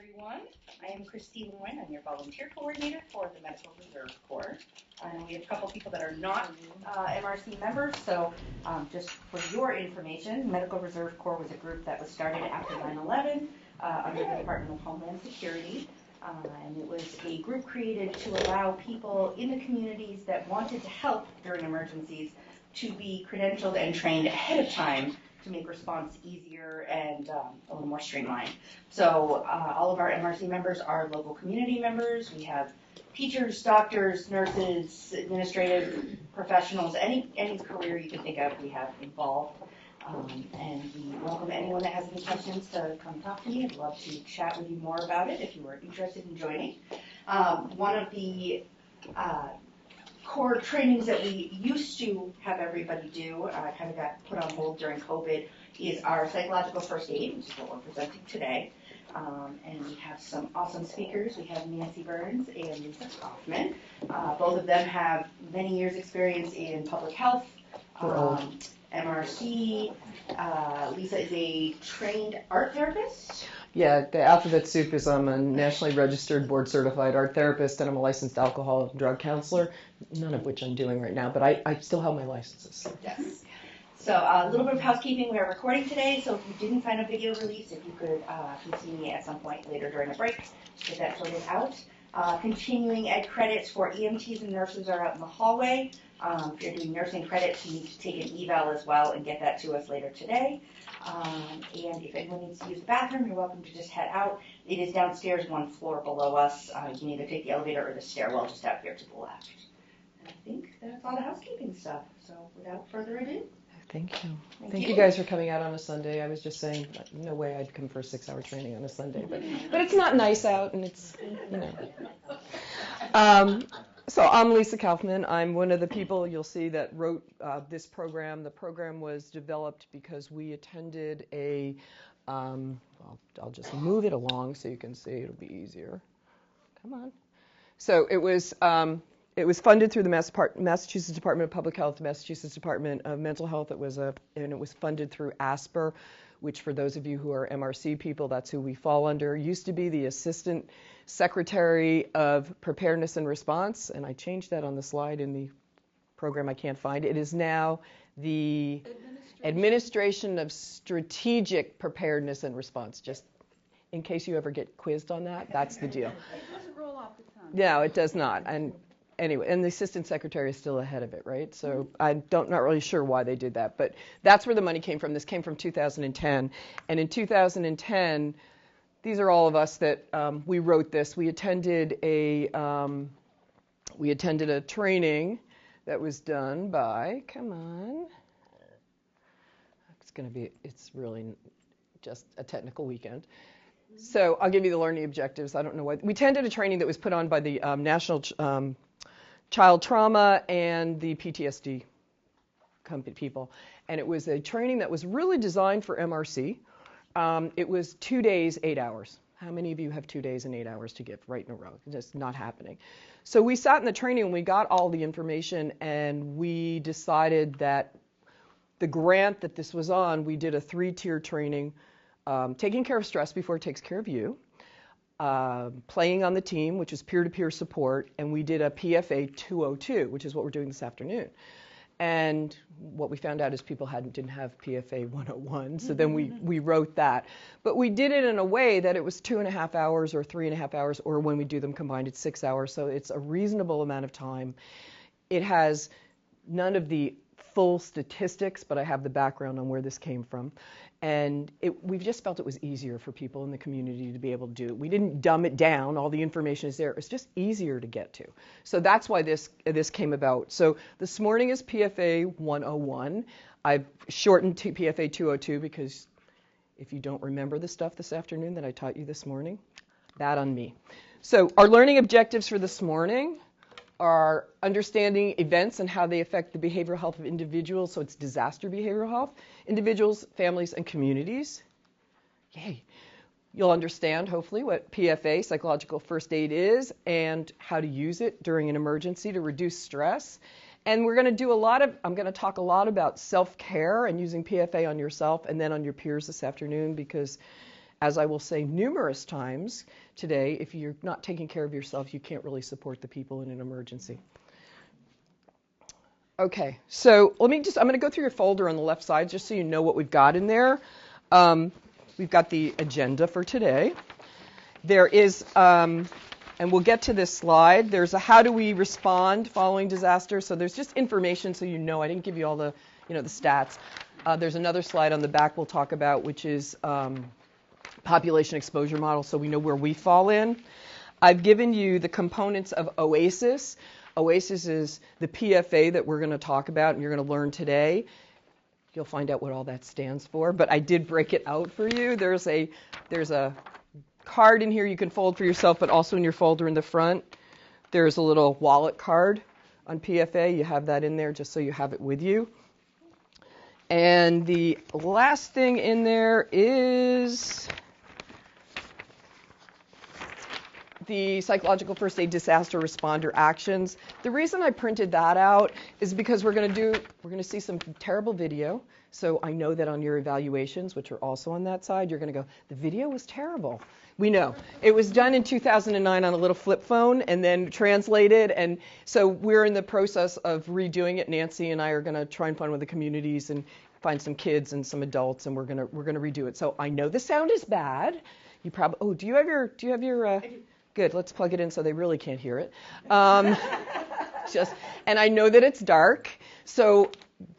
everyone. I am Christine Nguyen. I'm your volunteer coordinator for the Medical Reserve Corps. We have a couple people that are not MRC members, so just for your information, Medical Reserve Corps was a group that was started after 9/11 under the Department of Homeland Security. And it was a group created to allow people in the communities that wanted to help during emergencies to be credentialed and trained ahead of time to make response easier and a little more streamlined. So all of our MRC members are local community members. We have teachers, doctors, nurses, administrative professionals, any career you can think of we have involved. And we welcome anyone that has any questions to come talk to me. I'd love to chat with you more about it if you are interested in joining. One of the core trainings that we used to have everybody do, kind of got put on hold during COVID, is our psychological first aid, which is what we're presenting today. And we have some awesome speakers. We have Nancy Burns and Lisa Kaufman. Both of them have many years experience in public health, MRC. Lisa is a trained art therapist. Yeah, the alphabet soup is I'm a nationally registered board certified art therapist and I'm a licensed alcohol and drug counselor, none of which I'm doing right now, but I still have my licenses. Yes. So a little bit of housekeeping. We are recording today, so if you didn't sign a video release, if you could come see me at some point later during the break, get that sorted out. Continuing ed credits for EMTs and nurses are out in the hallway. If you're doing nursing credits, you need to take an eval as well and get that to us later today. And if anyone needs to use the bathroom, you're welcome to just head out. It is downstairs, one floor below us. You can either take the elevator or the stairwell just out here to the left. And I think that's all the housekeeping stuff. So without further ado. Thank you. Thank you guys for coming out on a Sunday. I was just saying, no way I'd come for a 6-hour training on a Sunday, but it's not nice out, and it's, you know. So I'm Lisa Kaufman. I'm one of the people you'll see that wrote this program. The program was developed because we attended a, I'll just move it along so you can see. It'll be easier. Come on. So it was funded through the Massachusetts Department of Public Health, Massachusetts Department of Mental Health. And it was funded through ASPR, which for those of you who are MRC people, that's who we fall under. Used to be the Assistant Secretary of Preparedness and Response, and I changed that on the slide in the program. I can't find it. It is now the Administration of Strategic Preparedness and Response. Just in case you ever get quizzed on that, that's the deal. It doesn't roll off the tongue. No, it does not. And anyway, and the assistant secretary is still ahead of it, right? So I'm not really sure why they did that, but that's where the money came from. This came from 2010, and in 2010, these are all of us that we wrote this. We attended a training that was done by. Come on, it's really just a technical weekend. So I'll give you the learning objectives. I don't know why. We attended a training that was put on by the National Child Trauma and the PTSD company people. And it was a training that was really designed for MRC. It was 2 days, 8 hours. How many of you have 2 days and 8 hours to give right in a row? It's just not happening. So we sat in the training and we got all the information and we decided that the grant that this was on, we did a 3-tier training, taking care of stress before it takes care of you, playing on the team, which is peer-to-peer support, and we did a PFA 202, which is what we're doing this afternoon. And what we found out is people didn't have PFA 101, so then we wrote that. But we did it in a way that it was 2.5 hours or 3.5 hours, or when we do them combined, it's 6 hours, so it's a reasonable amount of time. It has none of the full statistics, but I have the background on where this came from. And we just felt it was easier for people in the community to be able to do it. We didn't dumb it down. All the information is there. It's just easier to get to. So that's why this came about. So this morning is PFA 101. I've shortened to PFA 202 because if you don't remember the stuff this afternoon that I taught you this morning, bad on me. So our learning objectives for this morning are understanding events and how they affect the behavioral health of individuals, so it's disaster behavioral health, individuals, families, and communities. Yay. You'll understand, hopefully, what PFA, psychological first aid, is and how to use it during an emergency to reduce stress. And we're going to I'm going to talk a lot about self-care and using PFA on yourself and then on your peers this afternoon because As I will say numerous times today, if you're not taking care of yourself, you can't really support the people in an emergency. Okay, so I'm going to go through your folder on the left side just so you know what we've got in there. We've got the agenda for today. There is, and we'll get to this slide, there's a how do we respond following disaster. So there's just information so you know. I didn't give you all the, the stats. There's another slide on the back we'll talk about, which is population exposure model, so we know where we fall in. I've given you the components of OASIS. OASIS is the PFA that we're going to talk about and you're going to learn today. You'll find out what all that stands for, but I did break it out for you. There's a card in here you can fold for yourself, but also in your folder in the front, there's a little wallet card on PFA. You have that in there just so you have it with you. And the last thing in there is the psychological first aid disaster responder actions. The reason I printed that out is because we're going to see some terrible video. So I know that on your evaluations, which are also on that side, you're going to go, the video was terrible. We know. It was done in 2009 on a little flip phone and then translated. And so we're in the process of redoing it. Nancy and I are going to try and find one of the communities and find some kids and some adults, and we're going to redo it. So I know the sound is bad. You probably, do you have your good, let's plug it in so they really can't hear it. And I know that it's dark, so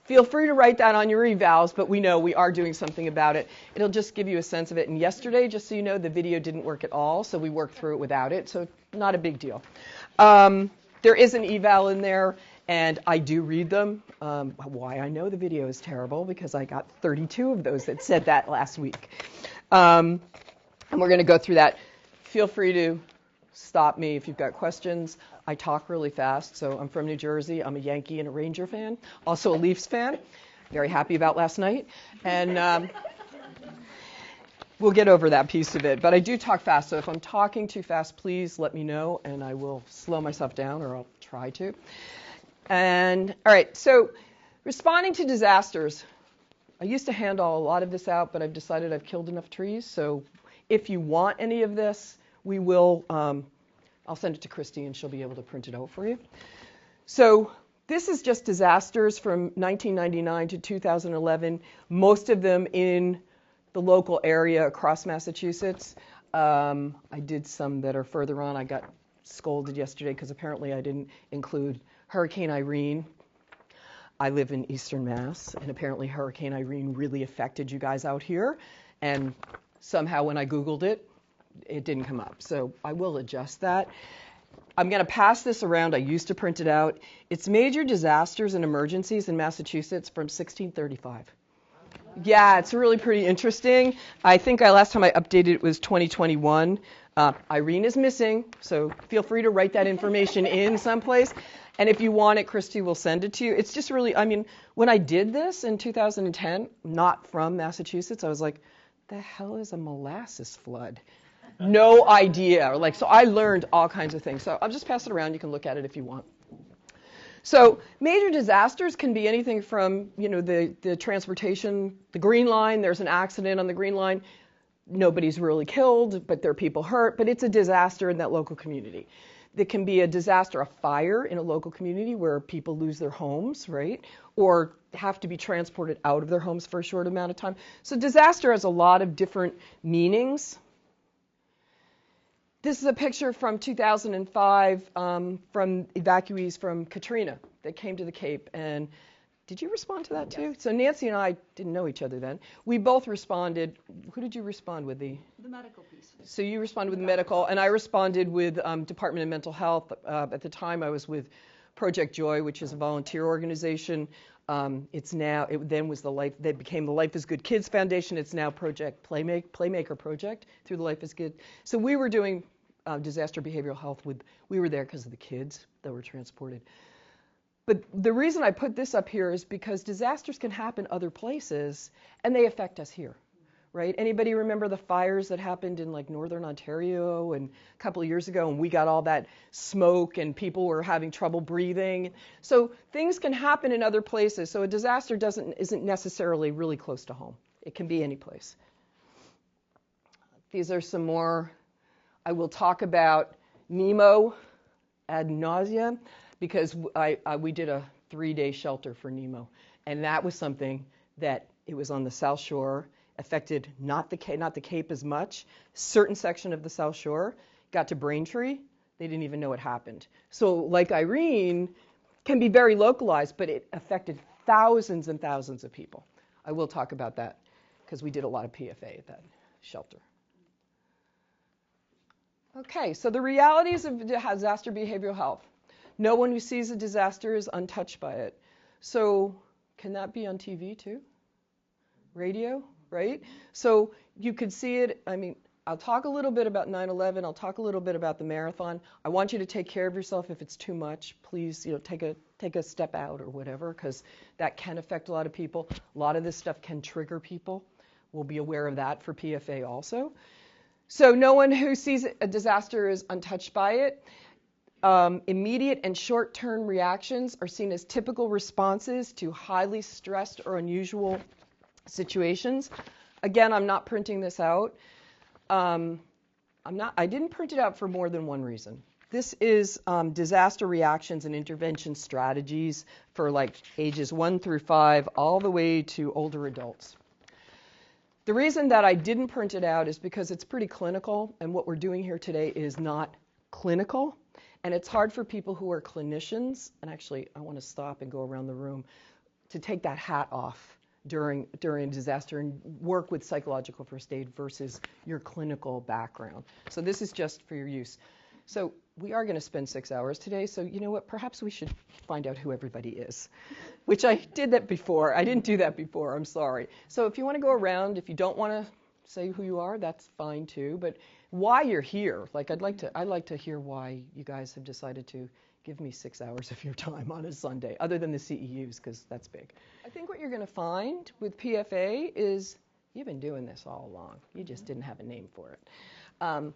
feel free to write that on your evals, but we know we are doing something about it. It'll just give you a sense of it. And yesterday, just so you know, the video didn't work at all, so we worked through it without it, so not a big deal. There is an eval in there, and I do read them. Why I know the video is terrible, because I got 32 of those that said that last week. And we're going to go through that. Feel free to stop me if you've got questions. I talk really fast, so I'm from New Jersey. I'm a Yankee and a Ranger fan, also a Leafs fan. Very happy about last night. And we'll get over that piece of it. But I do talk fast, so if I'm talking too fast, please let me know, and I will slow myself down, or I'll try to. And all right, so responding to disasters. I used to hand all a lot of this out, but I've decided I've killed enough trees. So if you want any of this, we will, I'll send it to Christy and she'll be able to print it out for you. So this is just disasters from 1999 to 2011, most of them in the local area across Massachusetts. I did some that are further on. I got scolded yesterday because apparently I didn't include Hurricane Irene. I live in Eastern Mass, and apparently Hurricane Irene really affected you guys out here. And somehow when I Googled it, it didn't come up. So I will adjust that. I'm going to pass this around. I used to print it out. It's major disasters and emergencies in Massachusetts from 1635. Yeah, it's really pretty interesting. I think last time I updated it was 2021. Irene is missing, so feel free to write that information in someplace. And if you want it, Christy will send it to you. It's just really, I mean, when I did this in 2010, not from Massachusetts, I was like, the hell is a molasses flood? No idea. So I learned all kinds of things. So I'll just pass it around. You can look at it if you want. So major disasters can be anything from, the transportation, the Green Line. There's an accident on the Green Line. Nobody's really killed, but there are people hurt. But it's a disaster in that local community. There can be a disaster, a fire in a local community where people lose their homes, right? Or have to be transported out of their homes for a short amount of time. So disaster has a lot of different meanings. This is a picture from 2005 from evacuees from Katrina that came to the Cape. And did you respond to that too? Yes. So Nancy and I didn't know each other then. We both responded. Who did you respond with? The medical piece. So you responded with medical, and I responded with Department of Mental Health. At the time, I was with Project Joy, which is a volunteer organization. It's now, it then was that became the Life is Good Kids Foundation. It's now Project Playmaker Project through the Life is Good. So we were doing disaster behavioral health we were there because of the kids that were transported. But the reason I put this up here is because disasters can happen other places and they affect us here, right? Anybody remember the fires that happened in northern Ontario and a couple of years ago, and we got all that smoke and people were having trouble breathing? So things can happen in other places. So a disaster isn't necessarily really close to home. It can be any place. These are some more. I will talk about Nemo ad nauseam because we did a 3-day shelter for Nemo, and that was something that it was on the South Shore, affected not the Cape as much. Certain section of the South Shore got to Braintree, they didn't even know it happened. So like Irene, can be very localized, but it affected thousands and thousands of people. I will talk about that because we did a lot of PFA at that shelter. Okay, so the realities of disaster behavioral health. No one who sees a disaster is untouched by it. So can that be on TV too? Radio, right? So you could see it. I mean, I'll talk a little bit about 9/11. I'll talk a little bit about the marathon. I want you to take care of yourself. If it's too much, please, take a step out or whatever, because that can affect a lot of people. A lot of this stuff can trigger people. We'll be aware of that for PFA also. So no one who sees a disaster is untouched by it. Immediate and short-term reactions are seen as typical responses to highly stressed or unusual situations. Again, I'm not printing this out. I didn't print it out for more than one reason. This is disaster reactions and intervention strategies for like ages 1 through 5, all the way to older adults. The reason that I didn't print it out is because it's pretty clinical, and what we're doing here today is not clinical, and it's hard for people who are clinicians, and actually I want to stop and go around the room, to take that hat off during a disaster and work with psychological first aid versus your clinical background. So this is just for your use. So we are going to spend 6 hours today, so you know what, perhaps we should find out who everybody is, which I did that before. I didn't do that before, I'm sorry. So if you want to go around, if you don't want to say who you are, that's fine too, but why you're here, like I'd like to hear why you guys have decided to give me 6 hours of your time on a Sunday, other than the CEUs, because that's big. I think what you're going to find with PFA is you've been doing this all along. You just didn't have a name for it.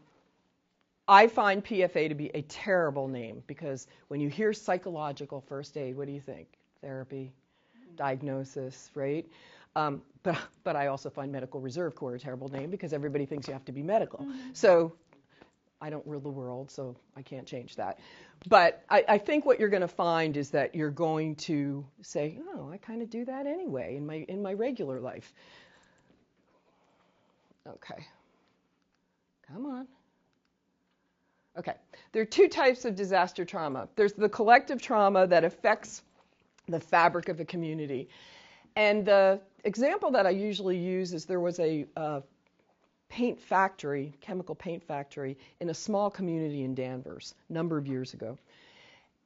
I find PFA to be a terrible name because when you hear psychological first aid, what do you think? Therapy, diagnosis, right? But I also find Medical Reserve Corps a terrible name because everybody thinks you have to be medical. Mm-hmm. So I don't rule the world, so I can't change that. But I think what you're going to find is that you're going to say, oh, I kind of do that anyway in my regular life. Okay. Come on. Okay. There are 2 types of disaster trauma. There's the collective trauma that affects the fabric of a community. And the example that I usually use is there was a paint factory, chemical paint factory, in a small community in Danvers a number of years ago.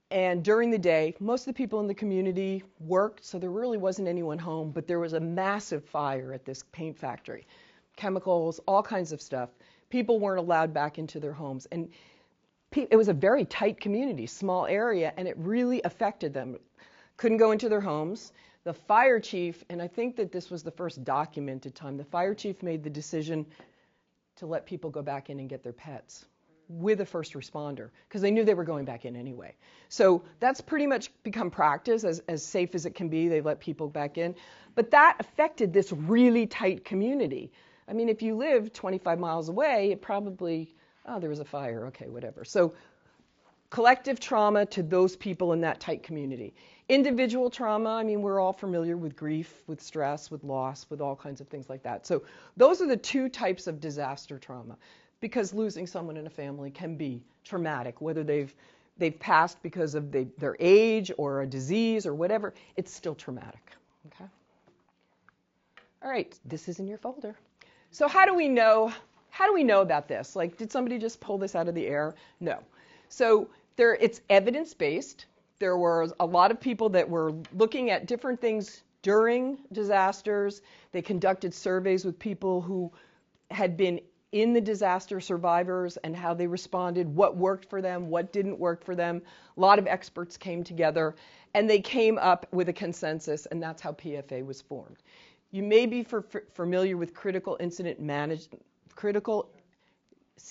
And during the day, most of the people in the community worked, so there really wasn't anyone home, but there was a massive fire at this paint factory. Chemicals, all kinds of stuff. People weren't allowed back into their homes. And it was a very tight community, small area, and it really affected them. Couldn't go into their homes. The fire chief, and I think that this was the first documented time, the fire chief made the decision to let people go back in and get their pets with a first responder because they knew they were going back in anyway. So that's pretty much become practice, as safe as it can be. They let people back in. But that affected this really tight community. I mean, if you live 25 miles away, it probably, oh, there was a fire, okay, whatever. So collective trauma to those people in that tight community. Individual trauma, I mean, we're all familiar with grief, with stress, with loss, with all kinds of things like that. So those are the 2 types of disaster trauma, because losing someone in a family can be traumatic, whether they've passed because of their age or a disease or whatever, it's still traumatic. Okay. All right, this is in your folder. So how do we know about this? Like, did somebody just pull this out of the air? No. So it's evidence-based. There were a lot of people that were looking at different things during disasters. They conducted surveys with people who had been in the disaster, survivors, and how they responded, what worked for them, what didn't work for them. A lot of experts came together, and they came up with a consensus, and that's how PFA was formed. You may be familiar with critical incident management,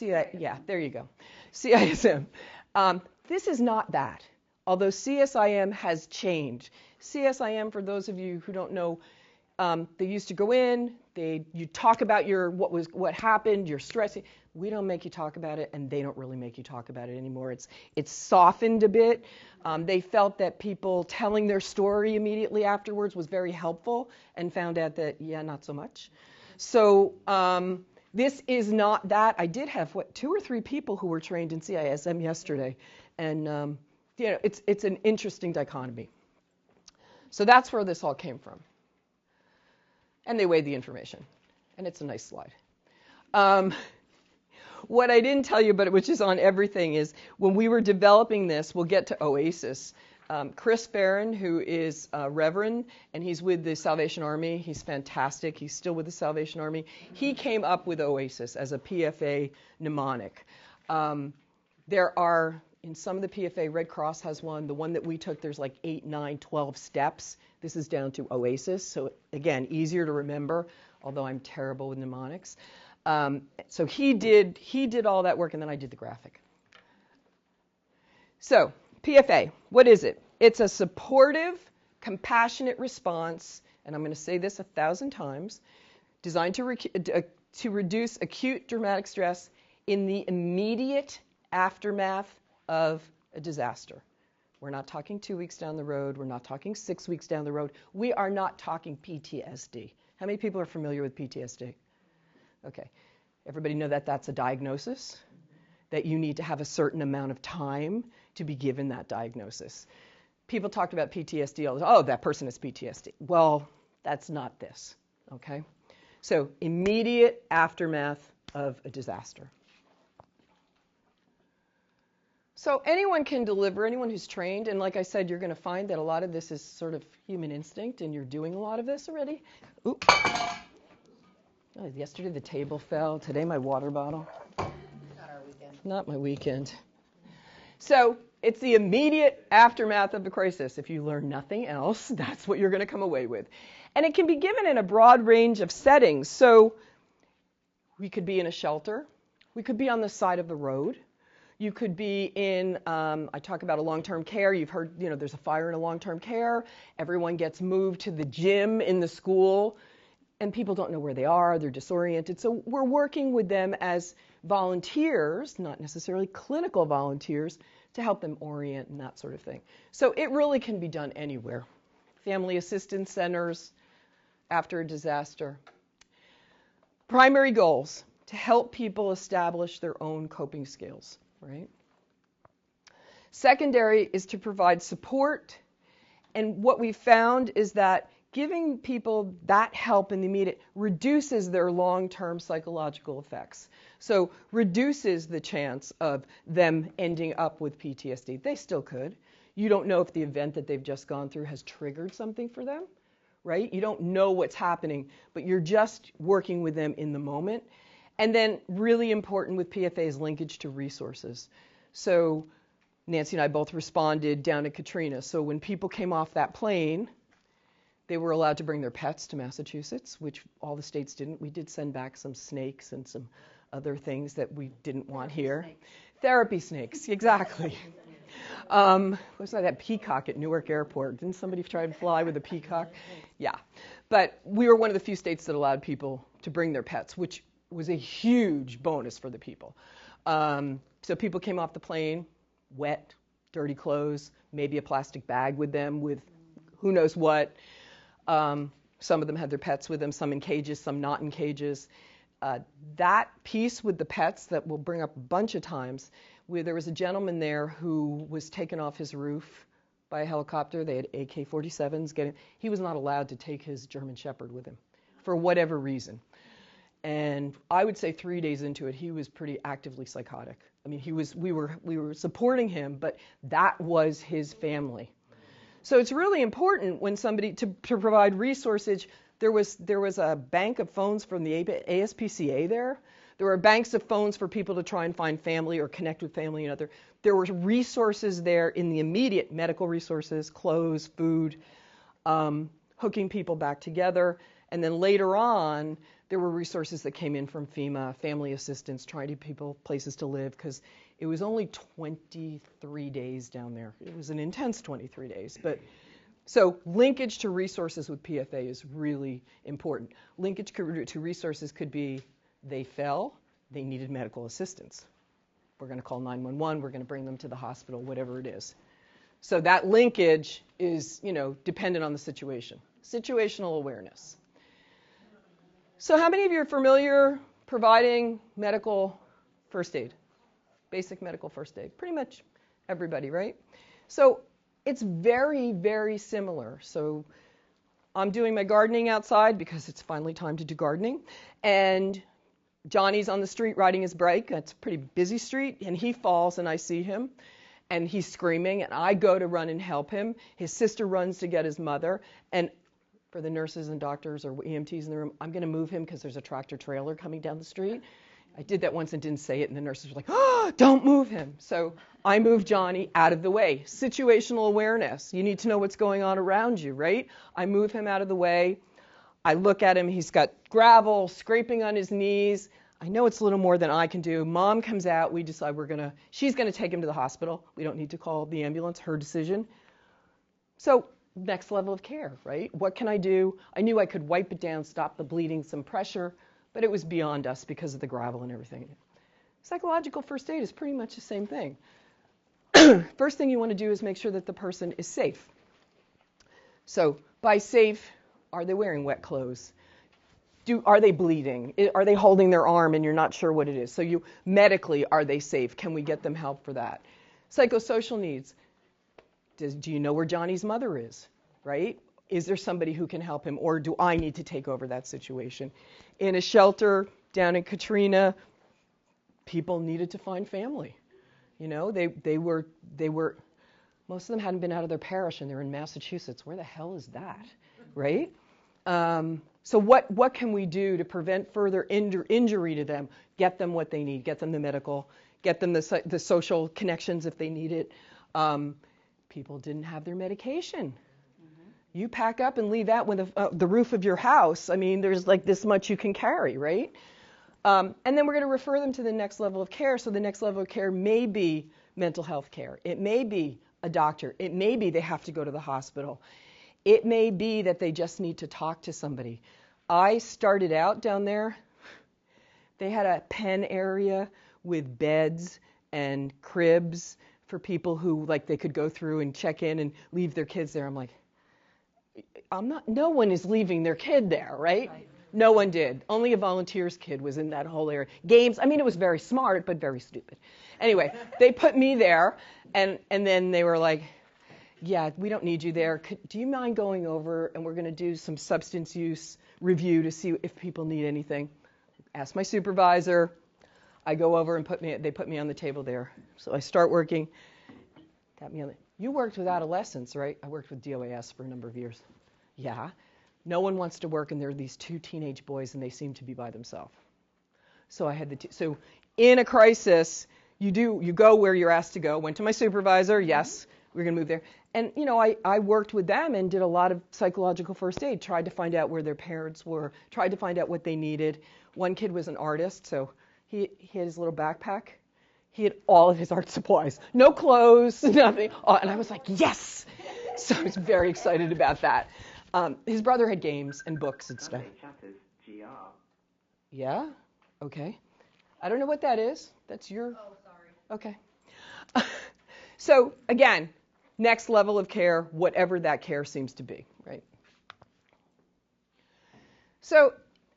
yeah, there you go, CISM. This is not that, although CSIM has changed. CSIM, for those of you who don't know, They used to go in, you talk about what happened, your stress. We don't make you talk about it, and they don't really make you talk about it anymore. It's softened a bit. They felt that people telling their story immediately afterwards was very helpful, and found out that, yeah, not so much. So this is not that. I did have, 2 or 3 people who were trained in CISM yesterday, and it's an interesting dichotomy. So that's where this all came from. And they weighed the information. And it's a nice slide. What I didn't tell you, but which is on everything, is when we were developing this, we'll get to OASIS. Chris Barron, who is a Reverend, and he's with the Salvation Army. He's fantastic. He's still with the Salvation Army. He came up with OASIS as a PFA mnemonic. There are, in some of the PFA, Red Cross has one. The one that we took, there's like 8, 9, 12 steps. This is down to OASIS. So again, easier to remember, although I'm terrible with mnemonics. So he did all that work, and then I did the graphic. So PFA, what is it? It's a supportive, compassionate response, and I'm going to say this 1,000 times, designed to reduce acute traumatic stress in the immediate aftermath of a disaster. We're not talking 2 weeks down the road. We're not talking 6 weeks down the road. We are not talking PTSD. How many people are familiar with PTSD? Okay. Everybody know that that's a diagnosis, that you need to have a certain amount of time to be given that diagnosis. People talked about PTSD all the time. Oh, that person has PTSD. Well, that's not this, okay? So immediate aftermath of a disaster. So anyone can deliver, anyone who's trained, and like I said, you're going to find that a lot of this is sort of human instinct, and you're doing a lot of this already. Oop. Oh, yesterday the table fell, today my water bottle. Not our weekend. Not my weekend. So it's the immediate aftermath of the crisis. If you learn nothing else, that's what you're going to come away with. And it can be given in a broad range of settings. So we could be in a shelter. We could be on the side of the road. You could be in, I talk about a long-term care. You've heard, there's a fire in a long-term care. Everyone gets moved to the gym in the school, and people don't know where they are. They're disoriented. So we're working with them as volunteers, not necessarily clinical volunteers, to help them orient and that sort of thing. So it really can be done anywhere. Family assistance centers after a disaster. Primary goals, to help people establish their own coping skills. Right? Secondary is to provide support, and what we found is that giving people that help in the immediate reduces their long-term psychological effects. So reduces the chance of them ending up with PTSD. They still could. You don't know if the event that they've just gone through has triggered something for them, right? You don't know what's happening, but you're just working with them in the moment. And then really important with PFA is linkage to resources. So Nancy and I both responded down at Katrina. So when people came off that plane, they were allowed to bring their pets to Massachusetts, which all the states didn't. We did send back some snakes and some other things that we didn't want here. Therapy snakes, exactly. Was that peacock at Newark Airport? Didn't somebody try to fly with a peacock? Yeah. But we were one of the few states that allowed people to bring their pets, which was a huge bonus for the people. So people came off the plane, wet, dirty clothes, maybe a plastic bag with them with who knows what. Some of them had their pets with them, some in cages, some not in cages. That piece with the pets that we'll bring up a bunch of times, where there was a gentleman there who was taken off his roof by a helicopter. They had AK-47s. He was not allowed to take his German Shepherd with him for whatever reason. And I would say 3 days into it, he was pretty actively psychotic. I mean, we were supporting him, but that was his family. So it's really important when somebody to provide resources. There was a bank of phones from the ASPCA there. There were banks of phones for people to try and find family or connect with family and other. There were resources there in the immediate, medical resources, clothes, food, hooking people back together. And then later on, there were resources that came in from FEMA, family assistance, trying to give people places to live, because it was only 23 days down there. It was an intense 23 days, but So linkage to resources with PFA is really important. Linkage to resources could be they fell, they needed medical assistance. We're going to call 911, we're going to bring them to the hospital, whatever it is. So that linkage is, dependent on the situation. Situational awareness. So how many of you are familiar providing medical first aid? Basic medical first aid. Pretty much everybody, right? So it's very, very similar. So I'm doing my gardening outside because it's finally time to do gardening. And Johnny's on the street riding his bike. It's a pretty busy street. And he falls and I see him. And he's screaming. And I go to run and help him. His sister runs to get his mother. And for the nurses and doctors or EMTs in the room, I'm going to move him because there's a tractor trailer coming down the street. I did that once and didn't say it, and the nurses were like, oh, don't move him. So I moved Johnny out of the way. Situational awareness. You need to know what's going on around you, right? I move him out of the way. I look at him. He's got gravel scraping on his knees. I know it's a little more than I can do. Mom comes out. We decide she's going to take him to the hospital. We don't need to call the ambulance, her decision. So next level of care, right? What can I do? I knew I could wipe it down, stop the bleeding, some pressure, but it was beyond us because of the gravel and everything. Psychological first aid is pretty much the same thing. First thing you want to do is make sure that the person is safe. So by safe, are they wearing wet clothes? Are they bleeding? Are they holding their arm and you're not sure what it is? So medically, are they safe? Can we get them help for that? Psychosocial needs. Do you know where Johnny's mother is, right? Is there somebody who can help him, or do I need to take over that situation? In a shelter down in Katrina, people needed to find family. They were most of them hadn't been out of their parish, and they're in Massachusetts. Where the hell is that, right? So what can we do to prevent further injury to them? Get them what they need. Get them the medical. Get them the social connections if they need it. People didn't have their medication. Mm-hmm. You pack up and leave that with the roof of your house. I mean, there's like this much you can carry, right? And then we're going to refer them to the next level of care. So the next level of care may be mental health care. It may be a doctor. It may be they have to go to the hospital. It may be that they just need to talk to somebody. I started out down there. They had a pen area with beds and cribs for people who they could go through and check in and leave their kids there. I'm like, no one is leaving their kid there, right? No one did. Only a volunteers kid was in that whole area. Games, it was very smart, but very stupid. Anyway, they put me there, and then they were like, yeah, we don't need you there. Do you mind going over, and we're going to do some substance use review to see if people need anything? Ask my supervisor. I go over and they put me on the table there. So I start working. You worked with adolescents, right? I worked with DOAS for a number of years. Yeah. No one wants to work, and there are these two teenage boys, and they seem to be by themselves. So I had so in a crisis, you go where you're asked to go. Went to my supervisor. Yes, we're going to move there. And I worked with them and did a lot of psychological first aid. Tried to find out where their parents were. Tried to find out what they needed. One kid was an artist, so he had his little backpack. He had all of his art supplies. No clothes, nothing. Oh, and I was like, yes! So I was very excited about that. His brother had games and books and stuff. Yeah? Okay. I don't know what that is. That's your... Oh, sorry. Okay. So, again, next level of care, whatever that care seems to be, right? So,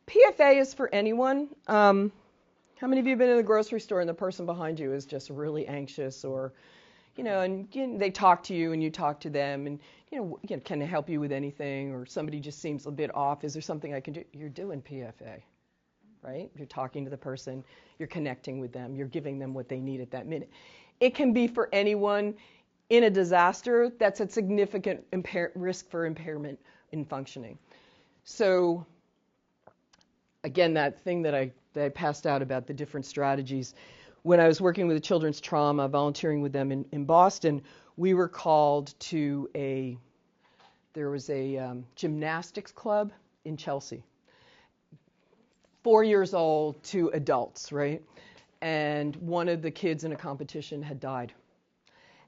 PFA is for anyone. How many of you have been in the grocery store and the person behind you is just really anxious, or, and they talk to you and you talk to them, and, can they help you with anything, or somebody just seems a bit off, is there something I can do? You're doing PFA, right? You're talking to the person, you're connecting with them, you're giving them what they need at that minute. It can be for anyone in a disaster that's at significant risk for impairment in functioning. So, again, that thing that I passed out about the different strategies. When I was working with the children's trauma, volunteering with them in Boston, we were called to there was a gymnastics club in Chelsea. 4 years old to adults, right? And one of the kids in a competition had died.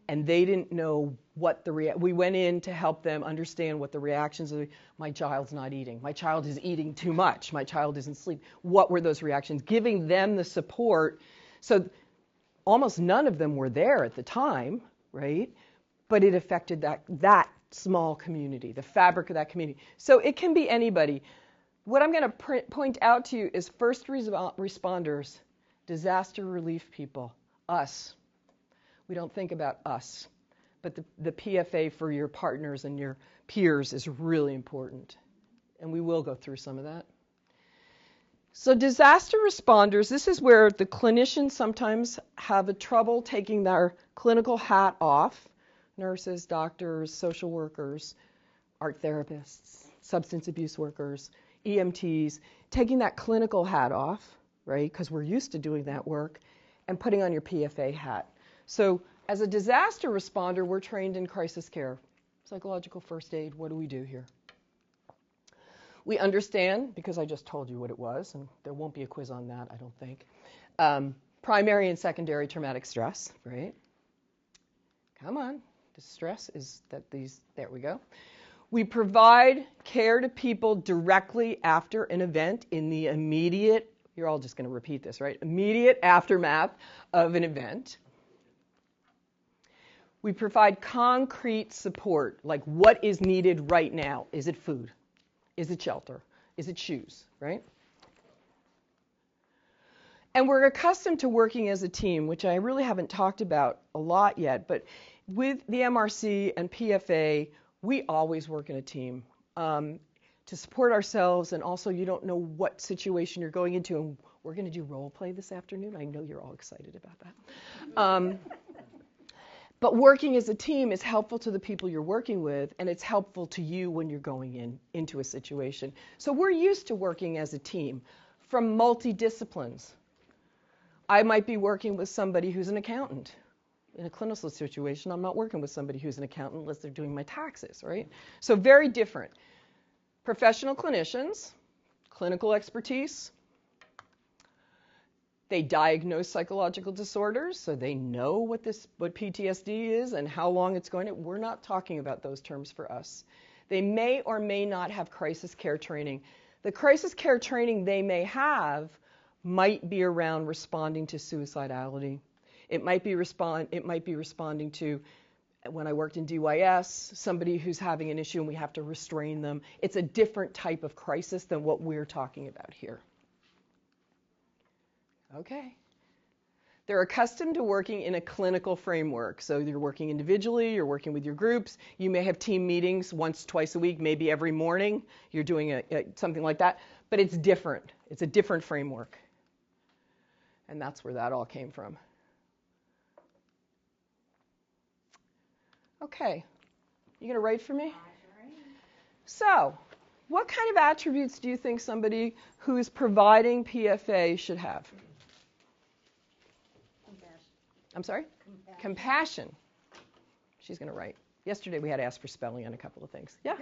and they didn't know what we went in to help them understand what the reactions are. My child's not eating. My child is eating too much. My child isn't sleeping. What were those reactions? Giving them the support. So almost none of them were there at the time, right? But it affected that small community, the fabric of that community. So it can be anybody. What I'm going to point out to you is first responders, disaster relief people, us. We don't think about us, but the PFA for your partners and your peers is really important, and we will go through some of that. So disaster responders, this is where the clinicians sometimes have a trouble taking their clinical hat off. Nurses, doctors, social workers, art therapists, substance abuse workers, EMTs, taking that clinical hat off, right, because we're used to doing that work, and putting on your PFA hat. So as a disaster responder, we're trained in crisis care, psychological first aid. What do we do here? We understand, because I just told you what it was, and there won't be a quiz on that, I don't think. Primary and secondary traumatic stress, right? Come on. The stress is that there we go. We provide care to people directly after an event in the immediate, you're all just going to repeat this, right? Immediate aftermath of an event. We provide concrete support, like what is needed right now. Is it food? Is it shelter? Is it shoes, right? And we're accustomed to working as a team, which I really haven't talked about a lot yet, but with the MRC and PFA, we always work in a team to support ourselves, and also you don't know what situation you're going into, and we're going to do role play this afternoon. I know you're all excited about that. But working as a team is helpful to the people you're working with, and it's helpful to you when you're going into a situation. So we're used to working as a team from multi-disciplines. I might be working with somebody who's an accountant. In a clinical situation, I'm not working with somebody who's an accountant unless they're doing my taxes, right? So very different. Professional clinicians, clinical expertise. They diagnose psychological disorders, so they know what PTSD is and how long it's going to. We're not talking about those terms for us. They may or may not have crisis care training. The crisis care training they may have might be around responding to suicidality. It might be responding to, when I worked in DYS, somebody who's having an issue and we have to restrain them. It's a different type of crisis than what we're talking about here. Okay. They're accustomed to working in a clinical framework. So you're working individually, you're working with your groups. You may have team meetings once, twice a week, maybe every morning. You're doing something like that. But it's different. It's a different framework. And that's where that all came from. Okay. You going to write for me? So, what kind of attributes do you think somebody who is providing PFA should have? I'm sorry? Compassion. She's going to write. Yesterday we had to ask for spelling on a couple of things. Yeah?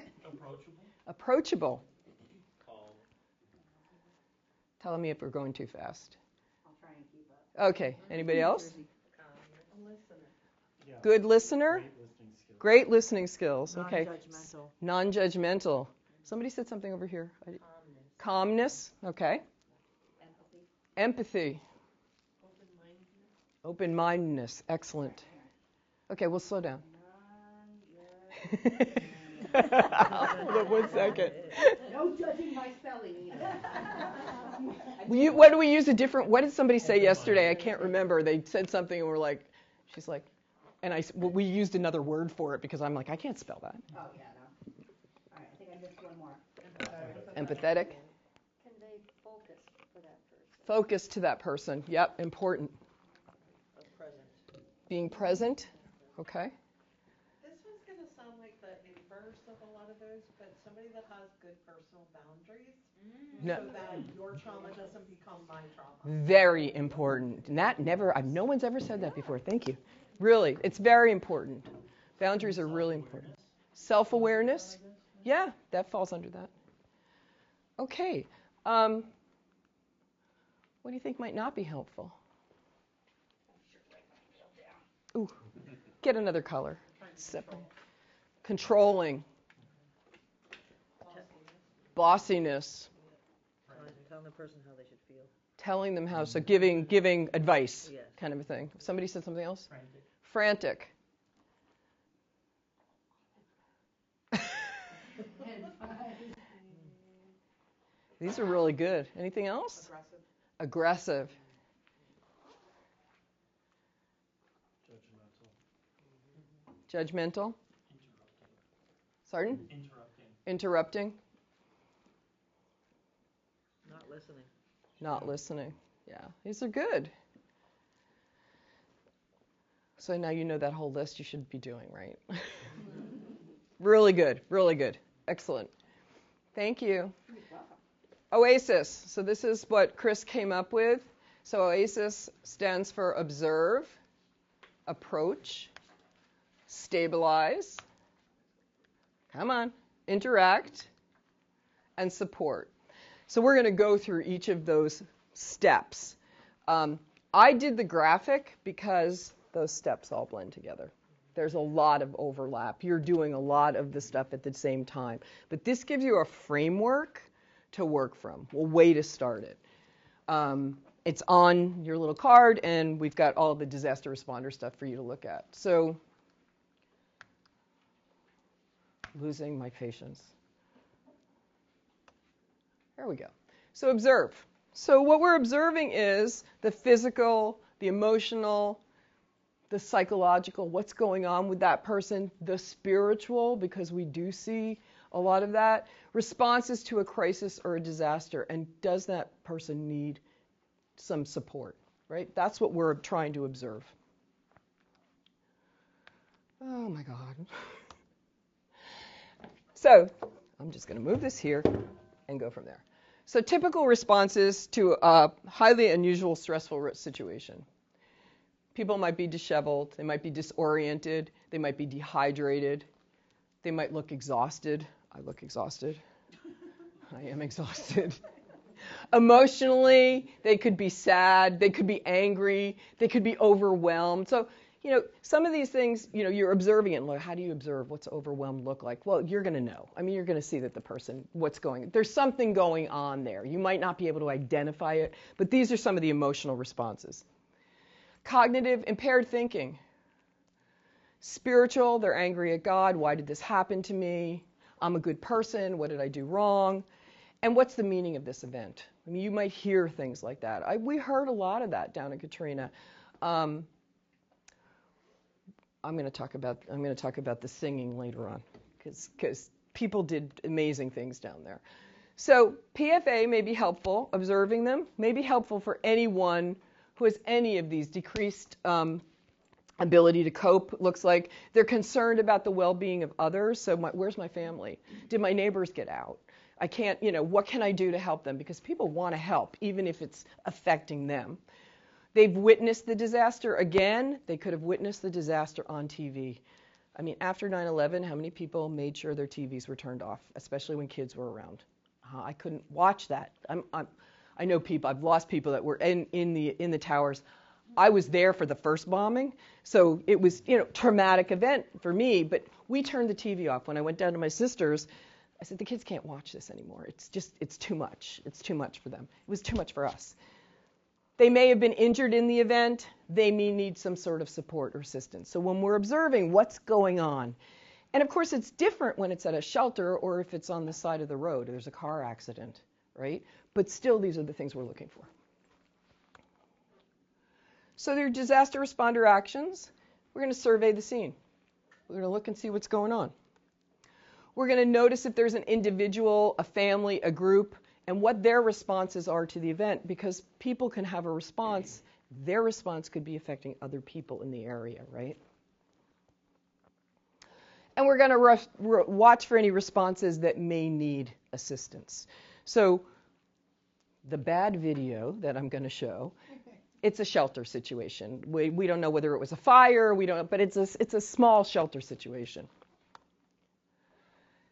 Approachable. Tell me if we're going too fast. I'll try and keep up. Okay. Anybody else? Good listener. Great listening skills. Okay. Non-judgmental. Non-judgmental. Somebody said something over here. Calmness. Okay. Empathy. Open-mindedness. Excellent. Okay, we'll slow down. Hold on 1 second. No judging my spelling either. What do we use a different? What did somebody say yesterday? I can't remember. They said something and we're like, she's like, and we used another word for it because I'm like, I can't spell that. Oh, yeah, no. All right, I think I missed one more. Empathetic. Convey focus for that person. Focus to that person. Yep, important. Present. Being present. Okay. This one's going to sound like the inverse of a lot of those, but somebody that has good personal boundaries No. so that your trauma doesn't become my trauma. Very important. No one's ever said that before. Thank you. Really, it's very important. Boundaries are really important. Self-awareness. Yeah, that falls under that. Okay. What do you think might not be helpful? Ooh. Get another color. Controlling. Bossiness. Telling the person how they should feel. Telling them how, so giving advice, Yes. kind of a thing. Somebody said something else? Frantic. These are really good. Anything else? Aggressive. Judgmental. Pardon? Interrupting. Not listening. Yeah, these are good. So now you know that whole list you should be doing, right? Really good, really good. Excellent. Thank you. OASIS. So this is what Chris came up with. So OASIS stands for observe, approach, stabilize, come on, interact, and support. So we're going to go through each of those steps. I did the graphic because those steps all blend together. There's a lot of overlap. You're doing a lot of the stuff at the same time. But this gives you a framework to work from, a way to start it. It's on your little card, and we've got all the disaster responder stuff for you to look at. So, losing my patience. There we go. So observe. So what we're observing is the physical, the emotional, the psychological, what's going on with that person, the spiritual, because we do see a lot of that, responses to a crisis or a disaster, and does that person need some support, right? That's what we're trying to observe. Oh my God. So I'm just going to move this here and go from there. So typical responses to a highly unusual, stressful situation. People might be disheveled. They might be disoriented. They might be dehydrated. They might look exhausted. I look exhausted. I am exhausted. Emotionally, they could be sad. They could be angry. They could be overwhelmed. So, some of these things, you're observing it. Like, how do you observe what's overwhelmed look like? Well, you're going to know. I mean, you're going to see that the person, there's something going on there. You might not be able to identify it, but these are some of the emotional responses. Cognitive, impaired thinking. Spiritual, they're angry at God. Why did this happen to me? I'm a good person. What did I do wrong? And what's the meaning of this event? I mean, you might hear things like that. We heard a lot of that down in Katrina. I'm going to talk about the singing later on, because people did amazing things down there. So PFA may be helpful, observing them, may be helpful for anyone who has any of these decreased ability to cope. Looks like they're concerned about the well-being of others. So where's my family? Did my neighbors get out? I can't, what can I do to help them? Because people want to help, even if it's affecting them. They've witnessed the disaster again. They could have witnessed the disaster on TV. I mean, after 9/11, how many people made sure their TVs were turned off, especially when kids were around? I couldn't watch that. I know people. I've lost people that were in the towers. I was there for the first bombing, so it was traumatic event for me. But we turned the TV off when I went down to my sister's. I said the kids can't watch this anymore. It's too much. It's too much for them. It was too much for us. They may have been injured in the event. They may need some sort of support or assistance. So when we're observing what's going on, and of course it's different when it's at a shelter or if it's on the side of the road, or there's a car accident, right? But still, these are the things we're looking for. So there are disaster responder actions. We're going to survey the scene. We're going to look and see what's going on. We're going to notice if there's an individual, a family, a group, and what their responses are to the event, because people can have a response. Their response could be affecting other people in the area, right? And we're going to watch for any responses that may need assistance. So the bad video that I'm going to show, it's a shelter situation. We don't know whether it was a fire, but it's a small shelter situation.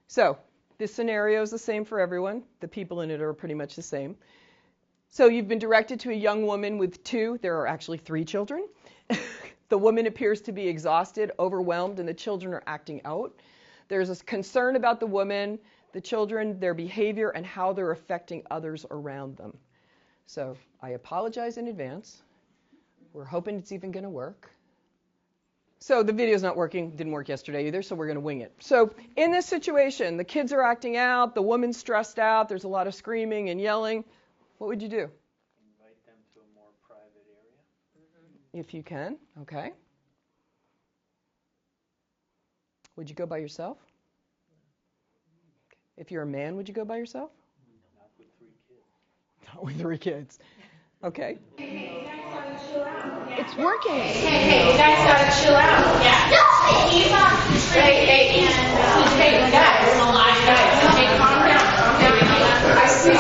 So this scenario is the same for everyone. The people in it are pretty much the same. So you've been directed to a young woman with there are actually 3 children, The woman appears to be exhausted, overwhelmed, and the children are acting out. There's a concern about the woman, the children, their behavior, and how they're affecting others around them. So I apologize in advance. We're hoping it's even going to work. So the video's not working, didn't work yesterday either, so we're going to wing it. So in this situation, the kids are acting out, the woman's stressed out, there's a lot of screaming and yelling. What would you do? Invite them to a more private area. If you can, okay. Would you go by yourself? If you're a man, would you go by yourself? Not with 3 kids. Not with 3 kids. Okay. It's working. Hey, you guys gotta chill out. Yeah. He's hey, guys, hey, calm down. I see. It's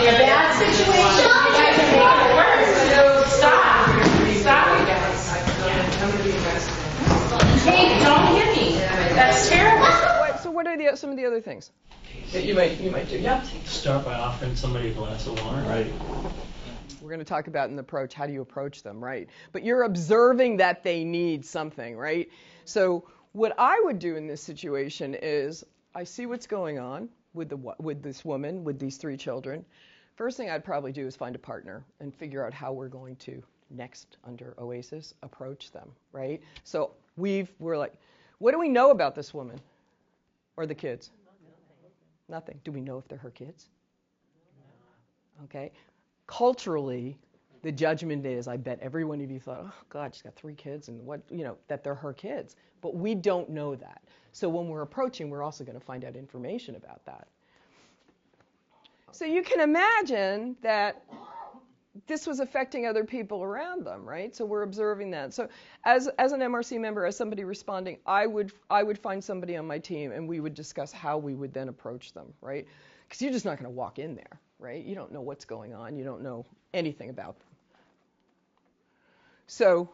a bad situation. You guys are making it worse. So stop, you guys. Hey, don't hit me. That's terrible. So what are some of the other things that you might do? Yeah. Start by offering somebody a glass of water. Right. We're going to talk about in the approach, how do you approach them, right? But you're observing that they need something, right? So what I would do in this situation is I see what's going on with this woman, with these 3 children. First thing I'd probably do is find a partner and figure out how we're going to next, under OASIS, approach them, right? So we're like, what do we know about this woman or the kids? Nothing. Do we know if they're her kids? Okay. Culturally, the judgment is, I bet every one of you thought, oh God, she's got 3 kids, and that they're her kids. But we don't know that. So when we're approaching, we're also going to find out information about that. So you can imagine that this was affecting other people around them, right? So we're observing that. So as an MRC member, as somebody responding, I would find somebody on my team, and we would discuss how we would then approach them, right? Because you're just not going to walk in there, right? You don't know what's going on. You don't know anything about them. So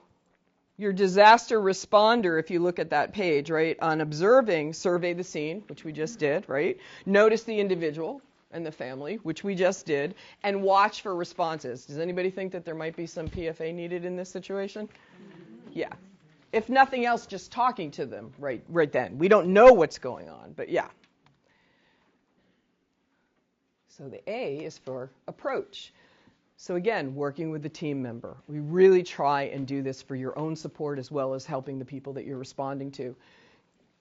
your disaster responder, if you look at that page, right, on observing, survey the scene, which we just did, right? Notice the individual and the family, which we just did, and watch for responses. Does anybody think that there might be some PFA needed in this situation? Yeah. If nothing else, just talking to them right then. We don't know what's going on, but yeah. So the A is for approach. So again, working with the team member. We really try and do this for your own support as well as helping the people that you're responding to.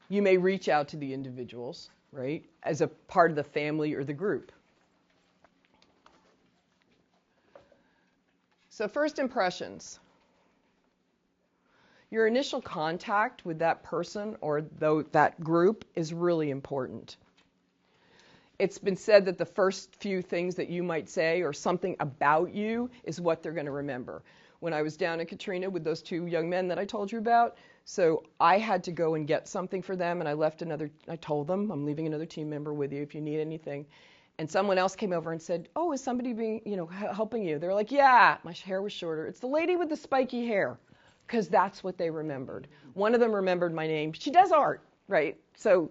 You may reach out to the individuals, right, as a part of the family or the group. So first impressions. Your initial contact with that person or that group is really important. It's been said that the first few things that you might say or something about you is what they're going to remember. When I was down in Katrina with those 2 young men that I told you about, so I had to go and get something for them, and I told them, I'm leaving another team member with you if you need anything. And someone else came over and said, oh, is somebody helping you? They're like, yeah, my hair was shorter. It's the lady with the spiky hair, because that's what they remembered. One of them remembered my name. She does art, right? So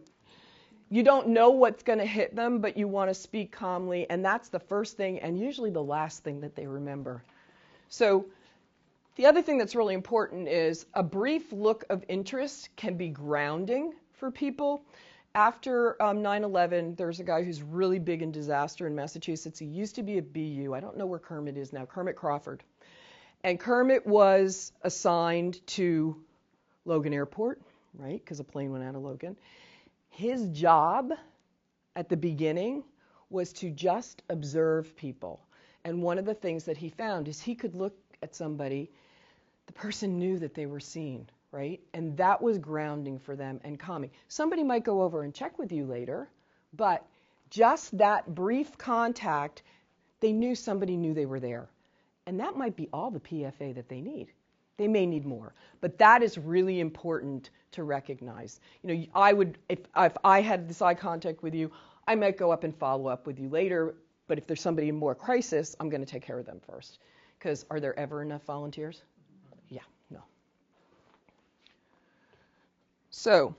you don't know what's going to hit them, but you want to speak calmly, and that's the first thing and usually the last thing that they remember. So the other thing that's really important is a brief look of interest can be grounding for people. After 9/11, there's a guy who's really big in disaster in Massachusetts. He used to be a BU. I don't know where Kermit is now, Kermit Crawford. And Kermit was assigned to Logan Airport, right, because a plane went out of Logan. His job at the beginning was to just observe people. And one of the things that he found is he could look at somebody, the person knew that they were seen, right? And that was grounding for them and calming. Somebody might go over and check with you later, but just that brief contact, they knew somebody knew they were there. And that might be all the PFA that they need. They may need more, but that is really important to recognize. I would, if I had this eye contact with you, I might go up and follow up with you later, but if there's somebody in more crisis, I'm going to take care of them first. Because are there ever enough volunteers? Yeah, no. So,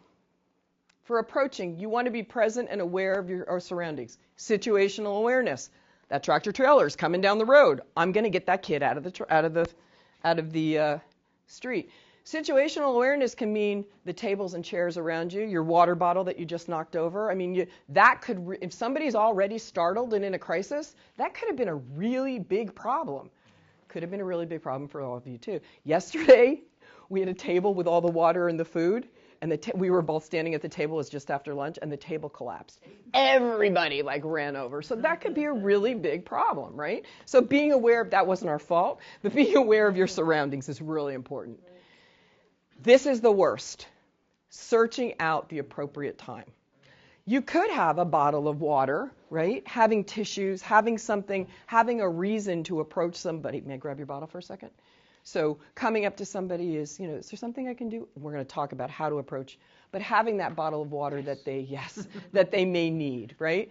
for approaching, you want to be present and aware of your surroundings. Situational awareness. That tractor trailer is coming down the road. I'm going to get that kid out of the street. Situational awareness can mean the tables and chairs around you, your water bottle that you just knocked over. I mean, that could, if somebody's already startled and in a crisis, that could have been a really big problem. Could have been a really big problem for all of you too. Yesterday, we had a table with all the water and the food, and we were both standing at the table. It was just after lunch, and the table collapsed. Everybody ran over. So that could be a really big problem, right? So being aware of that wasn't our fault, but being aware of your surroundings is really important. This is the worst, searching out the appropriate time. You could have a bottle of water, right? Having tissues, having something, having a reason to approach somebody. May I grab your bottle for a second? So coming up to somebody is there something I can do? We're going to talk about how to approach, but having that bottle of water that they may need, right?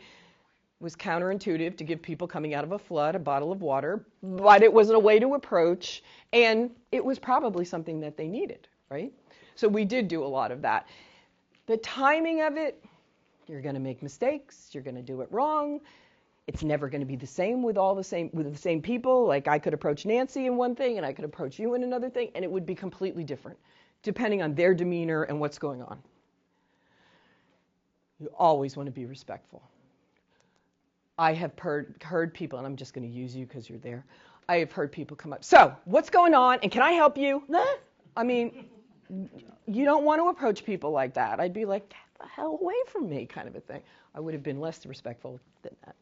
Was counterintuitive to give people coming out of a flood a bottle of water, but it was a way to approach, and it was probably something that they needed. Right? So we did do a lot of that. The timing of it, you're going to make mistakes. You're going to do it wrong. It's never going to be the same with the same people. Like I could approach Nancy in one thing and I could approach you in another thing, and it would be completely different depending on their demeanor and what's going on. You always want to be respectful. I have heard people, and I'm just going to use you because you're there. I have heard people come up. So, what's going on? And can I help you? I mean, you don't want to approach people like that. I'd be like, get the hell away from me, kind of a thing. I would have been less respectful than that.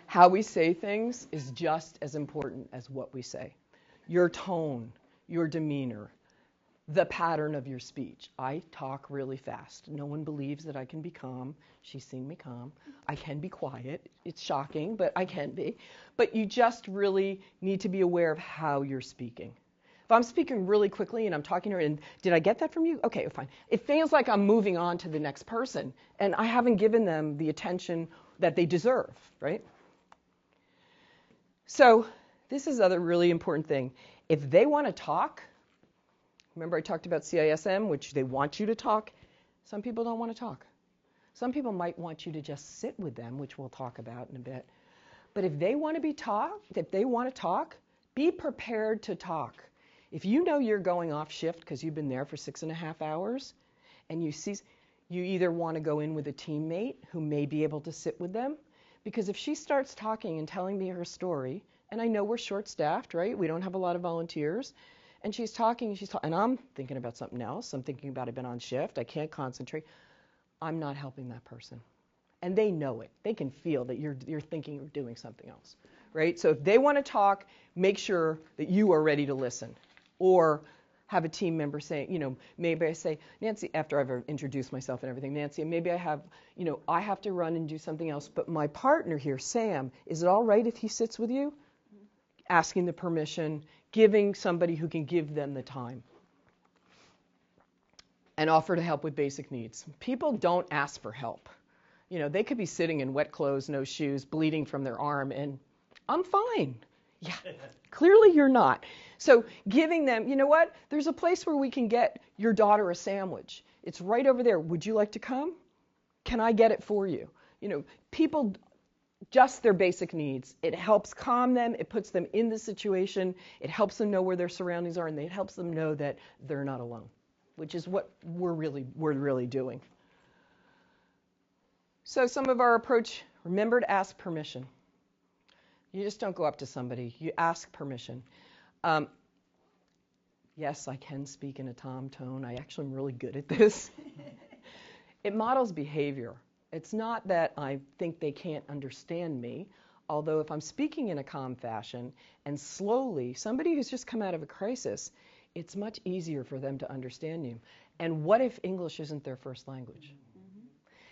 How we say things is just as important as what we say. Your tone, your demeanor, the pattern of your speech. I talk really fast. No one believes that I can be calm. She's seen me calm. I can be quiet. It's shocking, but I can be. But you just really need to be aware of how you're speaking. If I'm speaking really quickly and I'm talking to her, and did I get that from you? Okay, fine. It feels like I'm moving on to the next person, and I haven't given them the attention that they deserve, right? So this is another really important thing. If they want to talk, remember I talked about CISM, which they want you to talk. Some people don't want to talk. Some people might want you to just sit with them, which we'll talk about in a bit. But if they want to talk, be prepared to talk. If you know you're going off shift because you've been there for 6.5 hours, and you either want to go in with a teammate who may be able to sit with them, because if she starts talking and telling me her story, and I know we're short-staffed, right? We don't have a lot of volunteers. And she's talking, and I'm thinking about something else. I'm thinking about I've been on shift. I can't concentrate. I'm not helping that person. And they know it. They can feel that you're thinking or doing something else, right? So if they want to talk, make sure that you are ready to listen. Or have a team member say, maybe I say, Nancy, after I've introduced myself and everything, Nancy, maybe I have to run and do something else, but my partner here, Sam, is it all right if he sits with you? Asking the permission, giving somebody who can give them the time. And offer to help with basic needs. People don't ask for help. They could be sitting in wet clothes, no shoes, bleeding from their arm, and I'm fine. Yeah, clearly you're not. So giving them, you know what? There's a place where we can get your daughter a sandwich. It's right over there. Would you like to come? Can I get it for you? People, just their basic needs. It helps calm them. It puts them in the situation. It helps them know where their surroundings are, and it helps them know that they're not alone, which is what we're really doing. So some of our approach, remember to ask permission. You just don't go up to somebody. You ask permission. Yes, I can speak in a tom tone. I actually am really good at this. It models behavior. It's not that I think they can't understand me, although if I'm speaking in a calm fashion and slowly, somebody who's just come out of a crisis, it's much easier for them to understand you. And what if English isn't their first language?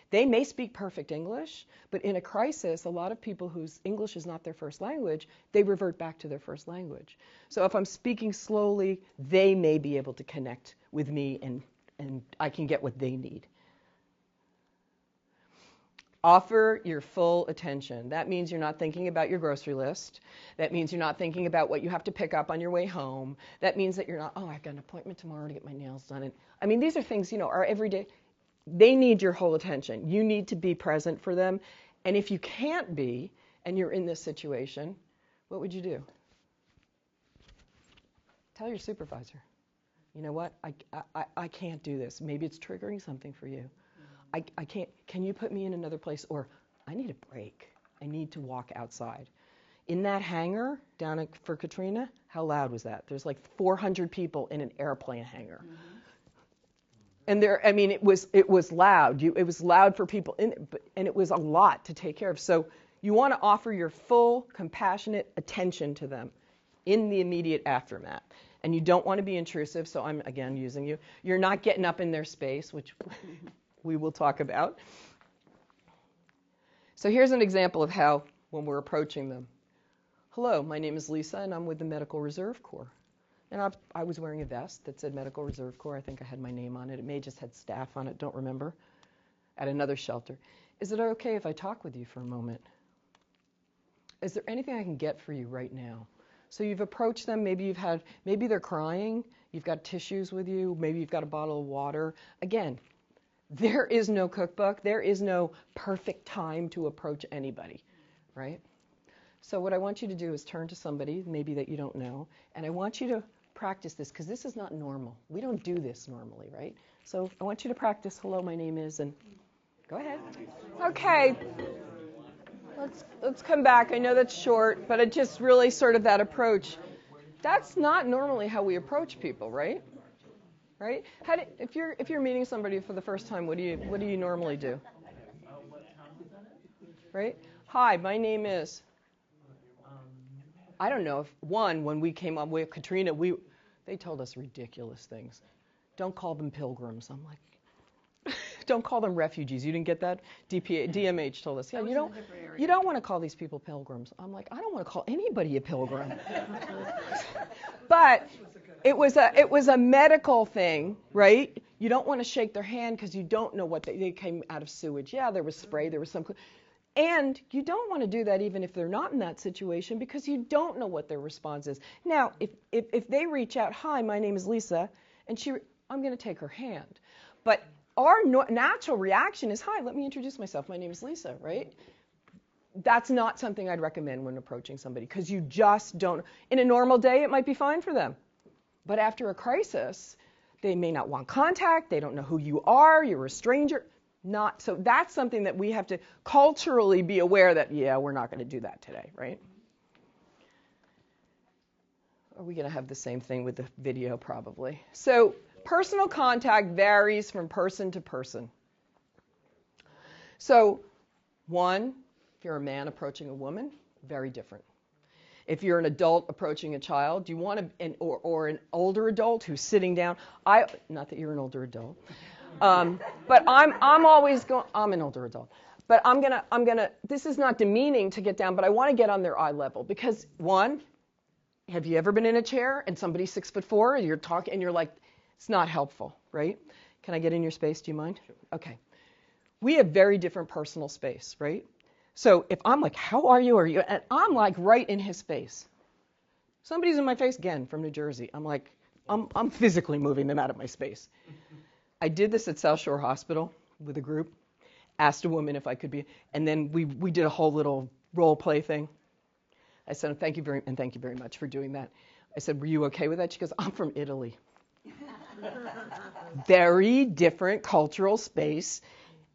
They may speak perfect English, but in a crisis, a lot of people whose English is not their first language, they revert back to their first language. So if I'm speaking slowly, they may be able to connect with me and I can get what they need. Offer your full attention. That means you're not thinking about your grocery list. That means you're not thinking about what you have to pick up on your way home. That means that you're not, I've got an appointment tomorrow to get my nails done. And these are things, our everyday. They need your whole attention. You need to be present for them. And if you can't be, and you're in this situation, what would you do? Tell your supervisor, you know what, I can't do this. Maybe it's triggering something for you. I can't, can you put me in another place? Or I need a break. I need to walk outside. In that hangar down for Katrina, how loud was that? There's like 400 people in an airplane hangar. And there, I mean, it was loud. It was loud for people in it, and it was a lot to take care of. So you want to offer your full, compassionate attention to them in the immediate aftermath. And you don't want to be intrusive, so I'm, again, using you. You're not getting up in their space, which we will talk about. So here's an example of how, when we're approaching them. Hello, my name is Lisa, and I'm with the Medical Reserve Corps. And I was wearing a vest that said Medical Reserve Corps. I think I had my name on it. It may have just had staff on it, don't remember, at another shelter. Is it okay if I talk with you for a moment? Is there anything I can get for you right now? So you've approached them, maybe they're crying, you've got tissues with you, maybe you've got a bottle of water. Again, there is no cookbook, there is no perfect time to approach anybody, right? So what I want you to do is turn to somebody, maybe that you don't know, and I want you to practice this, because this is not normal. We don't do this normally, right? So I want you to practice, hello, my name is, and go ahead. Okay. Let's come back. I know that's short, but it just really sort of that approach. That's not normally how we approach people, right? Right? If you're meeting somebody for the first time, what do you normally do? Right? Hi, my name is. I don't know when we came up with Katrina, they told us ridiculous things. Don't call them pilgrims. I'm like, don't call them refugees. You didn't get that? DMH told us, yeah, you don't want to call these people pilgrims. I'm like, I don't want to call anybody a pilgrim. But it was a medical thing, right? You don't want to shake their hand because you don't know what they came out of sewage. Yeah, there was spray, there was some. And you don't want to do that even if they're not in that situation because you don't know what their response is. Now, if they reach out, hi, my name is Lisa, and I'm going to take her hand. But our natural reaction is, hi, let me introduce myself. My name is Lisa, right? That's not something I'd recommend when approaching somebody because you just don't. In a normal day, it might be fine for them. But after a crisis, they may not want contact. They don't know who you are. You're a stranger. So that's something that we have to culturally be aware that, yeah, we're not going to do that today, right? Are we going to have the same thing with the video? Probably. So personal contact varies from person to person. So one, if you're a man approaching a woman, very different. If you're an adult approaching a child, do you want or an older adult who's sitting down? Not that you're an older adult. But I'm always going, I'm an older adult, but I'm gonna, this is not demeaning to get down, but I want to get on their eye level because one, have you ever been in a chair and somebody's 6'4" and you're talking and you're like, it's not helpful, right? Can I get in your space? Do you mind? Sure. Okay. We have very different personal space, right? So if I'm like, how are you? And I'm like right in his face. Somebody's in my face, again, from New Jersey. I'm like, I'm physically moving them out of my space. I did this at South Shore Hospital with a group, asked a woman if I could be, and then we did a whole little role play thing. I said, thank you very much for doing that. I said, were you okay with that? She goes, I'm from Italy. Very different cultural space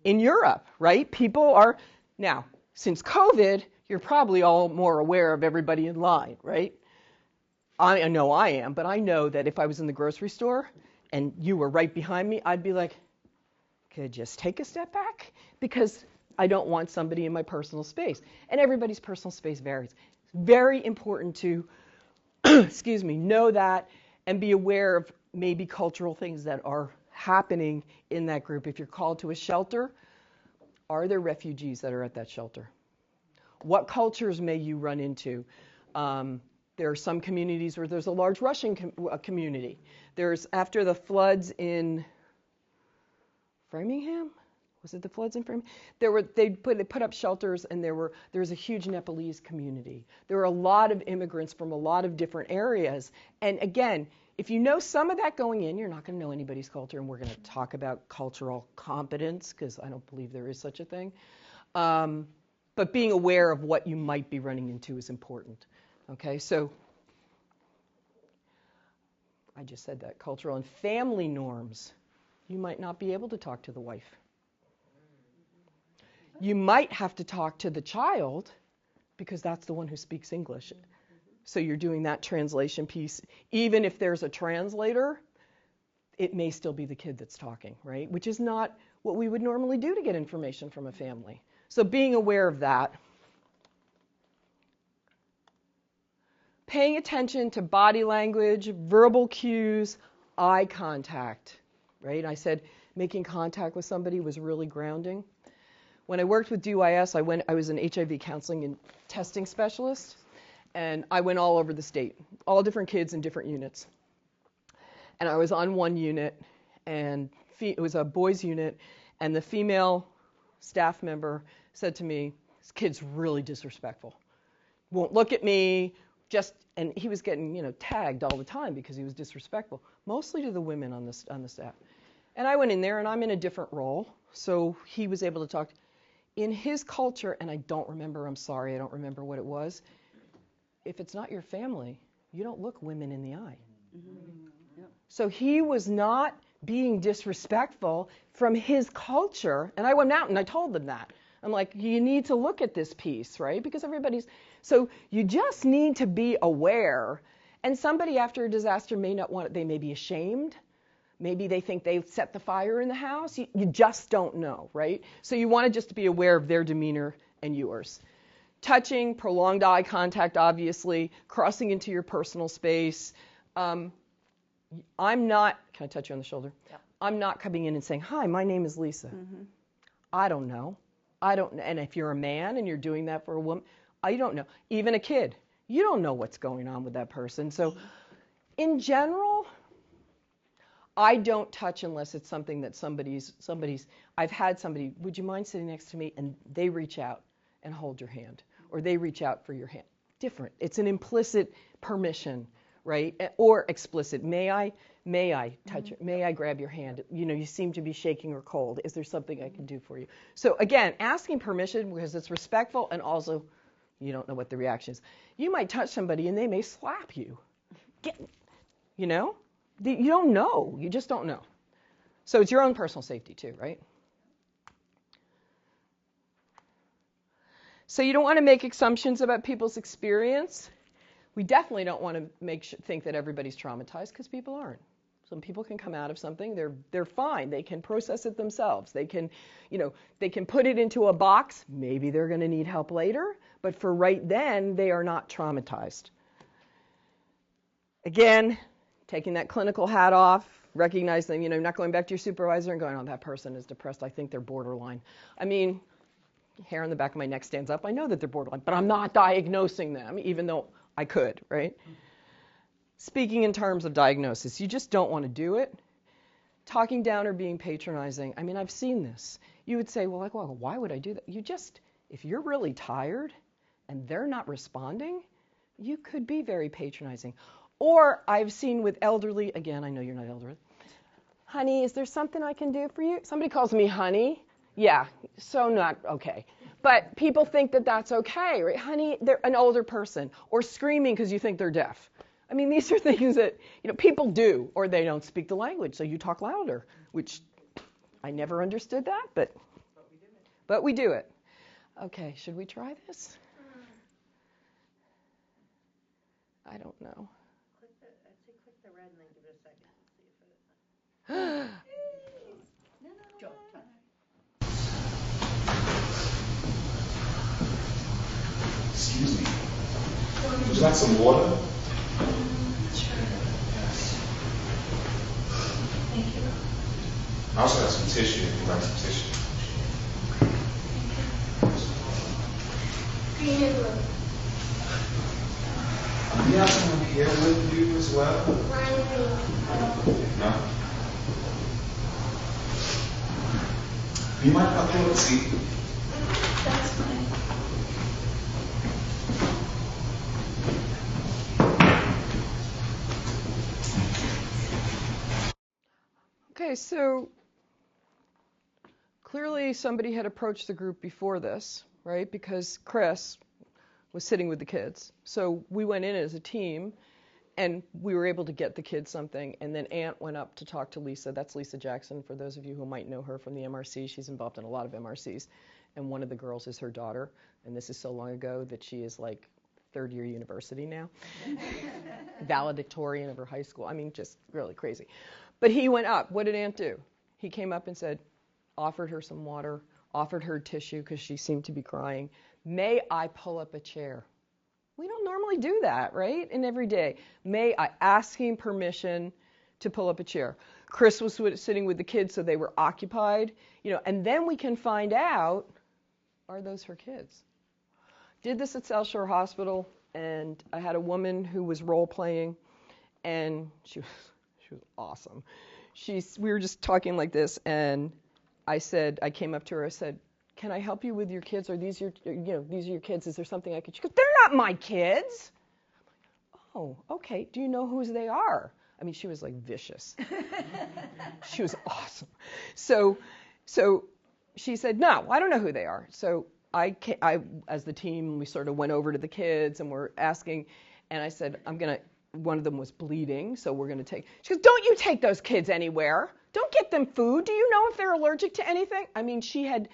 in Europe, right? People are, now, since COVID, you're probably all more aware of everybody in line, right? I know I am, but I know that if I was in the grocery store and you were right behind me, I'd be like, could I just take a step back? Because I don't want somebody in my personal space. And everybody's personal space varies. It's very important to, know that and be aware of maybe cultural things that are happening in that group. If you're called to a shelter, are there refugees that are at that shelter? What cultures may you run into? There are some communities where there's a large Russian community. There's, after the floods in Framingham, was it the floods in Framingham? They put up shelters, and there was a huge Nepalese community. There were a lot of immigrants from a lot of different areas. And again, if you know some of that going in, you're not going to know anybody's culture, and we're going to talk about cultural competence, because I don't believe there is such a thing. but being aware of what you might be running into is important. Okay, so I just said that, cultural and family norms. You might not be able to talk to the wife. You might have to talk to the child because that's the one who speaks English. So you're doing that translation piece. Even if there's a translator, it may still be the kid that's talking, right? Which is not what we would normally do to get information from a family. So being aware of that. Paying attention to body language, verbal cues, eye contact, right? I said making contact with somebody was really grounding. When I worked with DYS, I was an HIV counseling and testing specialist, and I went all over the state, all different kids in different units. And I was on one unit, and it was a boys' unit, and the female staff member said to me, "This kid's really disrespectful. Won't look at me." And he was getting, tagged all the time because he was disrespectful, mostly to the women on the staff. And I went in there, and I'm in a different role, so he was able to talk. In his culture, and I don't remember, I'm sorry, I don't remember what it was, if it's not your family, you don't look women in the eye. Mm-hmm. Yep. So he was not being disrespectful from his culture, and I went out and I told them that. I'm like, you need to look at this piece, right? Because so you just need to be aware. And somebody after a disaster may not want it, they may be ashamed. Maybe they think they set the fire in the house. You just don't know, right? So you want to just be aware of their demeanor and yours. Touching, prolonged eye contact, obviously, crossing into your personal space. I'm not, can I touch you on the shoulder? Yep. I'm not coming in and saying, "Hi, my name is Lisa." Mm-hmm. I don't know. And if you're a man and you're doing that for a woman, I don't know. Even a kid, you don't know what's going on with that person. So in general, I don't touch unless it's something that I've had somebody, "Would you mind sitting next to me?" And they reach out and hold your hand, or they reach out for your hand. Different. It's an implicit permission, right? Or explicit. May I touch it? May I grab your hand? You seem to be shaking or cold. Is there something I can do for you? So again, asking permission because it's respectful, and also you don't know what the reaction is. You might touch somebody and they may slap you. You don't know. You just don't know. So it's your own personal safety too, right? So you don't want to make assumptions about people's experience. We definitely don't want to think that everybody's traumatized, because people aren't. Some people can come out of something, they're fine. They can process it themselves. They can put it into a box. Maybe they're going to need help later, but for right then, they are not traumatized. Again, taking that clinical hat off, recognizing, not going back to your supervisor and going, "Oh, that person is depressed. I think they're borderline." I mean, hair on the back of my neck stands up. I know that they're borderline, but I'm not diagnosing them, even though I could, right? Speaking in terms of diagnosis, you just don't want to do it. Talking down or being patronizing. I mean, I've seen this. You would say, well, why would I do that? If you're really tired and they're not responding, you could be very patronizing. Or I've seen with elderly, again, I know you're not elderly. "Honey, is there something I can do for you?" Somebody calls me honey. Yeah, so not okay. But people think that that's okay, right? "Honey," they're an older person. Or screaming because you think they're deaf. I mean, these are things that people do, or they don't speak the language, so you talk louder, which I never understood that, but we do it. Okay, should we try this? I don't know. I'd say click the red and then give it a second and see if it. Excuse me. Would you like some water? Sure. Thank you. I also have some tissue if you'd like some tissue. Green and blue. Do you have someone here with you as well? Mine green. No? You might have to see. That's fine. Okay, so clearly somebody had approached the group before this. right? Because Chris was sitting with the kids. So we went in as a team, and we were able to get the kids something. And then Aunt went up to talk to Lisa. That's Lisa Jackson, for those of you who might know her from the MRC. She's involved in a lot of MRCs. And one of the girls is her daughter. And this is so long ago that she is like third-year university now. Valedictorian of her high school. I mean, just really crazy. But he went up. What did Aunt do? He came up and said, offered her some water, offered her tissue because she seemed to be crying. May I pull up a chair? We don't normally do that, right? And every day. May I ask him permission to pull up a chair? Chris was sitting with the kids, so they were occupied, and then we can find out, are those her kids? Did this at South Shore Hospital, and I had a woman who was role playing, and she was awesome. We were just talking like this, and I came up to her, I said, can I help you with your kids? Are these these are your kids? Is there something I could? She goes, they're not my kids. Oh, okay. Do you know whose they are? I mean, she was like vicious. She was awesome. So she said, no, I don't know who they are. So I, as the team, we sort of went over to the kids and we're asking, and I said, one of them was bleeding, so we're going to take. She goes, don't you take those kids anywhere. Don't get them food. Do you know if they're allergic to anything? I mean, she had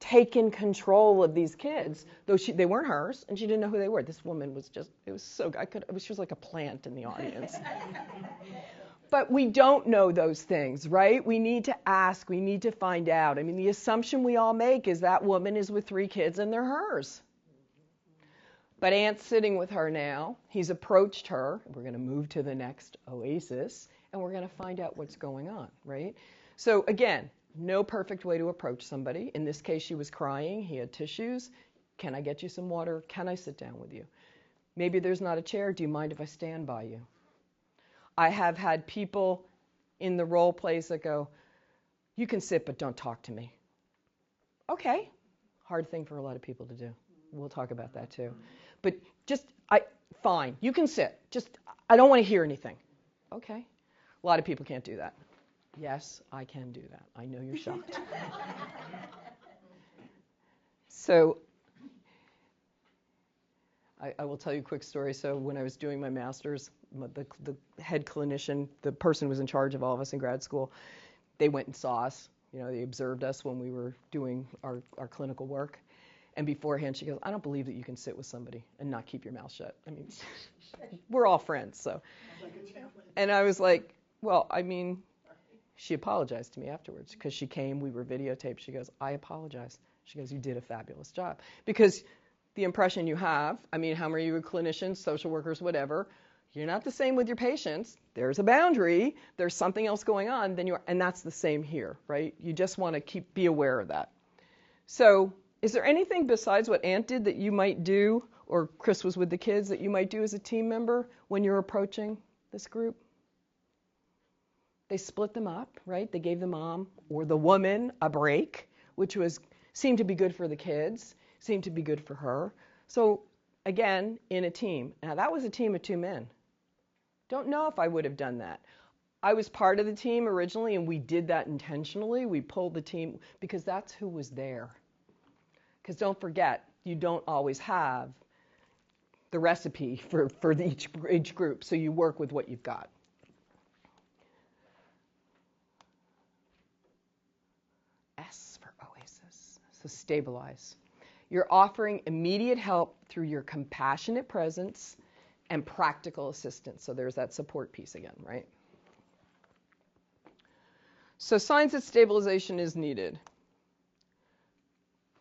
taken control of these kids, though they weren't hers, and she didn't know who they were. This woman was just, it was so, she was like a plant in the audience. But we don't know those things, right? We need to ask, we need to find out. I mean, the assumption we all make is that woman is with 3 kids and they're hers. But Aunt's sitting with her now. He's approached her. We're going to move to the next oasis, and we're going to find out what's going on, right? So again, no perfect way to approach somebody. In this case, she was crying. He had tissues. Can I get you some water? Can I sit down with you? Maybe there's not a chair. Do you mind if I stand by you? I have had people in the role plays that go, you can sit, but don't talk to me. Okay. Hard thing for a lot of people to do. We'll talk about that too. But fine, you can sit. I don't want to hear anything. Okay. A lot of people can't do that. Yes, I can do that. I know you're shocked. So I will tell you a quick story. So when I was doing my master's, the head clinician, the person who was in charge of all of us in grad school, they went and saw us. They observed us when we were doing our clinical work. And beforehand, she goes, I don't believe that you can sit with somebody and not keep your mouth shut. I mean, we're all friends, so. And I was like, well, I mean, she apologized to me afterwards because she came, we were videotaped. She goes, I apologize. She goes, you did a fabulous job. Because the impression you have, I mean, how many of you are clinicians, social workers, whatever, you're not the same with your patients. There's a boundary. There's something else going on. And that's the same here, right? You just want to be aware of that. So is there anything besides what Aunt did that you might do, or Chris was with the kids, that you might do as a team member when you're approaching this group? They split them up, right? They gave the mom or the woman a break, which seemed to be good for the kids, seemed to be good for her. So again, in a team. Now that was a team of 2 men. Don't know if I would have done that. I was part of the team originally, and we did that intentionally. We pulled the team because that's who was there. Because don't forget, you don't always have the recipe for each group, so you work with what you've got. S for Oasis, so stabilize. You're offering immediate help through your compassionate presence and practical assistance. So there's that support piece again, right? So signs that stabilization is needed.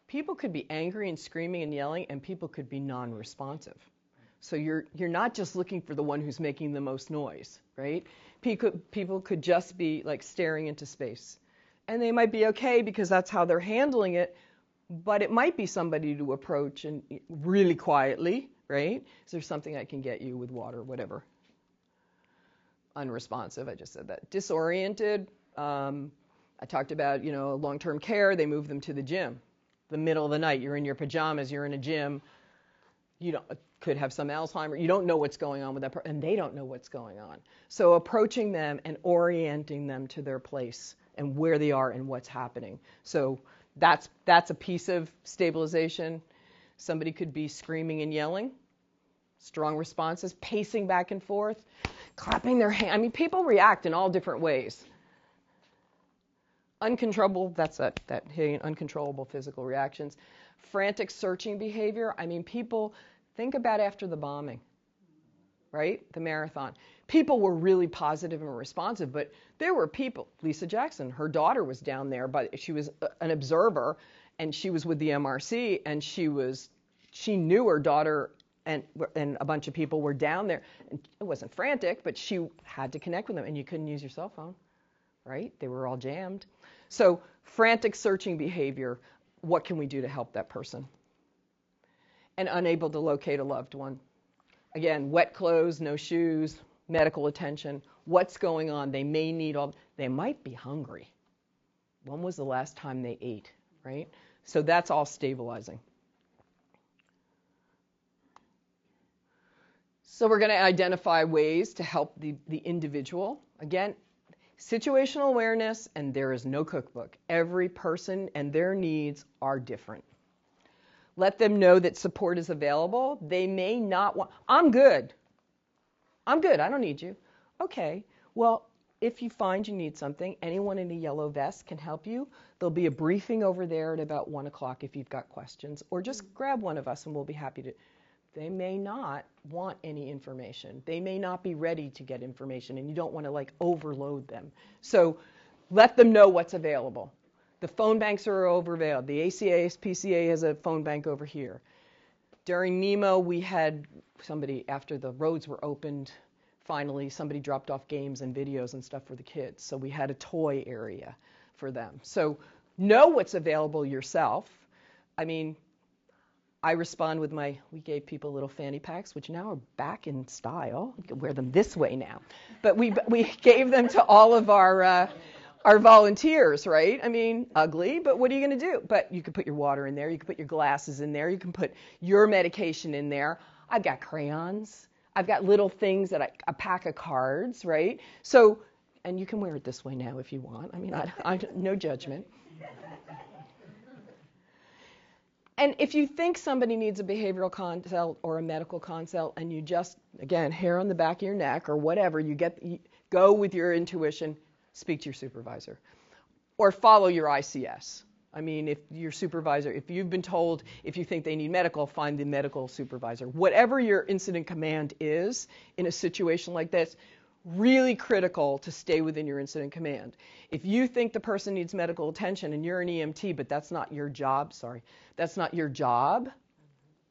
People could be angry and screaming and yelling, and people could be non-responsive. So you're not just looking for the one who's making the most noise, right? People could just be like staring into space. And they might be okay because that's how they're handling it, but it might be somebody to approach and really quietly, right? Is there something I can get you with water, whatever? Unresponsive, I just said that. Disoriented, I talked about, long-term care, they move them to the gym. The middle of the night, you're in your pajamas, you're in a gym, could have some Alzheimer's, you don't know what's going on with that person, and they don't know what's going on. So approaching them and orienting them to their place and where they are and what's happening. So That's a piece of stabilization. Somebody could be screaming and yelling, strong responses, pacing back and forth, clapping their hand. I mean, people react in all different ways. Uncontrollable, that's that hitting uncontrollable physical reactions. Frantic searching behavior. I mean, people, think about after the bombing, right? The marathon. People were really positive and responsive, but there were people, Lisa Jackson, her daughter was down there, but she was an observer, and she was with the MRC, and she knew her daughter and a bunch of people were down there. And it wasn't frantic, but she had to connect with them, and you couldn't use your cell phone, right? They were all jammed. So frantic searching behavior, what can we do to help that person? And unable to locate a loved one. Again, wet clothes, no shoes, medical attention. What's going on? They may need they might be hungry. When was the last time they ate, right? So that's all stabilizing. So we're going to identify ways to help the individual. Again, situational awareness, and there is no cookbook. Every person and their needs are different. Let them know that support is available. They may not want, I'm good. I don't need you. Okay, well, if you find you need something, anyone in a yellow vest can help you. There'll be a briefing over there at about 1 o'clock if you've got questions, or just grab one of us and we'll be happy to. They may not want any information. They may not be ready to get information, and you don't want to overload them. So let them know what's available. The phone banks are overavailable. The ACA/PCA has a phone bank over here. During NEMO, we had somebody, after the roads were opened, finally somebody dropped off games and videos and stuff for the kids. So we had a toy area for them. So know what's available yourself. I mean, I respond with we gave people little fanny packs, which now are back in style. You can wear them this way now. But we gave them to all of our volunteers, right? I mean, ugly, but what are you going to do? But you can put your water in there. You can put your glasses in there. You can put your medication in there. I've got crayons. I've got little things a pack of cards, right? So, and you can wear it this way now if you want. I mean, I no judgment. And if you think somebody needs a behavioral consult or a medical consult, and you just, again, hair on the back of your neck or whatever, you go with your intuition, speak to your supervisor. Or follow your ICS. I mean, if your supervisor, if you've been told, if you think they need medical, find the medical supervisor. Whatever your incident command is in a situation like this, really critical to stay within your incident command. If you think the person needs medical attention and you're an EMT, but that's not your job,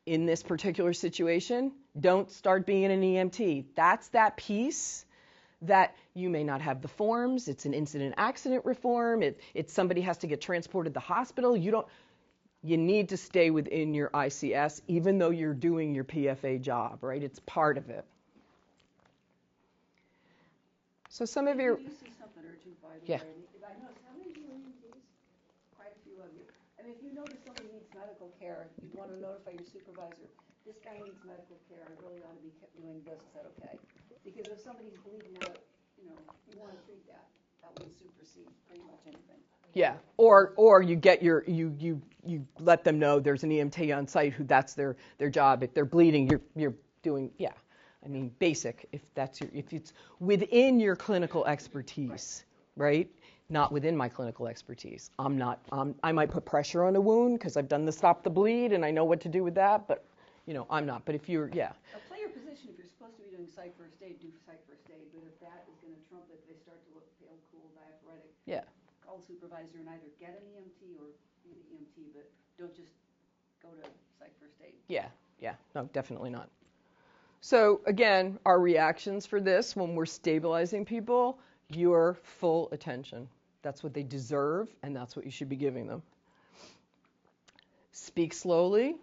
in this particular situation, don't start being an EMT. That's that piece that you may not have the forms. It's an incident accident reform. It's somebody has to get transported to the hospital. You need to stay within your ICS, even though you're doing your PFA job, right? It's part of it. So some of your... You see something urgent by the Yeah. way. I noticed, how many of you are EMTs? Quite a few of you. I mean, if you notice somebody needs medical care, you want to notify your supervisor, this guy needs medical care, I really ought to be doing this, is that okay? Because if somebody's bleeding out, you want to treat that. That would supersede pretty much anything. Yeah, or you get you let them know there's an EMT on site who that's their job. If they're bleeding, you're doing, yeah. I mean, basic, if it's within your clinical expertise, right? Not within my clinical expertise. I might put pressure on a wound because I've done the stop the bleed and I know what to do with that, but, I'm not. But if you're, yeah. Now, play your position. If you're supposed to be doing psych first aid, do psych first aid. But if that is going to trump it, they start to look pale, cool, diaphoretic. Yeah. Call the supervisor and either get an EMT or be the EMT, but don't just go to psych first aid. Yeah, no, definitely not. So again, our reactions for this when we're stabilizing people, your full attention. That's what they deserve, and that's what you should be giving them. Speak slowly.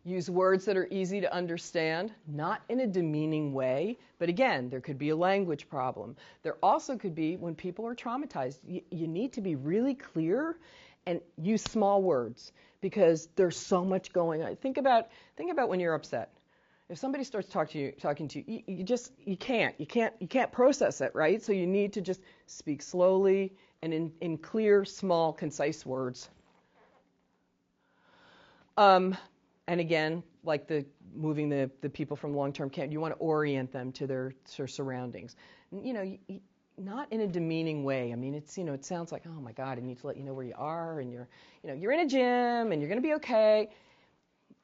Use words that are easy to understand, not in a demeaning way, but again, there could be a language problem. There also could be when people are traumatized. You need to be really clear and use small words because there's so much going on. Think about when you're upset. If somebody starts talking to you, you can't process it, right? So you need to just speak slowly and in clear, small, concise words. And again, like moving the people from long-term care, you want to orient them to their surroundings. Not in a demeaning way. I mean, it sounds like, oh my God, I need to let you know where you are, and you're in a gym, and you're going to be okay.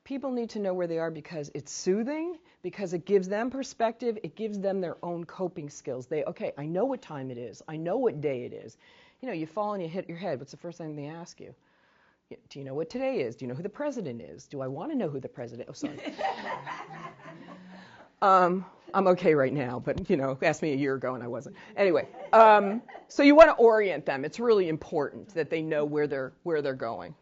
People need to know where they are because it's soothing, because it gives them perspective, it gives them their own coping skills. Okay, I know what time it is, I know what day it is. You fall and you hit your head, what's the first thing they ask you? Do you know what today is? Do you know who the president is? Do I want to know who the president is? Oh, sorry. I'm okay right now, but, asked me a year ago and I wasn't. Anyway, so you want to orient them. It's really important that they know where they're going.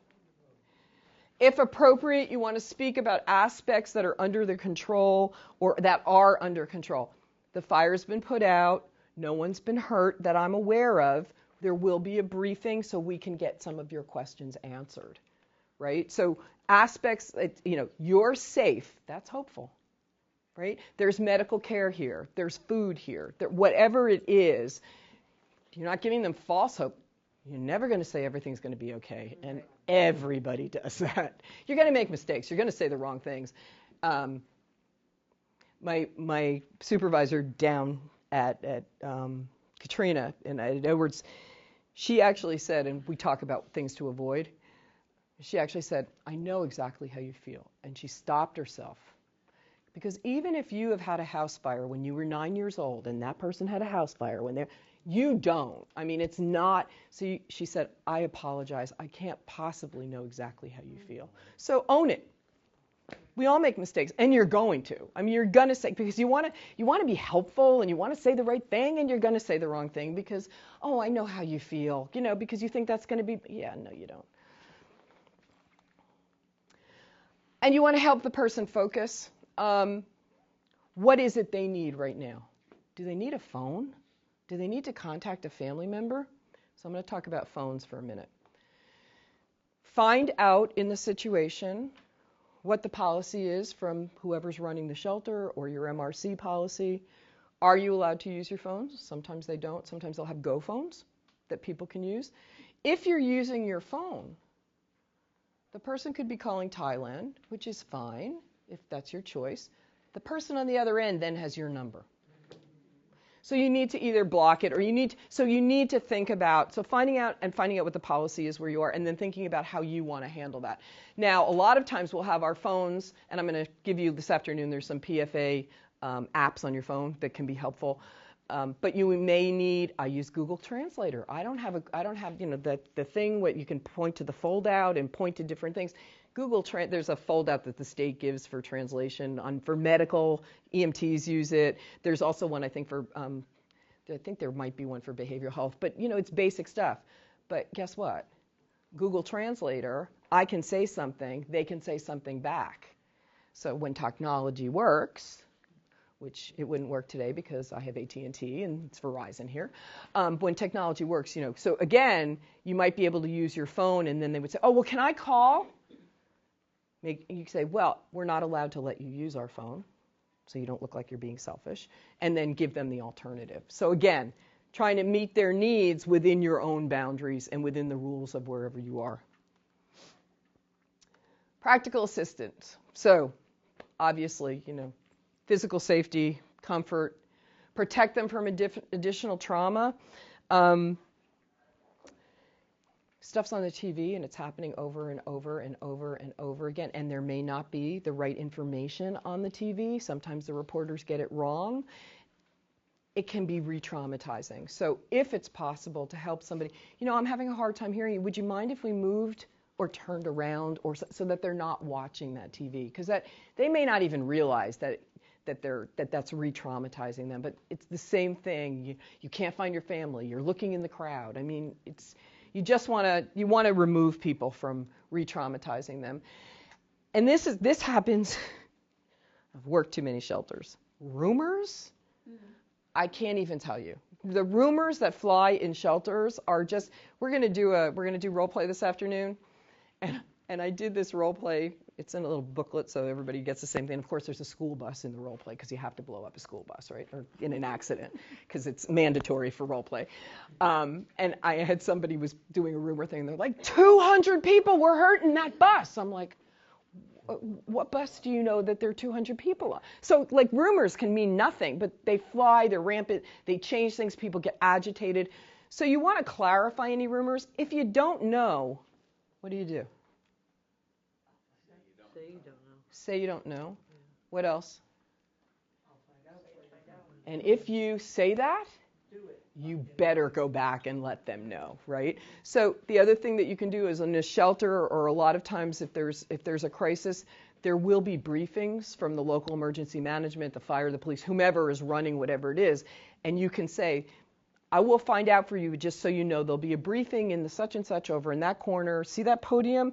If appropriate, you want to speak about aspects that are under their control or that are under control. The fire's been put out. No one's been hurt that I'm aware of. There will be a briefing so we can get some of your questions answered, right? So aspects, you're safe. That's hopeful, right? There's medical care here. There's food here. Whatever it is, you're not giving them false hope. You're never going to say everything's going to be okay, and everybody does that. You're going to make mistakes. You're going to say the wrong things. My supervisor down at Katrina and at Edwards, she actually said, and we talk about things to avoid, she actually said, I know exactly how you feel. And she stopped herself. Because even if you have had a house fire when you were 9 years old and that person had a house fire you don't. I mean, it's not. So she said, I apologize. I can't possibly know exactly how you feel. So own it. We all make mistakes, and you're going to. I mean, you're going to say, because you want to be helpful, and you want to say the right thing, and you're going to say the wrong thing because, oh, I know how you feel, because you think that's going to be, yeah, no, you don't. And you want to help the person focus. What is it they need right now? Do they need a phone? Do they need to contact a family member? So I'm going to talk about phones for a minute. Find out in the situation what the policy is from whoever's running the shelter or your MRC policy. Are you allowed to use your phones? Sometimes they don't. Sometimes they'll have Go phones that people can use. If you're using your phone, the person could be calling Thailand, which is fine if that's your choice. The person on the other end then has your number. So you need to either block it or you need to think about, finding out what the policy is where you are and then thinking about how you want to handle that. Now, a lot of times we'll have our phones, and I'm going to give you this afternoon, there's some PFA apps on your phone that can be helpful. But you may need, I use Google Translator. I don't have the thing where you can point to the fold out and point to different things. There's a fold out that the state gives for translation for medical. EMTs use it. There's also one I think I think there might be one for behavioral health, but it's basic stuff. But guess what? Google Translator, I can say something, they can say something back. So when technology works, which it wouldn't work today because I have AT&T and it's Verizon here. When technology works, so again, you might be able to use your phone and then they would say, oh, well, can I call? You say, well, we're not allowed to let you use our phone, so you don't look like you're being selfish, and then give them the alternative. So again, trying to meet their needs within your own boundaries and within the rules of wherever you are. Practical assistance. So obviously, physical safety, comfort, protect them from additional trauma. Stuff's on the TV and it's happening over and over and over and over again, and there may not be the right information on the TV. Sometimes the reporters get it wrong. It can be re-traumatizing. So if it's possible to help somebody, I'm having a hard time hearing you. Would you mind if we moved or turned around or so that they're not watching that TV? Because they may not even realize that's re-traumatizing them, but it's the same thing. You can't find your family. You're looking in the crowd. I mean, you want to remove people from re-traumatizing them. And this happens. I've worked too many shelters. Rumors? Mm-hmm. I can't even tell you. The rumors that fly in shelters are just. We're going to do role play this afternoon, and I did this role play. It's in a little booklet, so everybody gets the same thing. Of course, there's a school bus in the role play because you have to blow up a school bus, right? Or in an accident because it's mandatory for role play. And I had somebody was doing a rumor thing. They're like, 200 people were hurt in that bus. I'm like, What bus do you know that there are 200 people on? So like rumors can mean nothing, but they fly, they're rampant, they change things, people get agitated. So you want to clarify any rumors. If you don't know, what do you do? Say you don't know. Say you don't know. What else? And if you say that, you better go back and let them know, right? So the other thing that you can do is in a shelter, or a lot of times if there's a crisis, there will be briefings from the local emergency management, the fire, the police, whomever is running whatever it is, and you can say, I will find out for you, just so you know, there'll be a briefing in the such and such over in that corner. See that podium?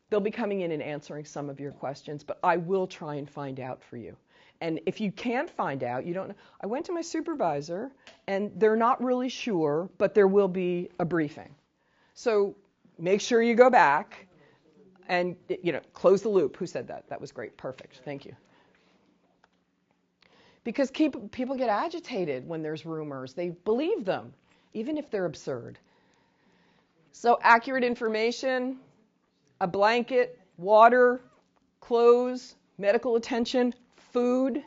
They'll be coming in and answering some of your questions, but I will try and find out for you. And if you can't find out, you don't know. I went to my supervisor, and they're not really sure, but there will be a briefing. So make sure you go back and, close the loop. Who said that? That was great. Perfect. Thank you. Because people get agitated when there's rumors. They believe them, even if they're absurd. So accurate information, a blanket, water, clothes, medical attention, food,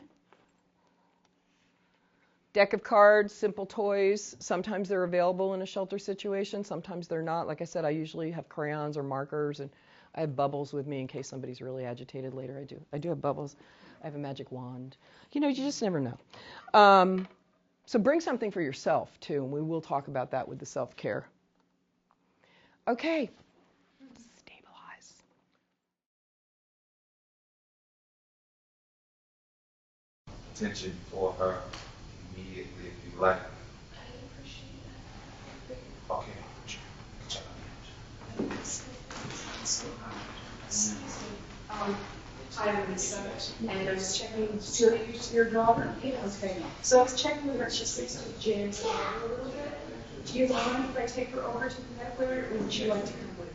deck of cards, simple toys. Sometimes they're available in a shelter situation. Sometimes they're not. Like I said, I usually have crayons or markers, and I have bubbles with me in case somebody's really agitated later. I do have bubbles. I have a magic wand. You just never know. So bring something for yourself, too, and we will talk about that with the self-care. Okay. Stabilize. Attention for her immediately if you like. Okay. Good job. I'm Lisa, and I was checking, Julie, your daughter? Yes. Okay. So I was checking with her, she sleeps with James a little bit. Do you mind if I take her over to the medical, or would you like to come with me?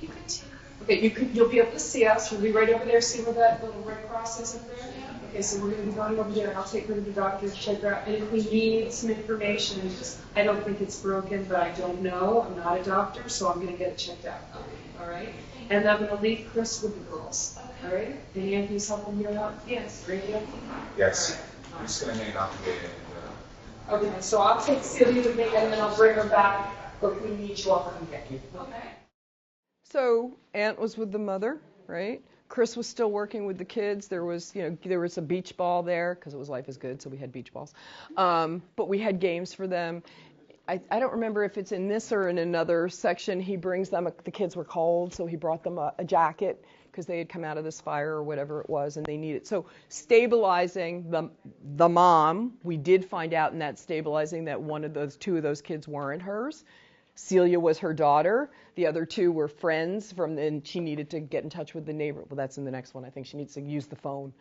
You can take her. Okay, you'll be able to see us. We'll be right over there. See where that little red cross is up there? Okay, so we're going to be going over there, and I'll take her to the doctor to check her out. And if we need some information, I don't think it's broken, but I don't know. I'm not a doctor, so I'm going to get it checked out. All right? And I'm going to leave Chris with the girls. All right? And Anthony's helping you out? Yes. Radio? Yes. I'm just going to hang out here. Okay, so I'll take Celia with me, and then I'll bring her back. But if we need you, I'll come get you. Okay. So Aunt was with the mother, right? Chris was still working with the kids. There was a beach ball there because it was Life is Good, so we had beach balls. But we had games for them. I don't remember if it's in this or in another section. He brings them, the kids were cold, so he brought them a jacket because they had come out of this fire or whatever it was, and they needed. So stabilizing the mom, we did find out in that stabilizing that two of those kids weren't hers. Celia was her daughter. The other two were friends and she needed to get in touch with the neighbor. Well, that's in the next one. I think she needs to use the phone.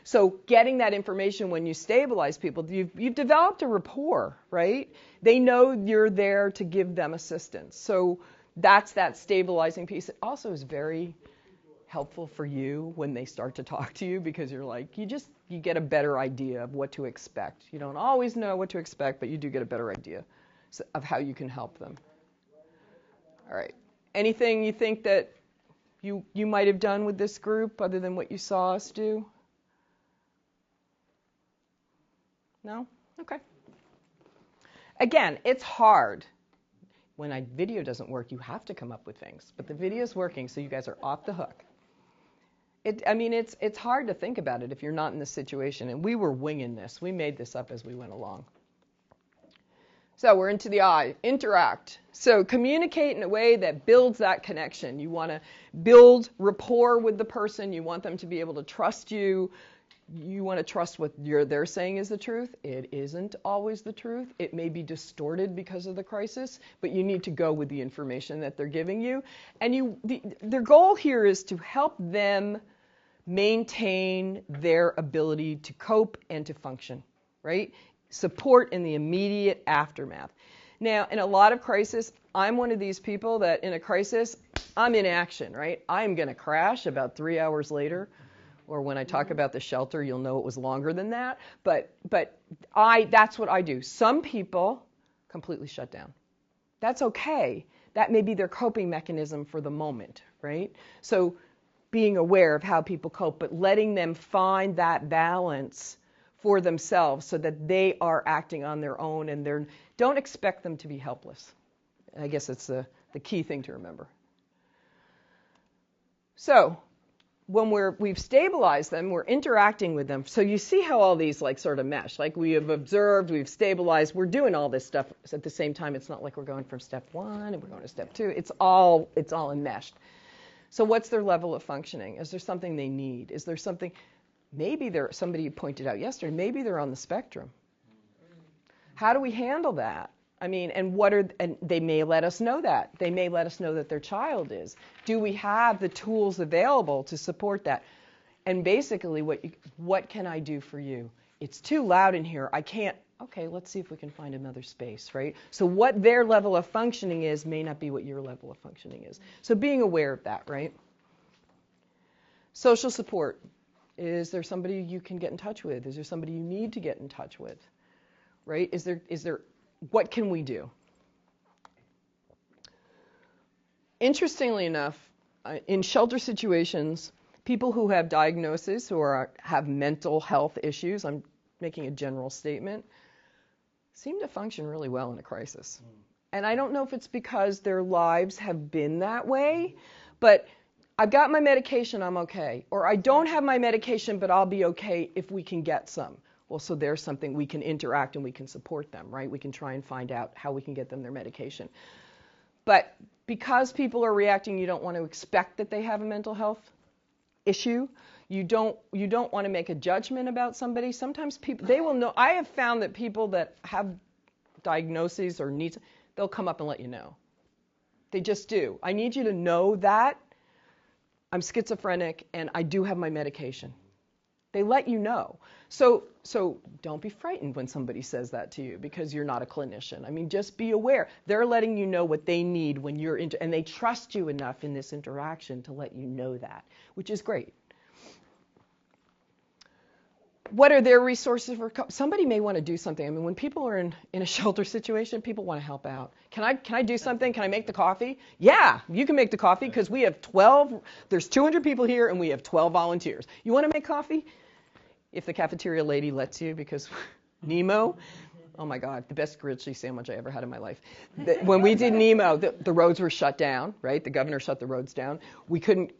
So getting that information when you stabilize people, you've developed a rapport, right? They know you're there to give them assistance. So that's that stabilizing piece. It also is very helpful for you when they start to talk to you because you're like, you get a better idea of what to expect. You don't always know what to expect, but you do get a better idea of how you can help them. All right. Anything you think that you might have done with this group other than what you saw us do? No? Okay. Again, it's hard. When a video doesn't work, you have to come up with things. But the video's working, so you guys are off the hook. It's hard to think about it if you're not in this situation. And we were winging this. We made this up as we went along. So we're into the I, interact. So communicate in a way that builds that connection. You want to build rapport with the person. You want them to be able to trust you. You want to trust what they're saying is the truth. It isn't always the truth. It may be distorted because of the crisis, but you need to go with the information that they're giving you. And their goal here is to help them maintain their ability to cope and to function, right? Support in the immediate aftermath. Now, in a lot of crisis, I'm one of these people that in a crisis, I'm in action, right? I'm going to crash about 3 hours later. Or when I talk about the shelter, you'll know it was longer than that. But that's what I do. Some people completely shut down. That's okay. That may be their coping mechanism for the moment, right? So being aware of how people cope, but letting them find that balance for themselves so that they are acting on their own, and don't expect them to be helpless. I guess it's the key thing to remember. So when we've stabilized them, we're interacting with them. So you see how all these like sort of mesh. Like we have observed, we've stabilized, we're doing all this stuff at the same time. It's not like we're going from step 1 and we're going to step 2. It's all enmeshed. So what's their level of functioning? Is there something they need? Is there something, maybe somebody pointed out yesterday, maybe they're on the spectrum. How do we handle that? I mean, and they may let us know that. They may let us know that their child is. Do we have the tools available to support that? And basically, what can I do for you? It's too loud in here. I can't. Okay, let's see if we can find another space, right? So what their level of functioning is may not be what your level of functioning is. So being aware of that, right? Social support. Is there somebody you can get in touch with? Is there somebody you need to get in touch with? Right? Is there what can we do? Interestingly enough, in shelter situations, people who have diagnoses, have mental health issues, I'm making a general statement, seem to function really well in a crisis. And I don't know if it's because their lives have been that way, but I've got my medication, I'm okay. Or I don't have my medication, but I'll be okay if we can get some. Well, so there's something we can interact and we can support them, right? We can try and find out how we can get them their medication. But because people are reacting, you don't want to expect that they have a mental health issue. You don't want to make a judgment about somebody. Sometimes people, they will know. I have found that people that have diagnoses or needs, they'll come up and let you know. They just do. I need you to know that I'm schizophrenic and I do have my medication. They let you know. So don't be frightened when somebody says that to you because you're not a clinician. I mean, just be aware. They're letting you know what they need when you're and they trust you enough in this interaction to let you know that, which is great. What are their resources for? Somebody may want to do something. I mean, when people are in a shelter situation, people want to help out. Can I do something? Can I make the coffee? Yeah, you can make the coffee because we have 12. There's 200 people here and we have 12 volunteers. You want to make coffee? If the cafeteria lady lets you, because Nemo, oh my God, the best grilled cheese sandwich I ever had in my life. When we did Nemo, the roads were shut down, right? The governor shut the roads down. We couldn't,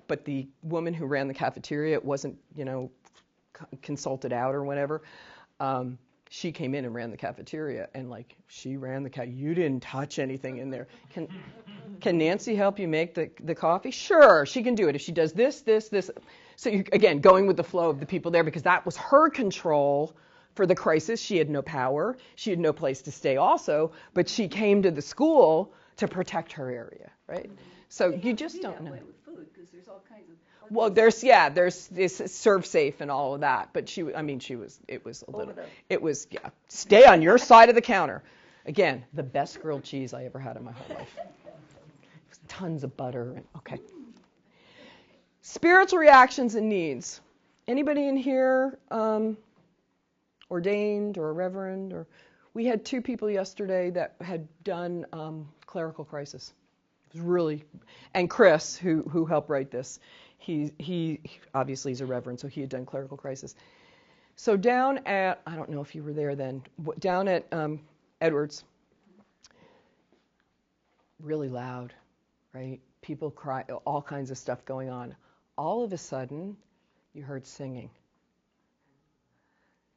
but the woman who ran the cafeteria wasn't, consulted out or whatever. She came in and ran the cafeteria, and she ran the you didn't touch anything in there. Can Nancy help you make the coffee? Sure, she can do it if she does this. So again, going with the flow of the people there, because that was her control for the crisis. She had no power. She had no place to stay also, but she came to the school to protect her area, right? So you just don't know. With food, because there's all kinds of. Well, there's this serve safe and all of that, but stay on your side of the counter. Again, the best grilled cheese I ever had in my whole life. Tons of butter. Okay. Spiritual reactions and needs. Anybody in here ordained or a reverend? We had 2 people yesterday that had done clerical crisis. It was really, and Chris, who helped write this, he obviously is a reverend, so he had done clerical crisis. So down at, I don't know if you were there then, down at Edwards, really loud, right? People cry, all kinds of stuff going on. All of a sudden, you heard singing.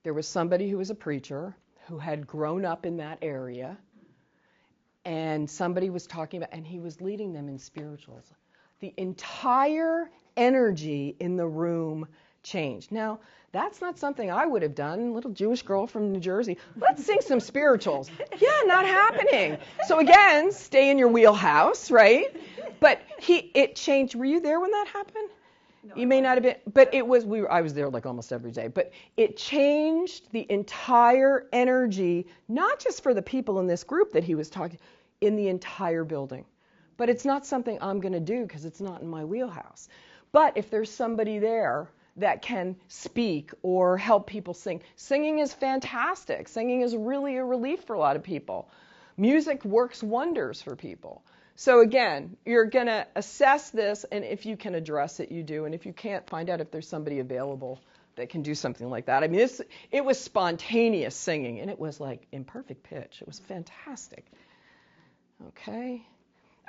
There was somebody who was a preacher who had grown up in that area, and somebody was talking about, and he was leading them in spirituals. The entire energy in the room changed. Now, that's not something I would have done. Little Jewish girl from New Jersey. Let's sing some spirituals. Yeah, not happening. So again, stay in your wheelhouse, right? But it changed. Were you there when that happened? No, You may not have been, but it was. I was there almost every day. But it changed the entire energy, not just for the people in this group that he was talking, in the entire building. But it's not something I'm going to do because it's not in my wheelhouse. But if there's somebody there that can speak or help people sing, singing is fantastic. Singing is really a relief for a lot of people. Music works wonders for people. So again, you're going to assess this, and if you can address it, you do. And if you can't, find out if there's somebody available that can do something like that. I mean, it was spontaneous singing, and it was like in perfect pitch. It was fantastic. Okay.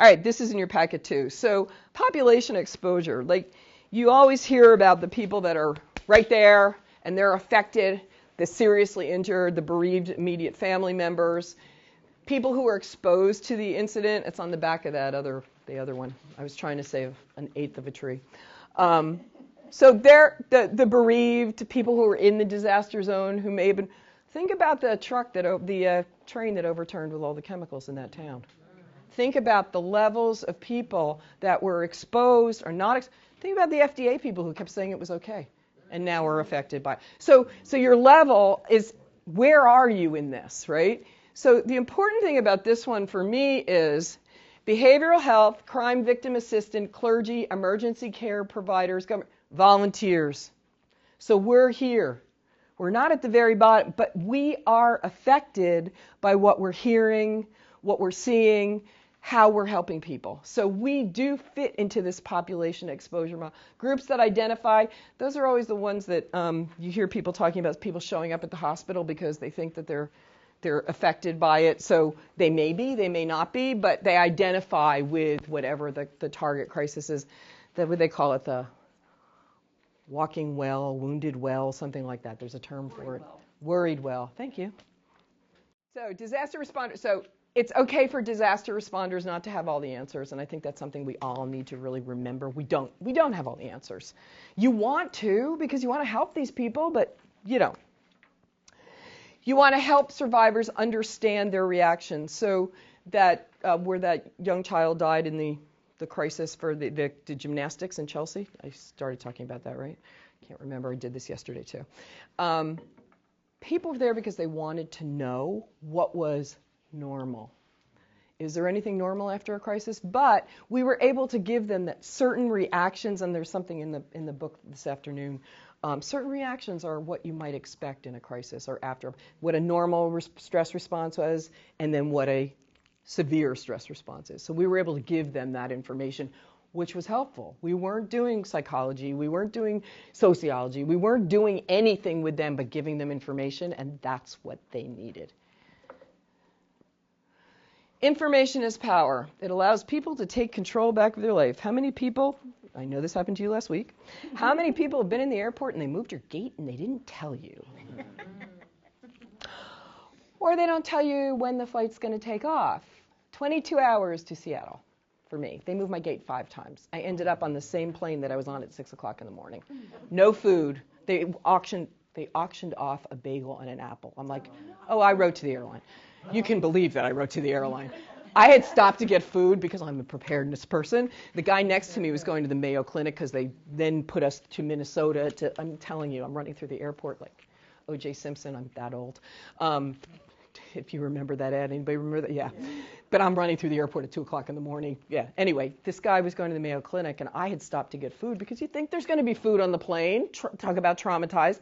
All right, this is in your packet too. So population exposure. Like, you always hear about the people that are right there, and they're affected, the seriously injured, the bereaved immediate family members, people who are exposed to the incident. It's on the back of the other one. I was trying to save an eighth of a tree. So they're the bereaved, people who are in the disaster zone, who may have been. Think about the train that overturned with all the chemicals in that town. Think about the levels of people that were exposed or not. Think about the FDA people who kept saying it was okay, and now are affected by it. So your level is, where are you in this, right? So the important thing about this one for me is behavioral health, crime victim assistant, clergy, emergency care providers, government, volunteers. So we're here. We're not at the very bottom, but we are affected by what we're hearing, what we're seeing, how we're helping people. So we do fit into this population exposure model. Groups that identify, those are always the ones that you hear people talking about, people showing up at the hospital because they think that they're affected by it. So they may be, they may not be, but they identify with whatever the target crisis is. What they call it, the walking well, wounded well, something like that. There's a term for it. Worried well. Thank you. So disaster responders. So it's okay for disaster responders not to have all the answers, and I think that's something we all need to really remember. We don't have all the answers. You want to, because you want to help these people, but you don't. You want to help survivors understand their reactions. So that where that young child died in the crisis for the gymnastics in Chelsea. I started talking about that, right? Can't remember. I did this yesterday too. People were there because they wanted to know what was normal. Is there anything normal after a crisis? But we were able to give them that certain reactions, and there's something in the book this afternoon. Certain reactions are what you might expect in a crisis or after, what a normal stress response was, and then what a severe stress response is. So we were able to give them that information, which was helpful. We weren't doing psychology, we weren't doing sociology, we weren't doing anything with them but giving them information, and that's what they needed. Information is power. It allows people to take control back of their life. How many people, I know this happened to you last week, how many people have been in the airport and they moved your gate and they didn't tell you? Or they don't tell you when the flight's going to take off. 22 hours to Seattle for me. They moved my gate 5 times. I ended up on the same plane that I was on at 6 o'clock in the morning. No food. They auctioned off a bagel and an apple. I'm like, oh, I wrote to the airline. You can believe that I wrote to the airline. I had stopped to get food because I'm a preparedness person. The guy next to me was going to the Mayo Clinic because they then put us to Minnesota. I'm telling you, I'm running through the airport like O.J. Simpson. I'm that old. If you remember that ad. Anybody remember that? Yeah. But I'm running through the airport at 2 o'clock in the morning. Yeah. Anyway, this guy was going to the Mayo Clinic, and I had stopped to get food because you think there's going to be food on the plane. Talk about traumatized.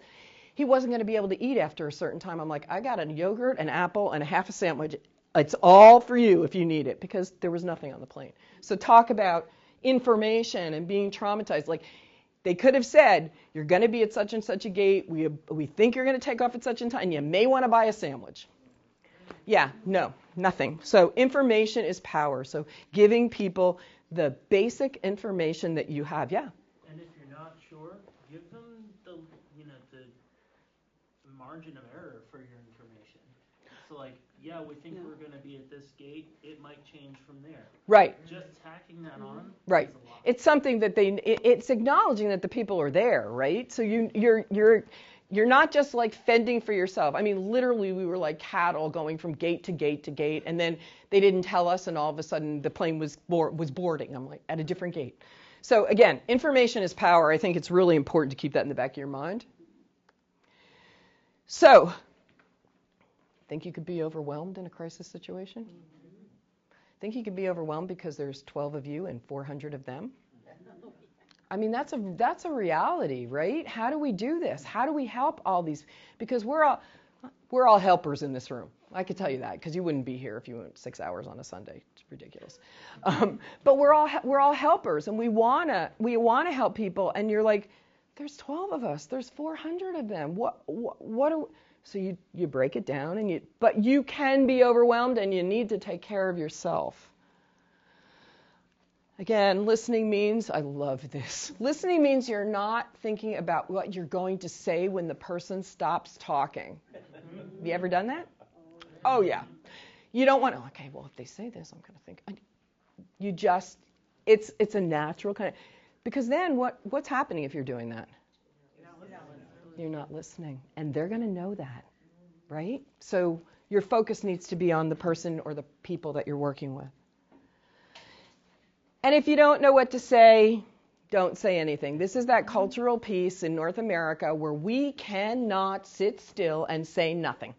He wasn't going to be able to eat after a certain time. I'm like, I got a yogurt, an apple, and a half a sandwich. It's all for you if you need it, because there was nothing on the plane. So talk about information and being traumatized. Like, they could have said, you're going to be at such and such a gate. We think you're going to take off at such and time. And you may want to buy a sandwich. Yeah, no, nothing. So information is power. So giving people the basic information that you have. Yeah. And if you're not sure, give them the margin of error for your information. So like, yeah, we think we're going to be at this gate. It might change from there. Right. Just tacking that on. Right. Is a lot. It's something that it's acknowledging that the people are there, right? So you're not just like fending for yourself. I mean, literally, we were like cattle going from gate to gate to gate, and then they didn't tell us, and all of a sudden the plane was boarding. I'm like, at a different gate. So again, information is power. I think it's really important to keep that in the back of your mind. So, think you could be overwhelmed in a crisis situation? Think you could be overwhelmed because there's 12 of you and 400 of them? I mean, that's a reality, right? How do we do this? How do we help all these? Because we're all helpers in this room. I could tell you that because you wouldn't be here if you went 6 hours on a Sunday. It's ridiculous. But we're all helpers, and we wanna help people. And you're like, there's 12 of us. There's 400 of them. So you break it down, but you can be overwhelmed, and you need to take care of yourself. Again, listening means, I love this. Listening means you're not thinking about what you're going to say when the person stops talking. Have you ever done that? Oh, yeah. You don't want to, okay, well, if they say this, I'm going to think. You just, it's a natural kind of, because then what's happening if you're doing that? You're not listening. And they're going to know that, right? So your focus needs to be on the person or the people that you're working with. And if you don't know what to say, don't say anything. This is that cultural piece in North America where we cannot sit still and say nothing.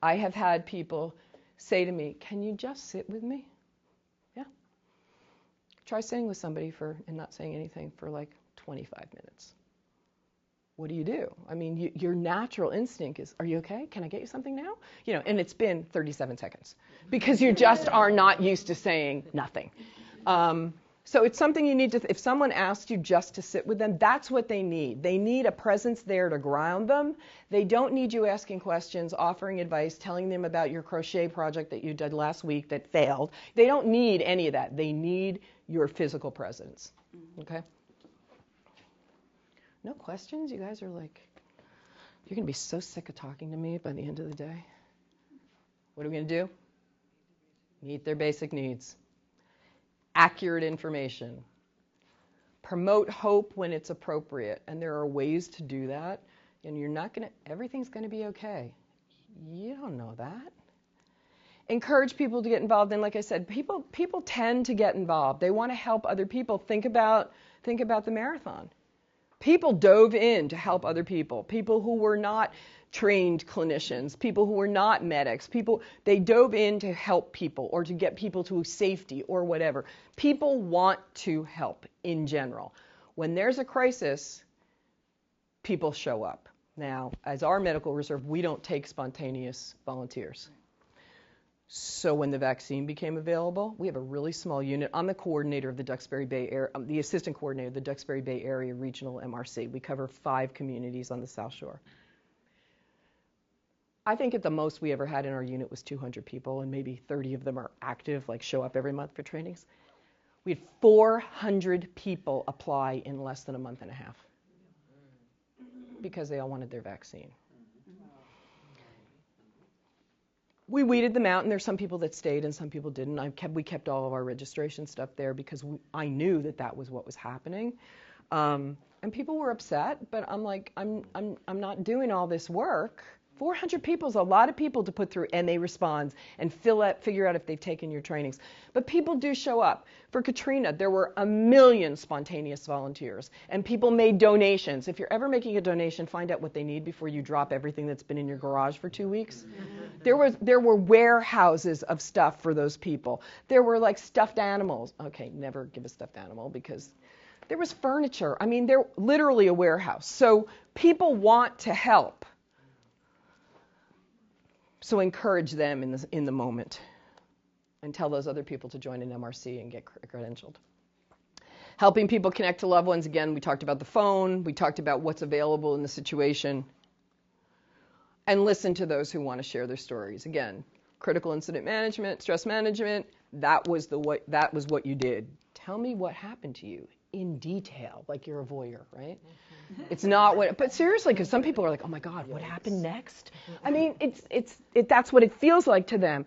I have had people say to me, can you just sit with me? Yeah. Try sitting with somebody and not saying anything for like 25 minutes. What do you do? I mean, your natural instinct is, are you okay? Can I get you something now? And it's been 37 seconds because you just are not used to saying nothing. So it's something you need to, if someone asks you just to sit with them, that's what they need. They need a presence there to ground them. They don't need you asking questions, offering advice, telling them about your crochet project that you did last week that failed. They don't need any of that. They need your physical presence. Okay? No questions? You guys are like, you're going to be so sick of talking to me by the end of the day. What are we going to do? Meet their basic needs. Accurate information. Promote hope when it's appropriate. And there are ways to do that. And everything's going to be okay. You don't know that. Encourage people to get involved. And like I said, people tend to get involved. They want to help other people. Think about the marathon. People dove in to help other people. People who were not trained clinicians, people who were not medics, they dove in to help people or to get people to safety or whatever. People want to help in general. When there's a crisis, people show up. Now, as our medical reserve, we don't take spontaneous volunteers. So when the vaccine became available, we have a really small unit. I'm the coordinator of the Duxbury Bay Area, the assistant coordinator of the Duxbury Bay Area Regional MRC. We cover 5 communities on the South Shore. I think at the most we ever had in our unit was 200 people, and maybe 30 of them are active, like show up every month for trainings. We had 400 people apply in less than a month and a half because they all wanted their vaccine. We weeded them out, and there's some people that stayed and some people didn't. We kept all of our registration stuff there because I knew that was what was happening. And people were upset, but I'm like, I'm not doing all this work. 400 people is a lot of people to put through MA Responds and figure out if they've taken your trainings. But people do show up. For Katrina, there were 1 million spontaneous volunteers, and people made donations. If you're ever making a donation, find out what they need before you drop everything that's been in your garage for 2 weeks. There were warehouses of stuff for those people. There were like stuffed animals. Okay, never give a stuffed animal because there was furniture. I mean, they're literally a warehouse. So people want to help. So encourage them in the moment and tell those other people to join an MRC and get credentialed. Helping people connect to loved ones. Again, we talked about the phone. We talked about what's available in the situation. And listen to those who want to share their stories. Again, critical incident management, stress management, that was what you did. Tell me what happened to you in detail, like you're a voyeur, right? It's not but seriously, because some people are like, oh my God, what happened next? I mean, that's what it feels like to them.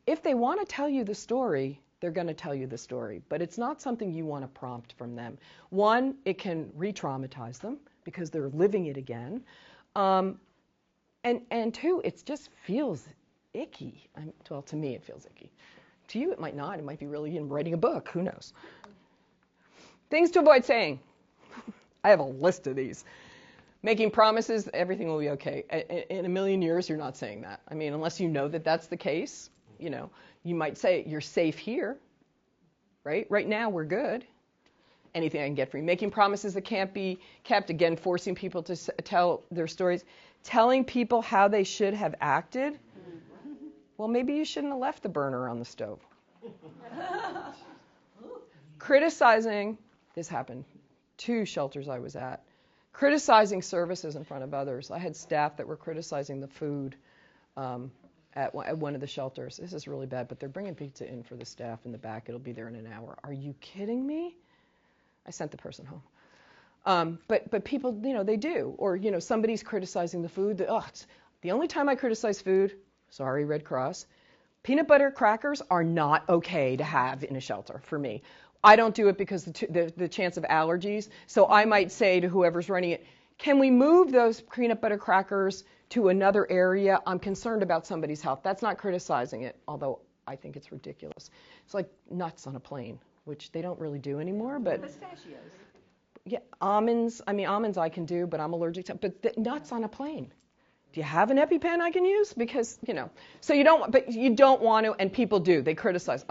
If they want to tell you the story, they're going to tell you the story, but it's not something you want to prompt from them. One, it can re-traumatize them because they're living it again. And two, it just feels icky. Well, to me, it feels icky. To you, it might not. It might be really writing a book. Who knows? Things to avoid saying. I have a list of these. Making promises, everything will be okay. In a million years, you're not saying that. I mean, unless you know that that's the case, you might say you're safe here, right? Right now, we're good. anything I can get for you. Making promises that can't be kept, again, forcing people to tell their stories. Telling people how they should have acted. Well, maybe you shouldn't have left the burner on the stove. Criticizing, this happened, 2 shelters I was at. Criticizing services in front of others. I had staff that were criticizing the food at one of the shelters. This is really bad, but they're bringing pizza in for the staff in the back. It'll be there in an hour. Are you kidding me? I sent the person home. But people, they do. Or, somebody's criticizing the food. The only time I criticize food, sorry, Red Cross, peanut butter crackers are not okay to have in a shelter for me. I don't do it because the chance of allergies. So I might say to whoever's running it, can we move those peanut butter crackers to another area? I'm concerned about somebody's health. That's not criticizing it, although I think it's ridiculous. It's like nuts on a plane, which they don't really do anymore. But Pistachios. Yeah, almonds I can do, but I'm allergic to. But nuts on a plane. Do you have an EpiPen I can use? Because, so you don't want to, and people do. They criticize,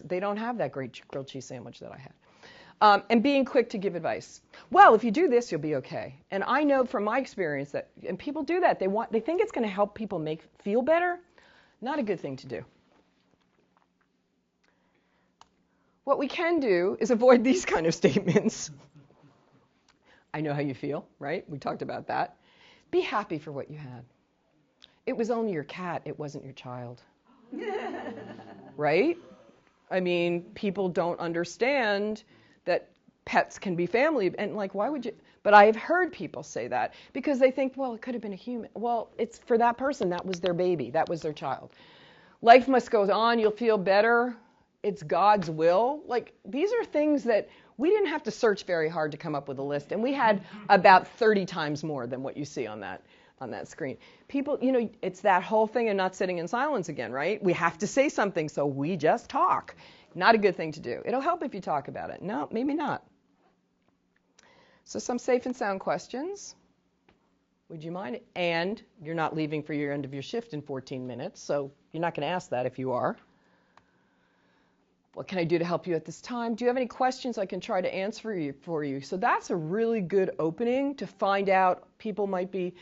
they don't have that great grilled cheese sandwich that I had. And being quick to give advice. Well, if you do this, you'll be okay. And I know from my experience that, and people do that, they think it's going to help people feel better. Not a good thing to do. What we can do is avoid these kind of statements. I know how you feel, right? We talked about that. Be happy for what you had. It was only your cat, it wasn't your child. Right? I mean, people don't understand that pets can be family, and why would you? But I've heard people say that because they think, well, it could have been a human. Well, it's for that person, that was their baby, that was their child. Life must go on, you'll feel better. It's God's will. These are things that we didn't have to search very hard to come up with a list, and we had about 30 times more than what you see on that screen. People, it's that whole thing of not sitting in silence again, right? We have to say something, so we just talk. Not a good thing to do. It'll help if you talk about it. No, maybe not. So some safe and sound questions. Would you mind? And you're not leaving for your end of your shift in 14 minutes, so you're not going to ask that if you are. What can I do to help you at this time? Do you have any questions I can try to answer for you? So that's a really good opening to find out. People might be,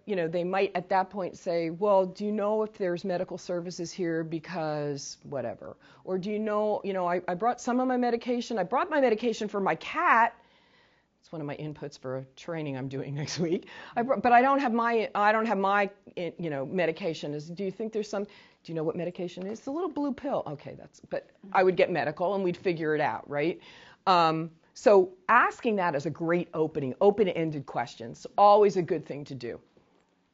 they might at that point say, well, do you know if there's medical services here because whatever? Or do you know, I brought some of my medication. I brought my medication for my cat. It's one of my inputs for a training I'm doing next week. But I don't have my medication. Do you think there's some? Do you know what medication it is? It's a little blue pill. Okay, but I would get medical and we'd figure it out, right? So asking that is a great open-ended questions. Always a good thing to do.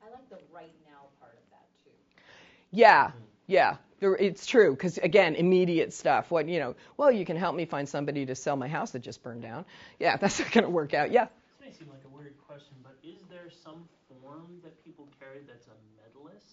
I like the right now part of that too. Yeah. It's true, because again, immediate stuff. Well, you can help me find somebody to sell my house that just burned down. Yeah, that's not going to work out. Yeah. This may seem like a weird question, but is there some form that people carry that's a medalist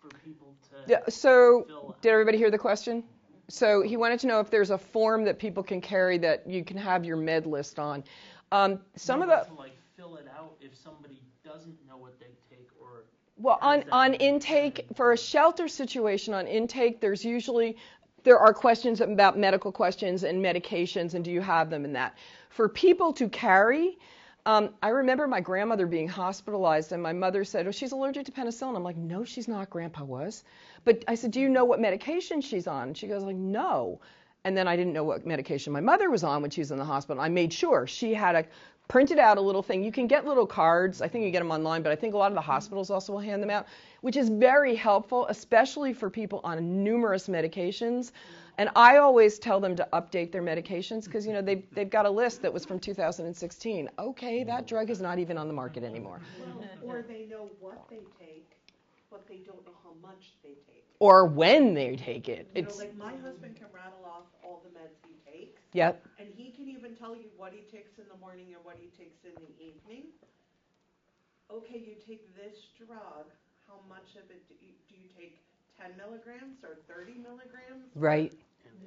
for people to So, did everybody hear the question? So he wanted to know if there's a form that people can carry that you can have your med list on. Some of the fill it out if somebody doesn't know what they take or. Well, on intake, for a shelter situation on intake, there are questions about medical questions and medications, and do you have them in that. For people to carry, I remember my grandmother being hospitalized, and my mother said, oh, she's allergic to penicillin. I'm like, no, she's not, Grandpa was. But I said, do you know what medication she's on? And she goes, no. And then I didn't know what medication my mother was on when she was in the hospital. I made sure she had printed out a little thing. You can get little cards. I think you get them online, but I think a lot of the hospitals also will hand them out, which is very helpful, especially for people on numerous medications. And I always tell them to update their medications because, they've got a list that was from 2016. Okay, that drug is not even on the market anymore. Well, or they know what they take, but they don't know how much they take. Or when they take it. Like my husband can rattle off all the meds he takes. Yep. And he can even tell you what he takes in the morning and what he takes in the evening. Okay, you take this drug. How much of it do you take? 10 milligrams or 30 milligrams? Right.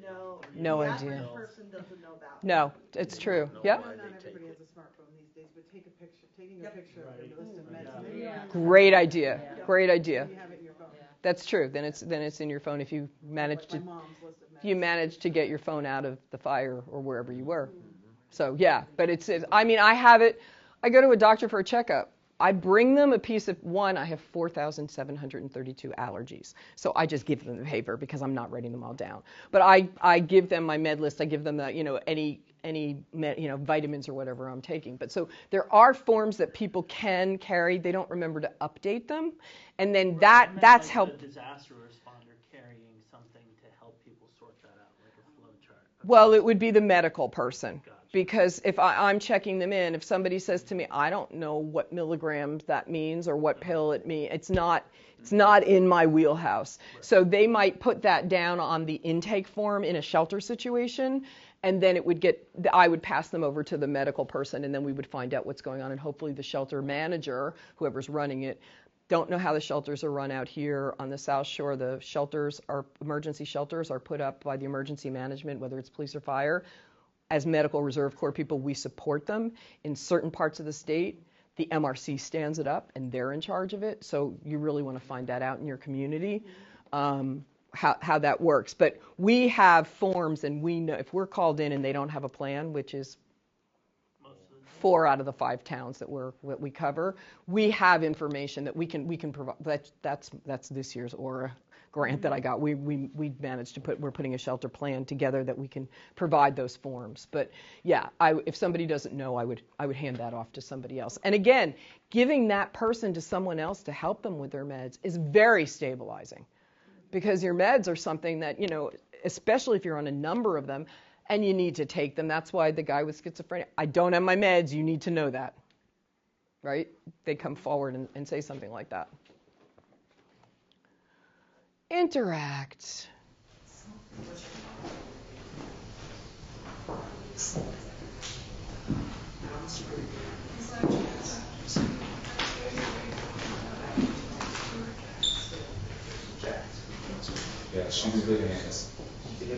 No idea. The average person doesn't know that. No, it's true. Yep. Not everybody has a smartphone these days, but taking a picture of the list of meds. Yeah. Great idea. Great idea. You have it in your phone. That's true. Then it's in your phone if you manage to get your phone out of the fire or wherever you were. So yeah, but I mean, I have it. I go to a doctor for a checkup. I bring them a piece of I have 4,732 allergies. So I just give them the paper because I'm not writing them all down. But I give them my med list. I give them any vitamins or whatever I'm taking. But so there are forms that people can carry. They don't remember to update them. And then that's like helped. A disaster responder carrying something to help people sort that out, like a flow chart. Well, it would be the medical person. Gotcha. Because if I'm checking them in, if somebody says to me, I don't know what milligrams that means or what pill it means, it's not in my wheelhouse. Right. So they might put that down on the intake form in a shelter situation, and then I would pass them over to the medical person, and then we would find out what's going on, and hopefully the shelter manager, whoever's running it, don't know how the shelters are run out here on the South Shore. The emergency shelters are put up by the emergency management, whether it's police or fire. As Medical Reserve Corps people, we support them. In certain parts of the state, the MRC stands it up, and they're in charge of it. So you really want to find that out in your community, how that works. But we have forms, and we know if we're called in and they don't have a plan, which is 4 out of the 5 towns that we cover, we have information that we can provide. That's this year's Aura grant that I got. We managed to we're putting a shelter plan together that we can provide those forms. But yeah, if somebody doesn't know, I would hand that off to somebody else. And again, giving that person to someone else to help them with their meds is very stabilizing, because your meds are something that, especially if you're on a number of them and you need to take them. That's why the guy with schizophrenia, I don't have my meds, you need to know that, right? They come forward and say something like that. Interact. Yeah, she was really nice. In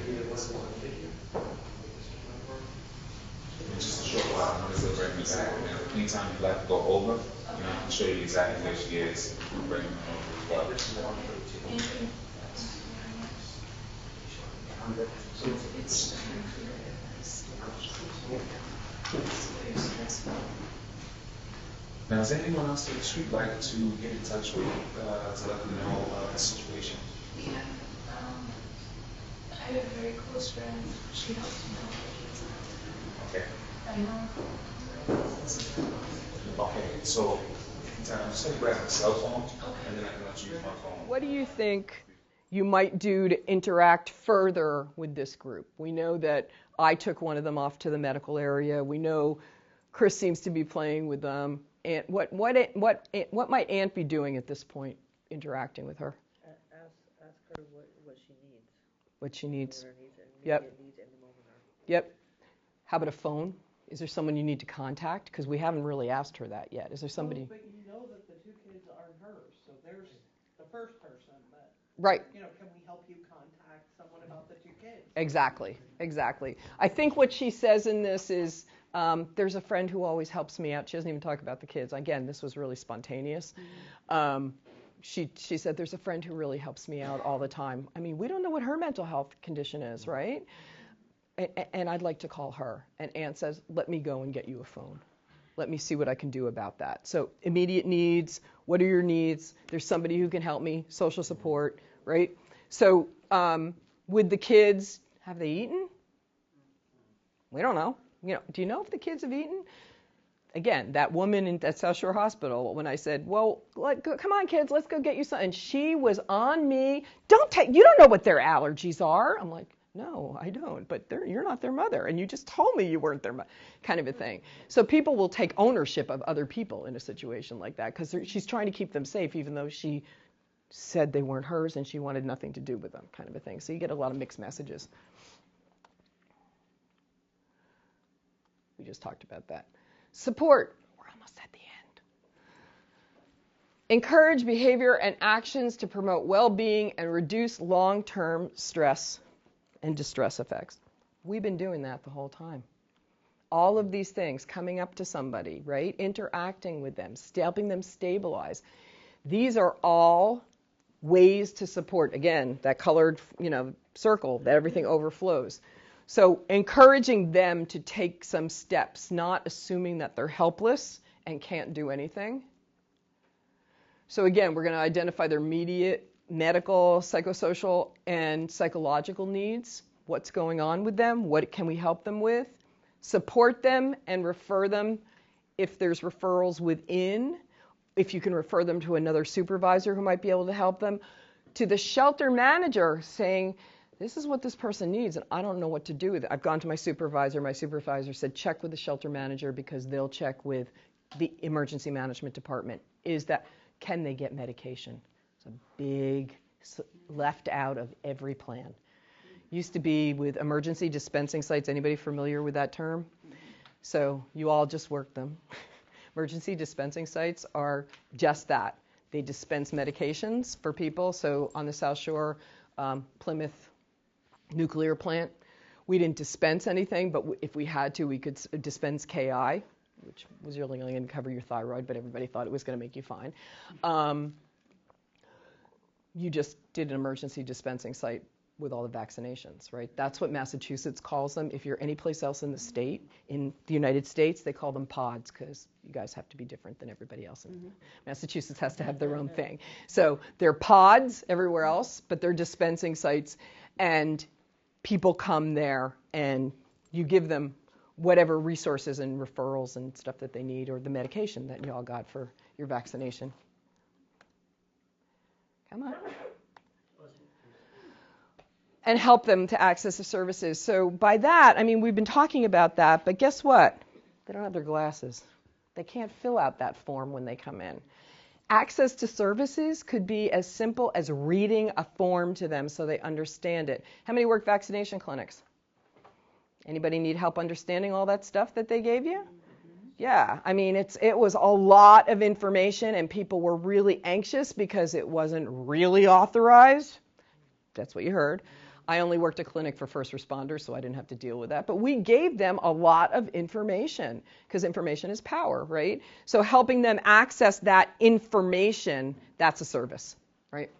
just a short while, I'm going to bring me back. And anytime you'd like to go over, I can show you exactly where she is. Bring her over as well. Now, does anyone else in the street like to get in touch with to let them know the situation? Yeah. I have a very close friend. She helps me out. Okay. I know. Okay, so just say grab a cell phone, and then I can let you use my phone. What do you think you might do to interact further with this group? We know that I took one of them off to the medical area. We know Chris seems to be playing with them. And what might Aunt be doing at this point, interacting with her? Ask her what she needs. What she needs. What her needs and Yep. needs in the moment are. Yep. How about a phone? Is there someone you need to contact? Because we haven't really asked her that yet. Is there somebody? But you know that the 2 kids aren't hers, so there's the first person that. Right. Can we help you contact someone about the 2 kids? Exactly. I think what she says in this is, there's a friend who always helps me out. She doesn't even talk about the kids. Again, this was really spontaneous. She said, there's a friend who really helps me out all the time. I mean, we don't know what her mental health condition is, right? And I'd like to call her. And Aunt says, let me go and get you a phone. Let me see what I can do about that. So immediate needs, what are your needs? There's somebody who can help me, social support, right? So with the kids, have they eaten? We don't know. Do you know if the kids have eaten? Again, that woman at South Shore Hospital, when I said, well, come on, kids, let's go get you something. And she was on me. You don't know what their allergies are. I'm like, no, I don't. But you're not their mother. And you just told me you weren't their mother, kind of a thing. So people will take ownership of other people in a situation like that because she's trying to keep them safe, even though she said they weren't hers and she wanted nothing to do with them, kind of a thing. So you get a lot of mixed messages. We just talked about that. Support. We're almost at the end. Encourage behavior and actions to promote well-being and reduce long-term stress and distress effects. We've been doing that the whole time. All of these things, coming up to somebody, right? Interacting with them, helping them stabilize. These are all ways to support, again, that colored, circle, that everything overflows. So encouraging them to take some steps, not assuming that they're helpless and can't do anything. So again, we're going to identify their immediate medical, psychosocial, and psychological needs. What's going on with them? What can we help them with? Support them and refer them if there's referrals within, if you can refer them to another supervisor who might be able to help them, to the shelter manager saying, this is what this person needs, and I don't know what to do with it. I've gone to my supervisor. My supervisor said, check with the shelter manager because they'll check with the emergency management department. Can they get medication? It's a big left out of every plan. Used to be with emergency dispensing sites. Anybody familiar with that term? So you all just work them. Emergency dispensing sites are just that. They dispense medications for people. So on the South Shore, Plymouth nuclear plant, we didn't dispense anything, but if we had to, we could dispense KI, which was really only going to cover your thyroid, but everybody thought it was going to make you fine. You just did an emergency dispensing site with all the vaccinations, right? That's what Massachusetts calls them. If you're any place else in the state, in the United States, they call them pods because you guys have to be different than everybody else. Massachusetts has to have their own thing. So they're pods everywhere else, but they're dispensing sites, and people come there and you give them whatever resources and referrals and stuff that they need, or the medication that you all got for your vaccination. Come on. And help them to access the services. So by that, I mean, we've been talking about that, but guess what? They don't have their glasses. They can't fill out that form when they come in. Access to services could be as simple as reading a form to them so they understand it. How many work vaccination clinics? Anybody need help understanding all that stuff that they gave you? Yeah, I mean, it was a lot of information, and people were really anxious because it wasn't really authorized. That's what you heard. I only worked a clinic for first responders, so I didn't have to deal with that. But we gave them a lot of information because information is power, right? So helping them access that information, that's a service, right?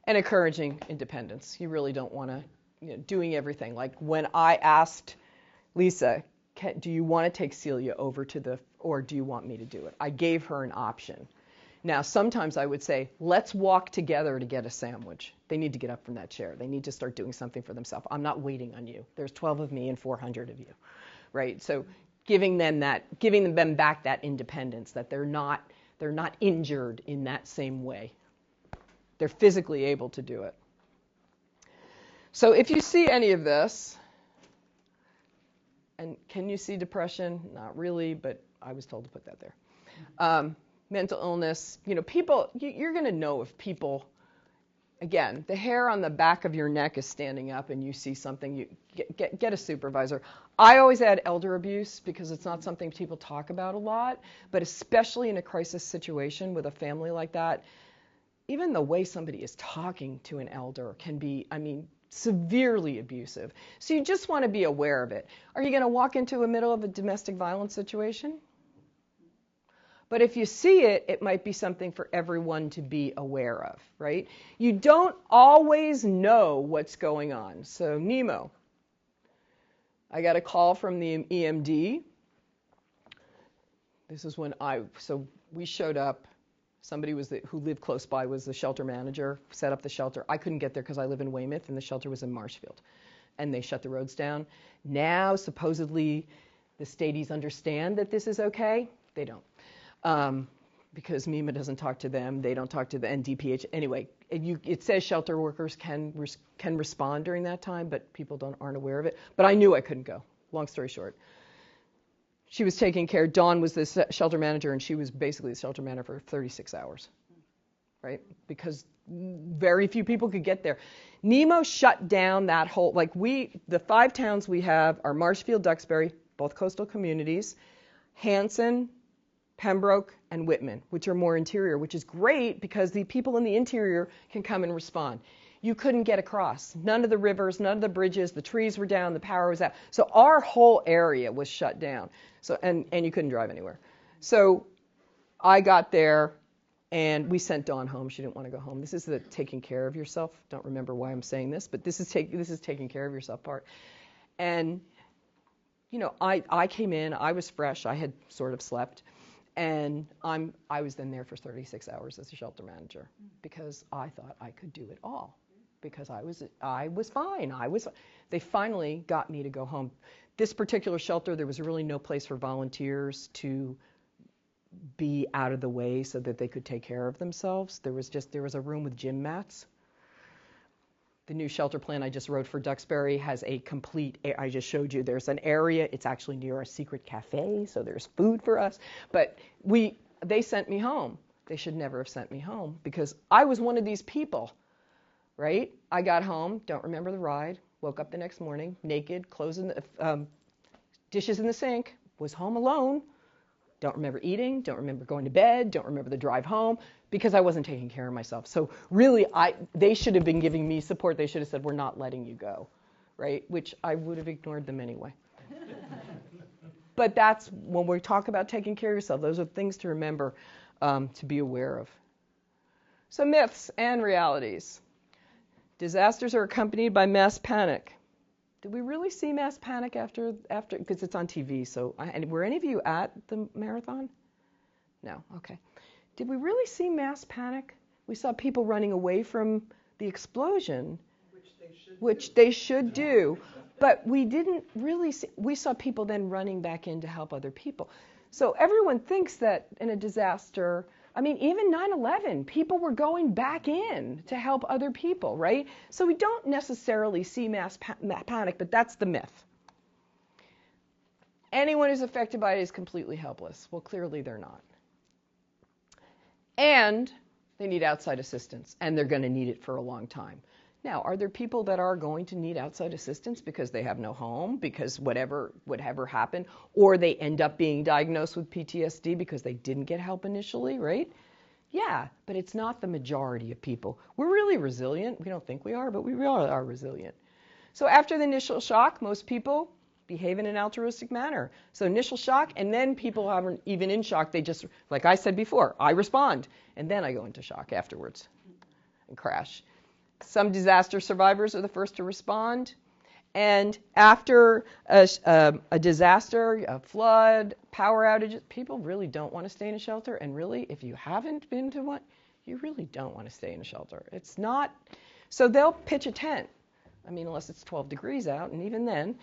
And encouraging independence. You really don't want to, doing everything. Like when I asked Lisa, do you want to take Celia over or do you want me to do it? I gave her an option. Now, sometimes I would say, let's walk together to get a sandwich. They need to get up from that chair. They need to start doing something for themselves. I'm not waiting on you. There's 12 of me and 400 of you, right? So giving them back that independence, that they're not injured in that same way. They're physically able to do it. So if you see any of this, and can you see depression? Not really, but I was told to put that there. Mental illness, people, you're going to know if people, again, the hair on the back of your neck is standing up and you see something, you get a supervisor. I always add elder abuse because it's not something people talk about a lot, but especially in a crisis situation with a family like that, even the way somebody is talking to an elder can be, severely abusive. So you just want to be aware of it. Are you going to walk into the middle of a domestic violence situation? But if you see it, it might be something for everyone to be aware of, right? You don't always know what's going on. So Nemo, I got a call from the EMD. This is when we showed up. Somebody who lived close by was the shelter manager, set up the shelter. I couldn't get there because I live in Weymouth, and the shelter was in Marshfield. And they shut the roads down. Now, supposedly, the stadies understand that this is okay. They don't. Because MEMA doesn't talk to them, they don't talk to the NDPH. Anyway, it says shelter workers can respond during that time, but people aren't aware of it. But I knew I couldn't go, long story short. She was taking care, Dawn was the shelter manager, and she was basically the shelter manager for 36 hours, right? Because very few people could get there. Nemo shut down that whole, the 5 towns we have are Marshfield, Duxbury, both coastal communities, Hanson, Pembroke, and Whitman, which are more interior, which is great because the people in the interior can come and respond. You couldn't get across. None of the rivers, none of the bridges, the trees were down, the power was out. So our whole area was shut down. So and you couldn't drive anywhere. So I got there And we sent Dawn home. She didn't want to go home. This is the taking care of yourself. Don't remember why I'm saying this, but this is taking care of yourself part. And, you know, I came in, I was fresh, I had sort of slept, and I was then there for 36 hours as a shelter manager because I thought I could do it all because I was fine. They finally got me to go home. This particular shelter, there was really no place for volunteers to be out of the way so that they could take care of themselves. There was a room with gym mats. The new shelter plan I just wrote for Duxbury has a complete, I just showed you, there's an area, it's actually near a secret cafe, so there's food for us. But they sent me home. They should never have sent me home because I was one of these people, right? I got home, don't remember the ride, woke up the next morning, naked, clothes in the, dishes in the sink, was home alone, don't remember eating, don't remember going to bed, don't remember the drive home, because I wasn't taking care of myself. So really, they should have been giving me support. They should have said, we're not letting you go, right? Which I would have ignored them anyway. But that's, when we talk about taking care of yourself, those are things to remember, to be aware of. So myths and realities. Disasters are accompanied by mass panic. Did we really see mass panic after, because it's on TV, so, and were any of you at the marathon? No, okay. Did we really see mass panic? We saw people running away from the explosion, which they should do, but we didn't really see, we saw people then running back in to help other people. So everyone thinks that in a disaster, I mean, even 9/11, people were going back in to help other people, right? So we don't necessarily see mass panic, but that's the myth. Anyone who's affected by it is completely helpless. Well, clearly they're not. And they need outside assistance, and they're going to need it for a long time. Now, are there people that are going to need outside assistance because they have no home, because whatever happened, or they end up being diagnosed with PTSD because they didn't get help initially, right? Yeah, but it's not the majority of people. We're really resilient. We don't think we are, but we really are resilient. So after the initial shock, most people behave in an altruistic manner. So initial shock, and then people aren't even in shock. They just, like I said before, I respond, and then I go into shock afterwards and crash. Some disaster survivors are the first to respond. And after a disaster, a flood, power outages, people really don't want to stay in a shelter. And really, if you haven't been to one, you really don't want to stay in a shelter. It's not, so they'll pitch a tent. I mean, unless it's 12 degrees out, and even then,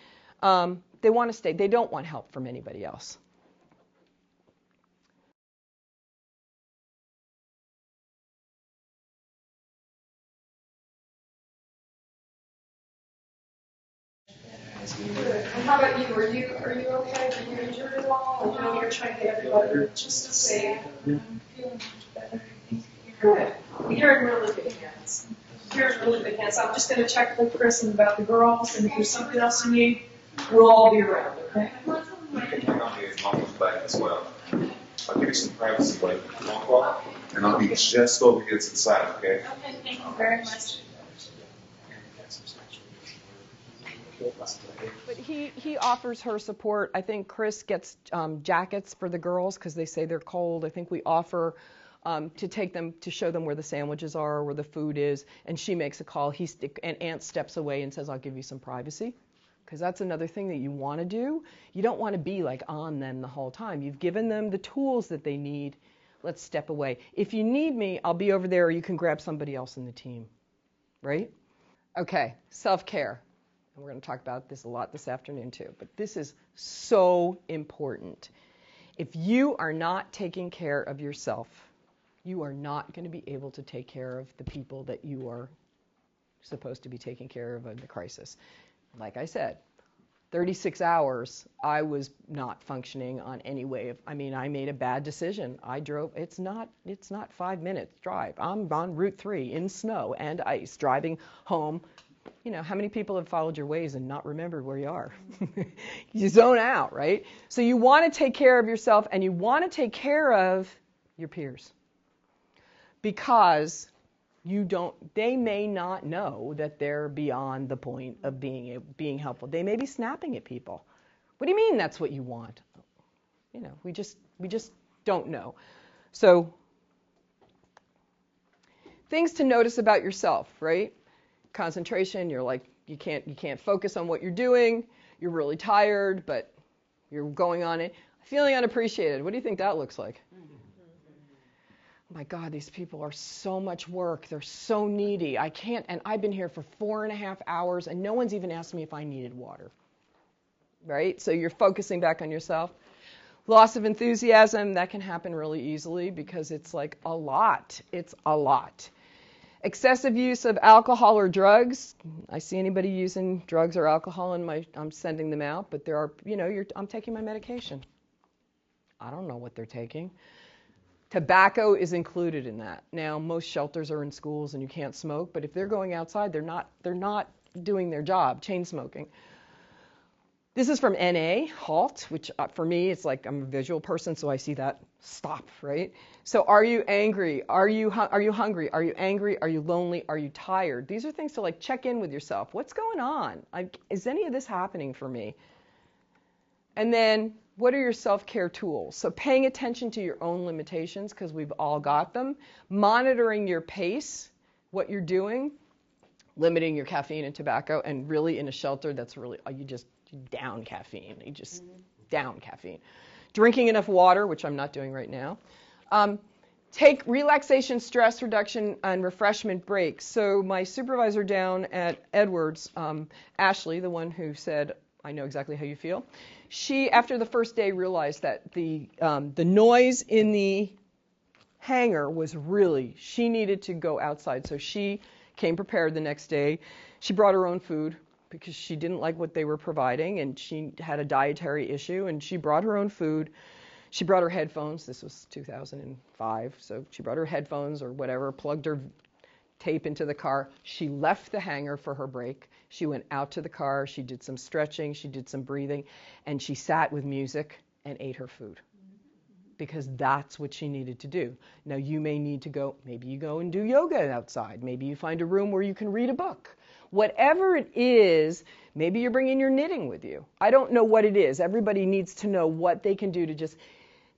they want to stay. They don't want help from anybody else. Good. And how about you? Are you okay? Are you injured at all? I know you're trying to get everybody just to say, I'm feeling much better. Good. You're in really good hands. You're in really good hands. I'm just going to check with Chris and about the girls, and if there's something else you need, we'll all be around, okay? You can hang on here as long as you like as well. I'll give you some privacy while you phone call, and I'll be just over here to the side, okay? Okay, thank you very much. But he offers her support. I think Chris gets jackets for the girls because they say they're cold. I think we offer to take them, to show them where the sandwiches are, where the food is, and she makes a call. And Aunt steps away and says, I'll give you some privacy, because that's another thing that you want to do. You don't want to be like on them the whole time. You've given them the tools that they need. Let's step away. If you need me, I'll be over there, or you can grab somebody else in the team, right? Okay, self-care. And we're going to talk about this a lot this afternoon too, but this is so important. If you are not taking care of yourself, you are not going to be able to take care of the people that you are supposed to be taking care of in the crisis. Like I said, 36 hours, I was not functioning on any way of, I made a bad decision. I drove, it's not 5 minutes drive. I'm on Route 3 in snow and ice, driving home. You know, how many people have followed your ways and not remembered where you are? You zone out, right? So you want to take care of yourself, and you want to take care of your peers, because they may not know that they're beyond the point of being helpful. They may be snapping at people. What do you mean that's what you want? You know, we just don't know. So Things to notice about yourself, right? Concentration, you're like, you can't focus on what you're doing. You're really tired, but you're going on it. Feeling unappreciated. What do you think that looks like? Oh my God, these people are so much work. They're so needy. I can't, and I've been here for 4.5 hours, and no one's even asked me if I needed water. Right? So you're focusing back on yourself. Loss of enthusiasm, that can happen really easily because it's like a lot. It's a lot. Excessive use of alcohol or drugs. I see anybody using drugs or alcohol I'm sending them out, but there are, I'm taking my medication. I don't know what they're taking. Tobacco is included in that. Now, most shelters are in schools and you can't smoke, but if they're going outside, they're not doing their job, chain smoking. This is from NA, HALT, which for me, it's like I'm a visual person, so I see that stop, right? So are you angry? Are you hungry? Are you angry? Are you lonely? Are you tired? These are things to like check in with yourself. What's going on? Is any of this happening for me? And then what are your self-care tools? So paying attention to your own limitations, because we've all got them. Monitoring your pace, what you're doing. Limiting your caffeine and tobacco. And really in a shelter, that's really, you down caffeine. You just down caffeine. Drinking enough water, which I'm not doing right now. Take relaxation, stress reduction, and refreshment breaks. So my supervisor down at Edwards, Ashley, the one who said, I know exactly how you feel, she, after the first day, realized that the noise in the hangar was really, she needed to go outside. So she came prepared the next day. She brought her own food because she didn't like what they were providing, and she had a dietary issue, and she brought her own food. She brought her headphones. This was 2005, so she brought her headphones or whatever, plugged her tape into the car. She left the hangar for her break. She went out to the car. She did some stretching. She did some breathing, and she sat with music and ate her food because that's what she needed to do. Now, you may need to go, maybe you go and do yoga outside. Maybe you find a room where you can read a book. Whatever it is, maybe you're bringing your knitting with you. I don't know what it is. Everybody needs to know what they can do to just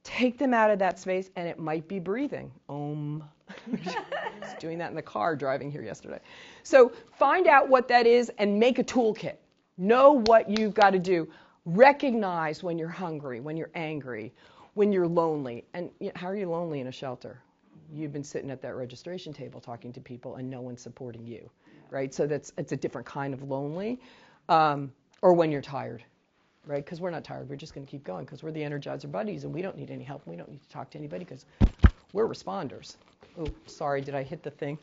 take them out of that space, and it might be breathing. Om. I was doing that in the car driving here yesterday. So find out what that is and make a toolkit. Know what you've got to do. Recognize when you're hungry, when you're angry, when you're lonely. And how are you lonely in a shelter? You've been sitting at that registration table talking to people and no one's supporting you, right? So it's a different kind of lonely. Or when you're tired, right? Because we're not tired. We're just going to keep going because we're the Energizer buddies and we don't need any help. We don't need to talk to anybody because we're responders. Oh, sorry, did I hit the thing?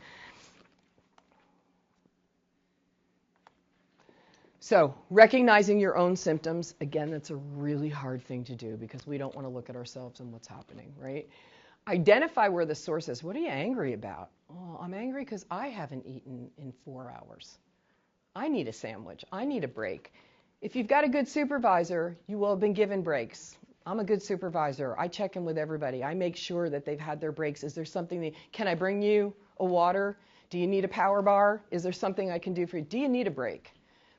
So recognizing your own symptoms, again, that's a really hard thing to do because we don't want to look at ourselves and what's happening, right? Identify where the source is. What are you angry about? Oh, I'm angry because I haven't eaten in 4 hours. I need a sandwich. I need a break. If you've got a good supervisor, you will have been given breaks. I'm a good supervisor. I check in with everybody. I make sure that they've had their breaks. Is there something can I bring you a water? Do you need a power bar? Is there something I can do for you? Do you need a break?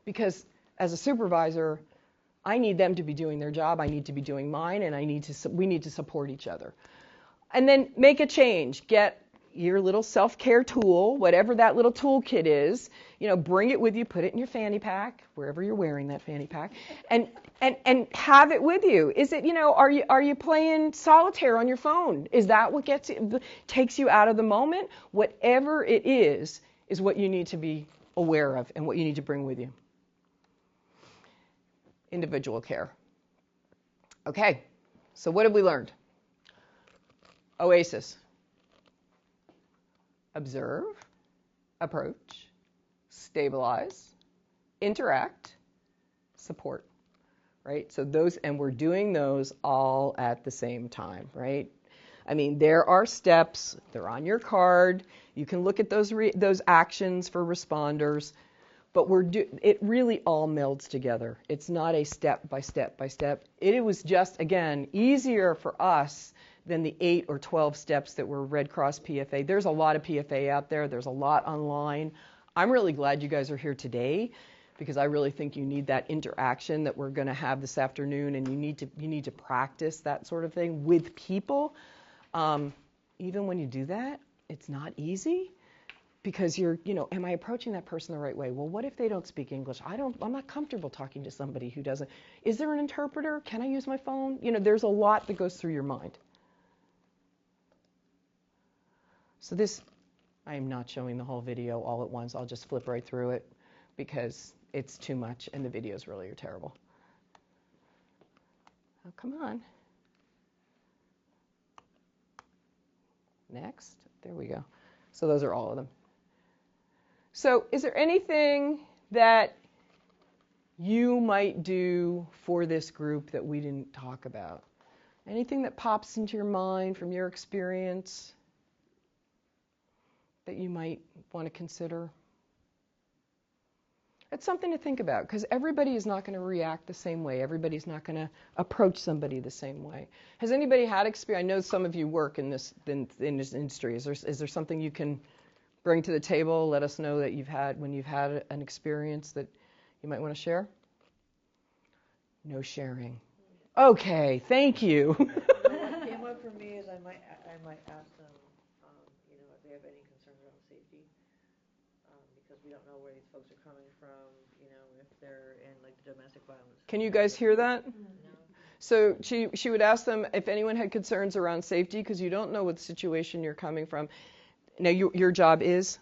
Because as a supervisor, I need them to be doing their job. I need to be doing mine, and we need to support each other. And then make a change. Get your little self-care tool, whatever that little toolkit is, bring it with you, put it in your fanny pack, wherever you're wearing that fanny pack, and have it with you. Is it, are you playing solitaire on your phone? Is that what takes you out of the moment? Whatever it is what you need to be aware of and what you need to bring with you. Individual care. Okay, so what have we learned? OASIS. Observe, approach, stabilize, interact, support, right? So those, and we're doing those all at the same time, right? I mean, there are steps, they're on your card. You can look at those actions for responders, but it really all melds together. It's not a step by step by step. It was just, again, easier for us than the 8 or 12 steps that were Red Cross PFA. There's a lot of PFA out there. There's a lot online. I'm really glad you guys are here today because I really think you need that interaction that we're going to have this afternoon, and you need to practice that sort of thing with people. Even when you do that, it's not easy because am I approaching that person the right way? Well, what if they don't speak English? I'm not comfortable talking to somebody who doesn't. Is there an interpreter? Can I use my phone? There's a lot that goes through your mind. So I am not showing the whole video all at once. I'll just flip right through it because it's too much and the videos really are terrible. Oh, come on. Next. There we go. So those are all of them. So is there anything that you might do for this group that we didn't talk about? Anything that pops into your mind from your experience that you might want to consider? It's something to think about because everybody is not going to react the same way. Everybody's not going to approach somebody the same way. Has anybody had experience? I know some of you work in this industry. Is there something you can bring to the table? Let us know that when you've had an experience that you might want to share. No sharing. Okay, thank you. What came up for me is I might ask them, if they have any concerns around safety, because we don't know where these folks are coming from, if they're in like the domestic violence. Can you guys hear that? No. So she would ask them if anyone had concerns around safety because you don't know what situation you're coming from. Now, your job is?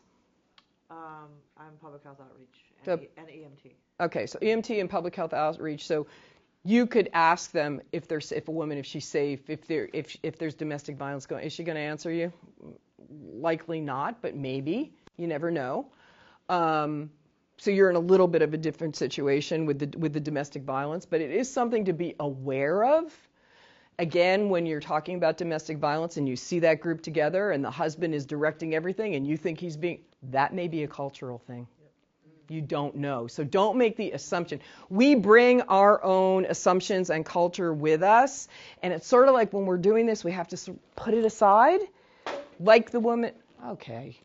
I'm public health outreach and EMT. Okay, so EMT and public health outreach. So you could ask them if she's safe, if there's domestic violence going. Is she going to answer you? Likely not, but maybe. You never know. So you're in a little bit of a different situation with the domestic violence, but it is something to be aware of. Again, when you're talking about domestic violence and you see that group together and the husband is directing everything and you think that may be a cultural thing. You don't know. So don't make the assumption. We bring our own assumptions and culture with us, and it's sort of like when we're doing this, we have to put it aside, like the woman. Okay.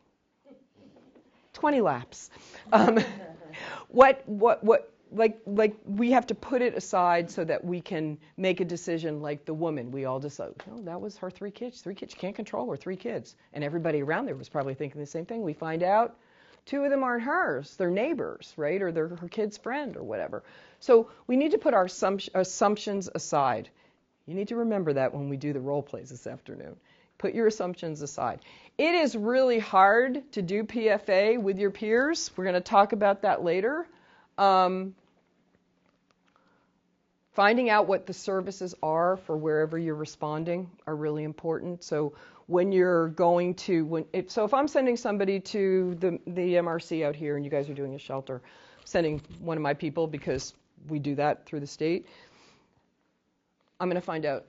20 laps. Like we have to put it aside so that we can make a decision like the woman. We all decide, that was her 3 kids. 3 kids, you can't control her 3 kids. And everybody around there was probably thinking the same thing. We find out 2 of them aren't hers. They're neighbors, right? Or they're her kid's friend or whatever. So we need to put our assumptions aside. You need to remember that when we do the role plays this afternoon. Put your assumptions aside. It is really hard to do PFA with your peers. We're going to talk about that later. Finding out what the services are for wherever you're responding are really important. So when you're going to, if I'm sending somebody to the MRC out here and you guys are doing a shelter, I'm sending one of my people because we do that through the state, I'm going to find out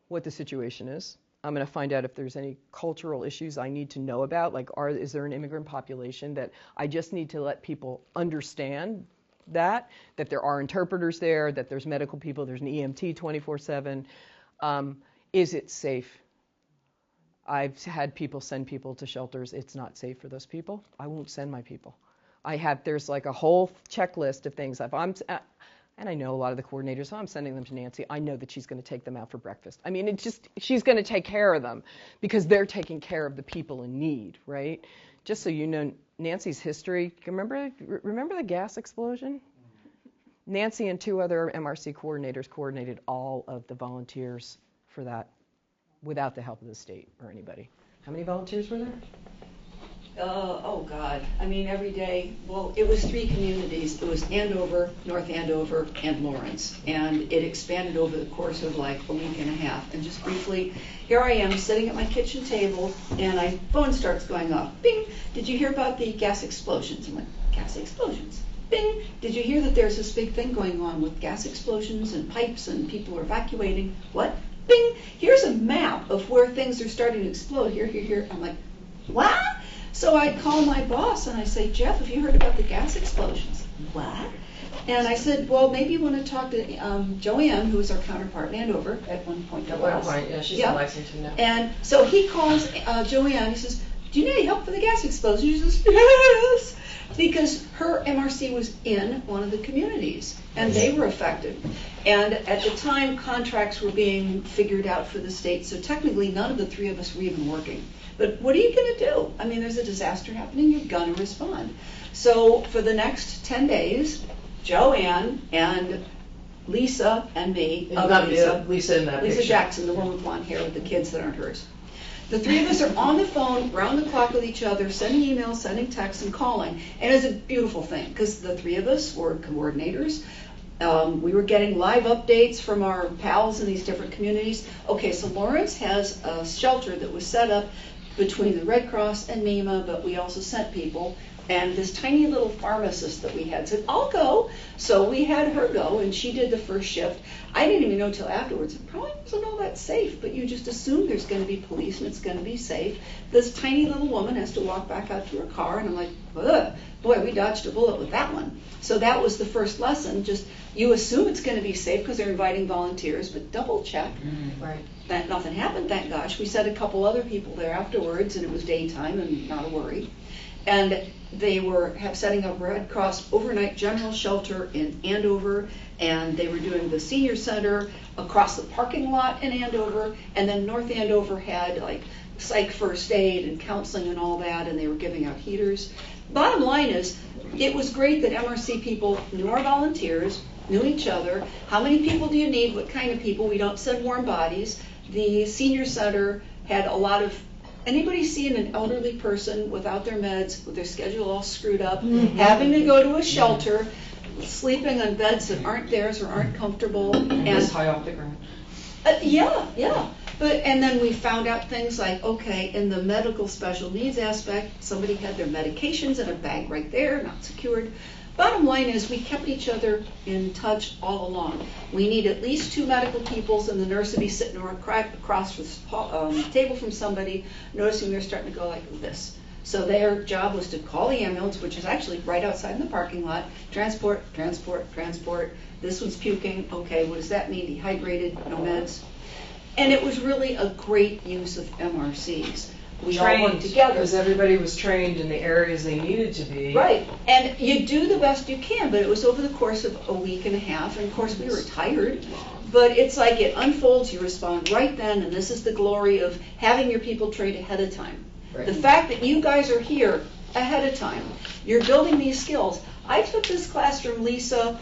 what the situation is. I'm going to find out if there's any cultural issues I need to know about, like is there an immigrant population that I just need to let people understand that there are interpreters there, that there's medical people, there's an EMT 24/7. Is it safe? I've had people send people to shelters. It's not safe for those people. I won't send my people. There's like a whole checklist of things. And I know a lot of the coordinators, so I'm sending them to Nancy. I know that she's going to take them out for breakfast. I mean, she's going to take care of them because they're taking care of the people in need, right? Just so you know, Nancy's history, remember the gas explosion? Nancy and 2 other MRC coordinators coordinated all of the volunteers for that without the help of the state or anybody. How many volunteers were there? Oh God, I mean every day, well it was 3 communities. It was Andover, North Andover, and Lawrence. And it expanded over the course of like a week and a half. And just briefly, here I am sitting at my kitchen table and my phone starts going off. Bing, did you hear about the gas explosions? I'm like, gas explosions? Bing, did you hear that there's this big thing going on with gas explosions and pipes and people are evacuating? What? Bing, here's a map of where things are starting to explode. Here. I'm like, what? So I call my boss and I say, Jeff, have you heard about the gas explosions? What? And I said, well, maybe you want to talk to Joanne, who is our counterpart in Andover at one point. Yeah, she's in Lexington now. And so he calls Joanne. He says, do you need any help for the gas explosion? She says, yes. because her MRC was in one of the communities, and they were affected. And at the time, contracts were being figured out for the state, so technically none of the three of us were even working. But what are you going to do? I mean, there's a disaster happening, you're going to respond. So for the next 10 days, Joanne and Lisa and me, Lisa Jackson, the one with blonde hair with the kids that aren't hers. The three of us are on the phone, round the clock with each other, sending emails, sending texts, and calling. And it's a beautiful thing, because the three of us were coordinators. We were getting live updates from our pals in these different communities. Okay, so Lawrence has a shelter that was set up between the Red Cross and NEMA, but we also sent people. And this tiny little pharmacist that we had said, I'll go. So we had her go, and she did the first shift. I didn't even know till afterwards. It probably wasn't all that safe, but you just assume there's going to be police and it's going to be safe. This tiny little woman has to walk back out to her car, and I'm like, ugh, boy, we dodged a bullet with that one. So that was the first lesson. Just you assume it's going to be safe because they're inviting volunteers, but double check. Right. That nothing happened, thank gosh. We sent a couple other people there afterwards, and it was daytime and not a worry. And they were setting up Red Cross overnight general shelter in Andover, and they were doing the senior center across the parking lot in Andover, and then North Andover had like psych first aid and counseling and all that, and they were giving out heaters. Bottom line is, it was great that MRC people knew our volunteers, knew each other. How many people do you need? What kind of people? We don't send warm bodies. The senior center had a lot of. Anybody seeing an elderly person without their meds, with their schedule all screwed up, having to go to a shelter, sleeping on beds that aren't theirs or aren't comfortable, and high off the ground. Yeah. And then we found out things like, okay, in the medical special needs aspect, somebody had their medications in a bag right there, not secured. Bottom line is we kept each other in touch all along. We need at least 2 medical peoples, and the nurse would be sitting across the table from somebody, noticing they're starting to go like this. So their job was to call the ambulance, which is actually right outside in the parking lot, transport. This one's puking. Okay, what does that mean? Dehydrated, no meds. And it was really a great use of MRCs. We all worked together. Because everybody was trained in the areas they needed to be. Right. And you do the best you can, but it was over the course of a week and a half, and of course we were tired. But it's like it unfolds, you respond right then, and this is the glory of having your people trained ahead of time. Right. The fact that you guys are here ahead of time, you're building these skills. I took this class from Lisa.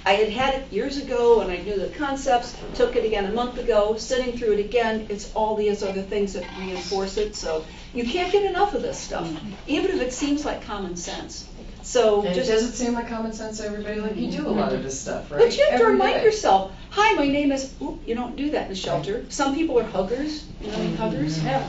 I had it years ago, and I knew the concepts, took it again a month ago, sitting through it again. It's all these other things that reinforce it. So you can't get enough of this stuff, even if it seems like common sense. So and does it seem like common sense to everybody? Like you do a lot of this stuff, right? But you have to remind yourself, hi, my name is, you don't do that in a shelter. Some people are huggers, you know, huggers. Yeah.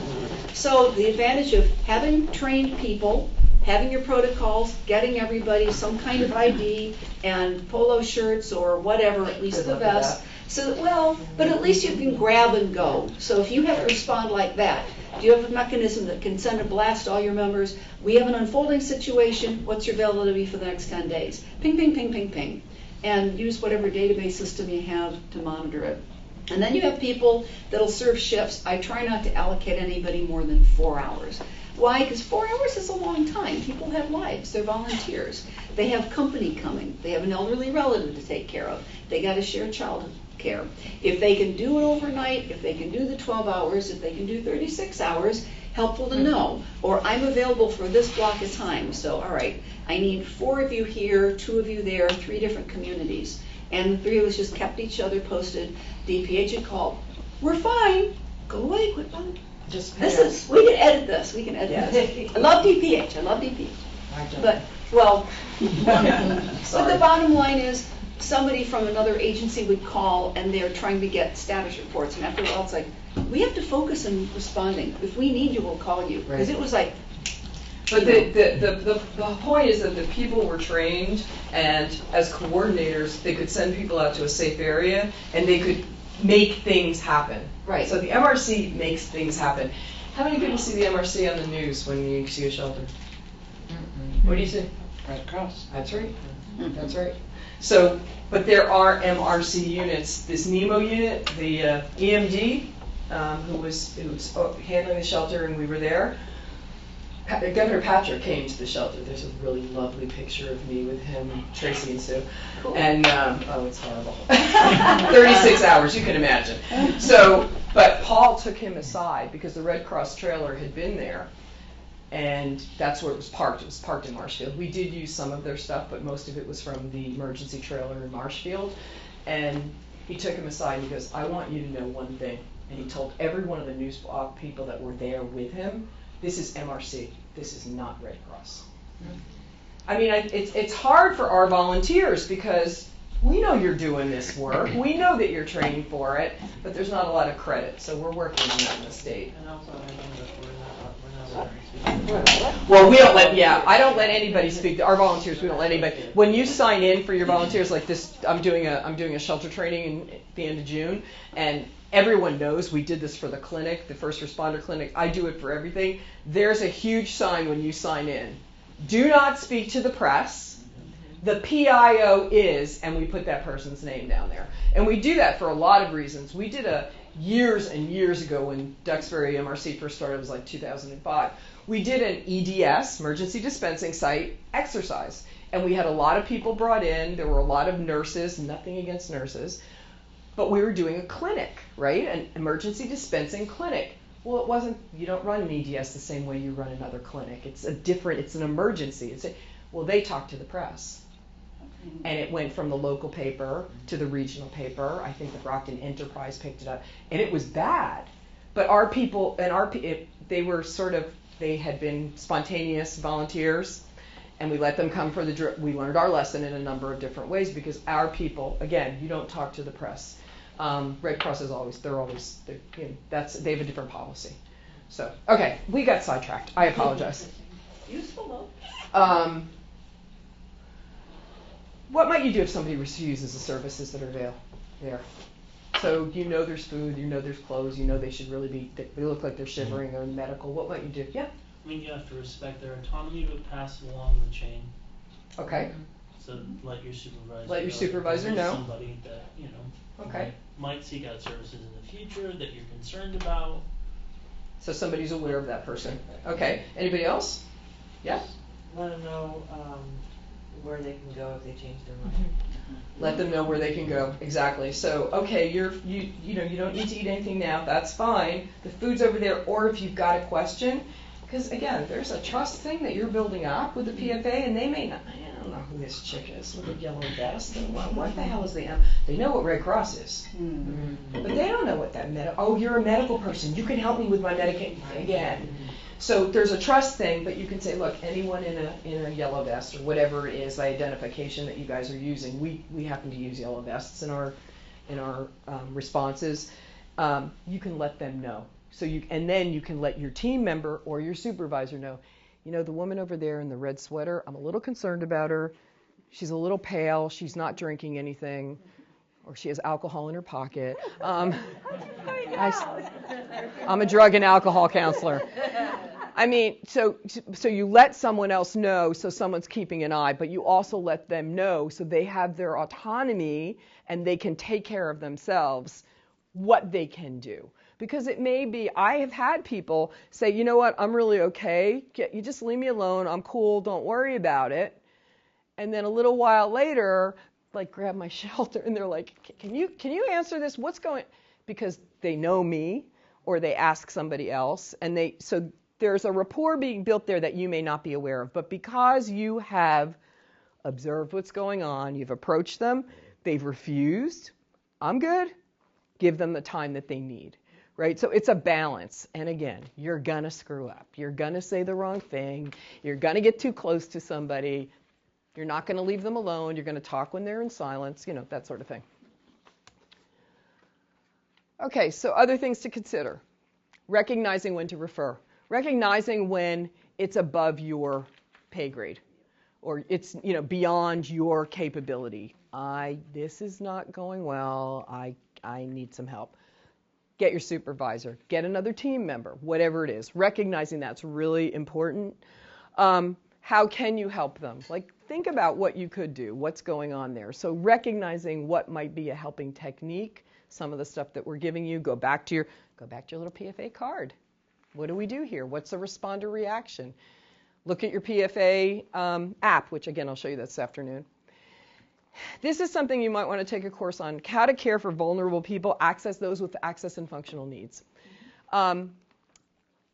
So the advantage of having trained people, having your protocols, getting everybody some kind of ID and polo shirts or whatever, at least the vest. So, but at least you can grab and go. So if you have to respond like that, do you have a mechanism that can send a blast to all your members? We have an unfolding situation. What's your availability for the next 10 days? Ping, ping, ping, ping, ping. And use whatever database system you have to monitor it. And then you have people that'll serve shifts. I try not to allocate anybody more than 4 hours. Why? Because 4 hours is a long time. People have lives. They're volunteers. They have company coming. They have an elderly relative to take care of. They got to share child care. If they can do it overnight, if they can do the 12 hours, if they can do 36 hours, helpful to know. Or I'm available for this block of time. So, all right, I need 4 of you here, 2 of you there, 3 different communities. And the 3 of us just kept each other posted. DPH had called. We're fine. Go away, quit bugging. We can edit this. I love DPH. But the bottom line is somebody from another agency would call and they're trying to get status reports, and after a while it's like, we have to focus on responding. If we need you, we'll call you. Because it was like, but the point is that the people were trained, and as coordinators, they could send people out to a safe area, and they could make things happen. Right. So the MRC makes things happen. How many people see the MRC on the news when you see a shelter? What do you see? Red Cross. That's right. That's right. So, but there are MRC units. This NEMO unit, the EMD, who was handling the shelter, and we were there, Governor Patrick came to the shelter. There's a really lovely picture of me with him, Tracy and Sue. Cool. And, oh, it's horrible. 36 hours, you can imagine. So, but Paul took him aside because the Red Cross trailer had been there, and that's where it was parked. It was parked in Marshfield. We did use some of their stuff, but most of it was from the emergency trailer in Marshfield. And he took him aside and he goes, I want you to know one thing. And he told every one of the news people that were there with him, this is MRC. This is not Red Cross. I mean, it's hard for our volunteers because we know you're doing this work. We know that you're training for it, but there's not a lot of credit. So we're working on that in the state. And also, I know that we're not well, we don't let, I don't let anybody speak. Our volunteers, we don't let anybody. When you sign in for your volunteers, like this, I'm doing a shelter training at the end of June, and everyone knows we did this for the clinic, the first responder clinic. I do it for everything. There's a huge sign when you sign in. Do not speak to the press. The PIO is, and we put that person's name down there. And we do that for a lot of reasons. We did years and years ago when Duxbury MRC first started, it was like 2005. We did an EDS, emergency dispensing site, exercise. And we had a lot of people brought in. There were a lot of nurses, nothing against nurses. But we were doing a clinic, right? An emergency dispensing clinic. Well, it wasn't, you don't run an EDS the same way you run another clinic. It's an emergency. Well, they talked to the press. And it went from the local paper to the regional paper. I think the Brockton Enterprise picked it up. And it was bad. But our people, they were they had been spontaneous volunteers. And we let them come for we learned our lesson in a number of different ways because our people, again, you don't talk to the press. Red Cross is they have a different policy. So, okay, we got sidetracked. I apologize. Useful though. What might you do if somebody refuses the services that are there? So you know there's food, you know there's clothes, you know they should really they look like they're shivering or medical. What might you do? Yeah? I mean, you have to respect their autonomy, but pass it along the chain. Okay. So let your supervisor know. Somebody that, okay. might seek out services in the future that you're concerned about. So somebody's aware of that person. Okay. Anybody else? Yeah? Let them know where they can go if they change their mind. Mm-hmm. Let them know where they can go. Exactly. So, okay, you don't need to eat anything now. That's fine. The food's over there. Or if you've got a question, because again, there's a trust thing that you're building up with the PFA, and they may not. I don't know who this chick is with the yellow vest. And what the hell is the M? They know what Red Cross is, but they don't know what that oh, you're a medical person. You can help me with my medication again. So there's a trust thing, but you can say, look, anyone in a yellow vest or whatever it is, the identification that you guys are using, we happen to use yellow vests in our responses. You can let them know. So then you can let your team member or your supervisor know. The woman over there in the red sweater, I'm a little concerned about her. She's a little pale. She's not drinking anything, or she has alcohol in her pocket. I'm a drug and alcohol counselor. I mean, so you let someone else know so someone's keeping an eye, but you also let them know so they have their autonomy and they can take care of themselves, what they can do. Because it may be, I have had people say, you know what, I'm really okay. You just leave me alone. I'm cool. Don't worry about it. And then a little while later, grab my shelter and they're like, can you answer this? What's going? Because they know me or they ask somebody else. And so there's a rapport being built there that you may not be aware of. But because you have observed what's going on, you've approached them, they've refused, I'm good. Give them the time that they need. Right? So it's a balance. And again, you're going to screw up. You're going to say the wrong thing. You're going to get too close to somebody. You're not going to leave them alone. You're going to talk when they're in silence, that sort of thing. Okay, so other things to consider. Recognizing when to refer. Recognizing when it's above your pay grade or it's, beyond your capability. This is not going well. I need some help. Get your supervisor, get another team member, whatever it is. Recognizing that's really important. How can you help them? Think about what you could do, what's going on there. So recognizing what might be a helping technique, some of the stuff that we're giving you, go back to your little PFA card. What do we do here? What's a responder reaction? Look at your PFA app, which again, I'll show you this afternoon. This is something you might want to take a course on, how to care for vulnerable people, those with access and functional needs.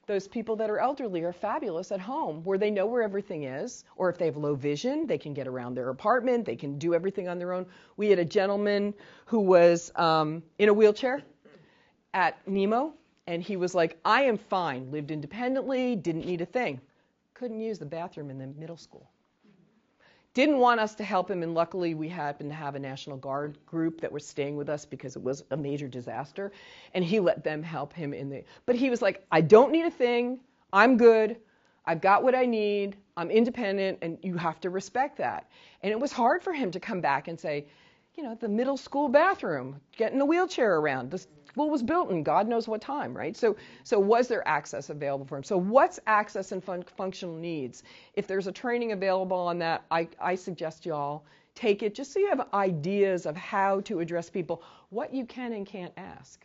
Those people that are elderly are fabulous at home, where they know where everything is, or if they have low vision, they can get around their apartment, they can do everything on their own. We had a gentleman who was in a wheelchair at Nemo, and he was like, I am fine, lived independently, didn't need a thing. Couldn't use the bathroom in the middle school. Didn't want us to help him, and luckily we happened to have a National Guard group that was staying with us because it was a major disaster, and he let them help him but he was like, I don't need a thing, I'm good, I've got what I need, I'm independent, and you have to respect that. And it was hard for him to come back and say, the middle school bathroom, getting a wheelchair around. The school was built in God knows what time, right? So was there access available for him? So what's access and functional needs? If there's a training available on that, I suggest you all take it just so you have ideas of how to address people, what you can and can't ask.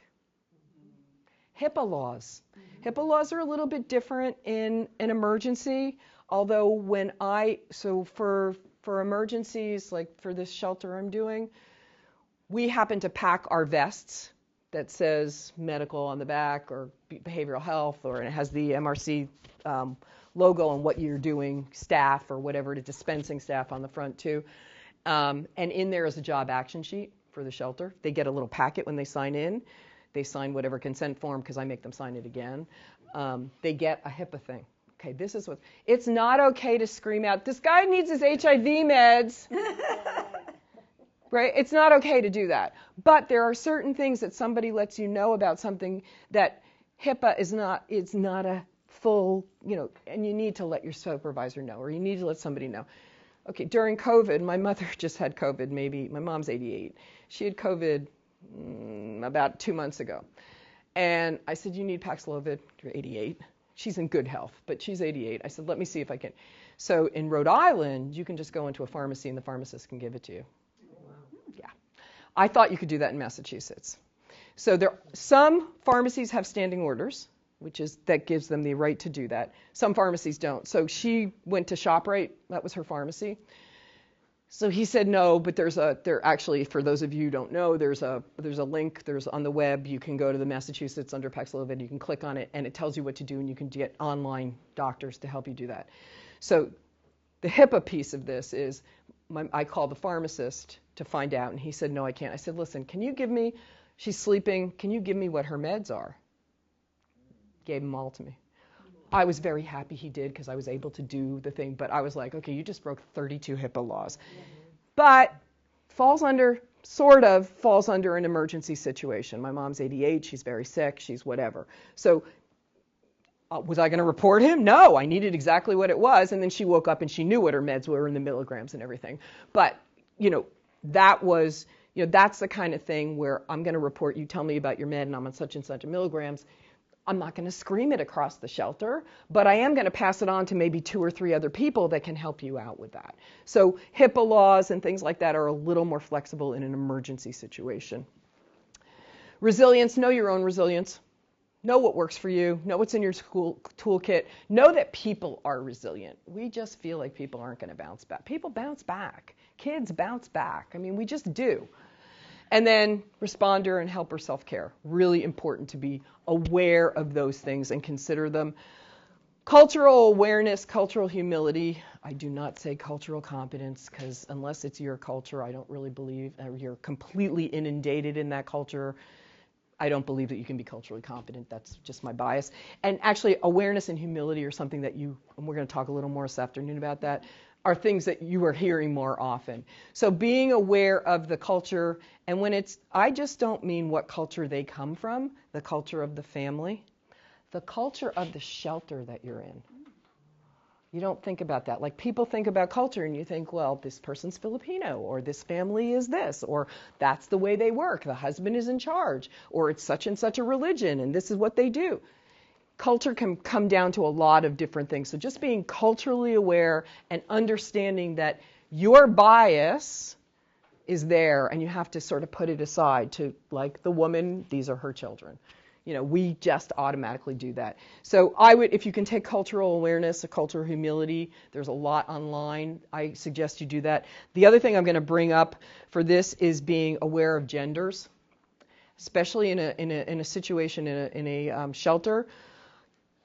HIPAA laws. HIPAA laws are a little bit different in an emergency, although for emergencies, like for this shelter I'm doing, we happen to pack our vests that says medical on the back or behavioral health, or it has the MRC logo and what you're doing, staff or whatever, to dispensing staff on the front too. And in there is a job action sheet for the shelter. They get a little packet when they sign in. They sign whatever consent form because I make them sign it again. They get a HIPAA thing. Okay, this is what, it's not okay to scream out, this guy needs his HIV meds. Right? It's not okay to do that. But there are certain things that somebody lets you know about something that HIPAA it's not a full, and you need to let your supervisor know, or you need to let somebody know. Okay, during COVID, my mother just had COVID, my mom's 88. She had COVID about 2 months ago. And I said, you need Paxlovid, you're 88. She's in good health, but she's 88. I said, let me see if I can. So in Rhode Island, you can just go into a pharmacy and the pharmacist can give it to you. Wow. Yeah. I thought you could do that in Massachusetts. So some pharmacies have standing orders, that gives them the right to do that. Some pharmacies don't. So she went to ShopRite, that was her pharmacy. So he said no, but there actually, for those of you who don't know, there's a link, there's on the web, you can go to the Massachusetts under Paxlovid, you can click on it, and it tells you what to do, and you can get online doctors to help you do that. So the HIPAA piece of this is, I called the pharmacist to find out, and he said, no, I can't. I said, listen, she's sleeping, can you give me what her meds are? Gave them all to me. I was very happy he did because I was able to do the thing, but I was like, okay, you just broke 32 HIPAA laws. But falls under an emergency situation. My mom's 88, she's very sick, she's whatever. So was I going to report him? No, I needed exactly what it was, and then she woke up and she knew what her meds were in the milligrams and everything. But, that was, that's the kind of thing where I'm going to report, you tell me about your med and I'm on such and such milligrams. I'm not going to scream it across the shelter, but I am going to pass it on to maybe 2 or 3 other people that can help you out with that. So HIPAA laws and things like that are a little more flexible in an emergency situation. Resilience, know your own resilience. Know what works for you. Know what's in your school toolkit. Know that people are resilient. We just feel like people aren't going to bounce back. People bounce back. Kids bounce back. I mean, we just do. And then responder and helper self-care. Really important to be aware of those things and consider them. Cultural awareness, cultural humility. I do not say cultural competence because unless it's your culture, I don't really believe you're completely inundated in that culture. I don't believe that you can be culturally competent. That's just my bias. And actually, awareness and humility are something that and we're going to talk a little more this afternoon about that, are things that you are hearing more often. So being aware of the culture, and I just don't mean what culture they come from, the culture of the family, the culture of the shelter that you're in. You don't think about that. Like people think about culture and you think, well, this person's Filipino, or this family is this, or that's the way they work, the husband is in charge, or it's such and such a religion and this is what they do. Culture can come down to a lot of different things. So just being culturally aware and understanding that your bias is there and you have to sort of put it aside to, like the woman, these are her children. We just automatically do that. So I would, if you can take cultural awareness, a cultural humility, there's a lot online. I suggest you do that. The other thing I'm going to bring up for this is being aware of genders, especially in a situation in a shelter.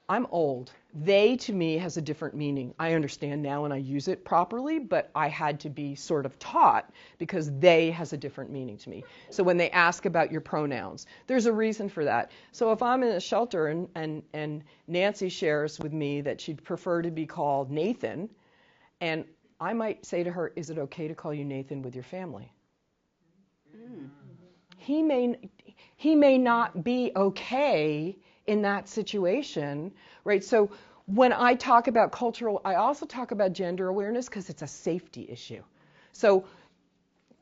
I'm old. They, to me, has a different meaning. I understand now and I use it properly, but I had to be sort of taught because they has a different meaning to me. So when they ask about your pronouns, there's a reason for that. So if I'm in a shelter and Nancy shares with me that she'd prefer to be called Nathan, and I might say to her, is it okay to call you Nathan with your family? He may not be okay in that situation, right? So when I talk about cultural, I also talk about gender awareness because it's a safety issue. So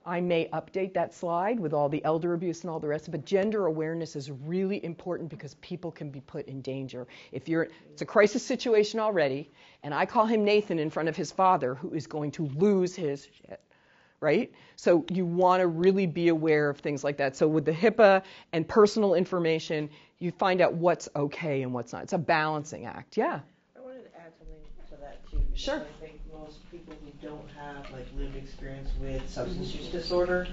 I may update that slide with all the elder abuse and all the rest of it, but gender awareness is really important because people can be put in danger. It's a crisis situation already, and I call him Nathan in front of his father, who is going to lose his shit. Right? So you want to really be aware of things like that. So with the HIPAA and personal information, you find out what's okay and what's not. It's a balancing act. Yeah. I wanted to add something to that too. Because Sure. I think most people who don't have lived experience with substance use disorder,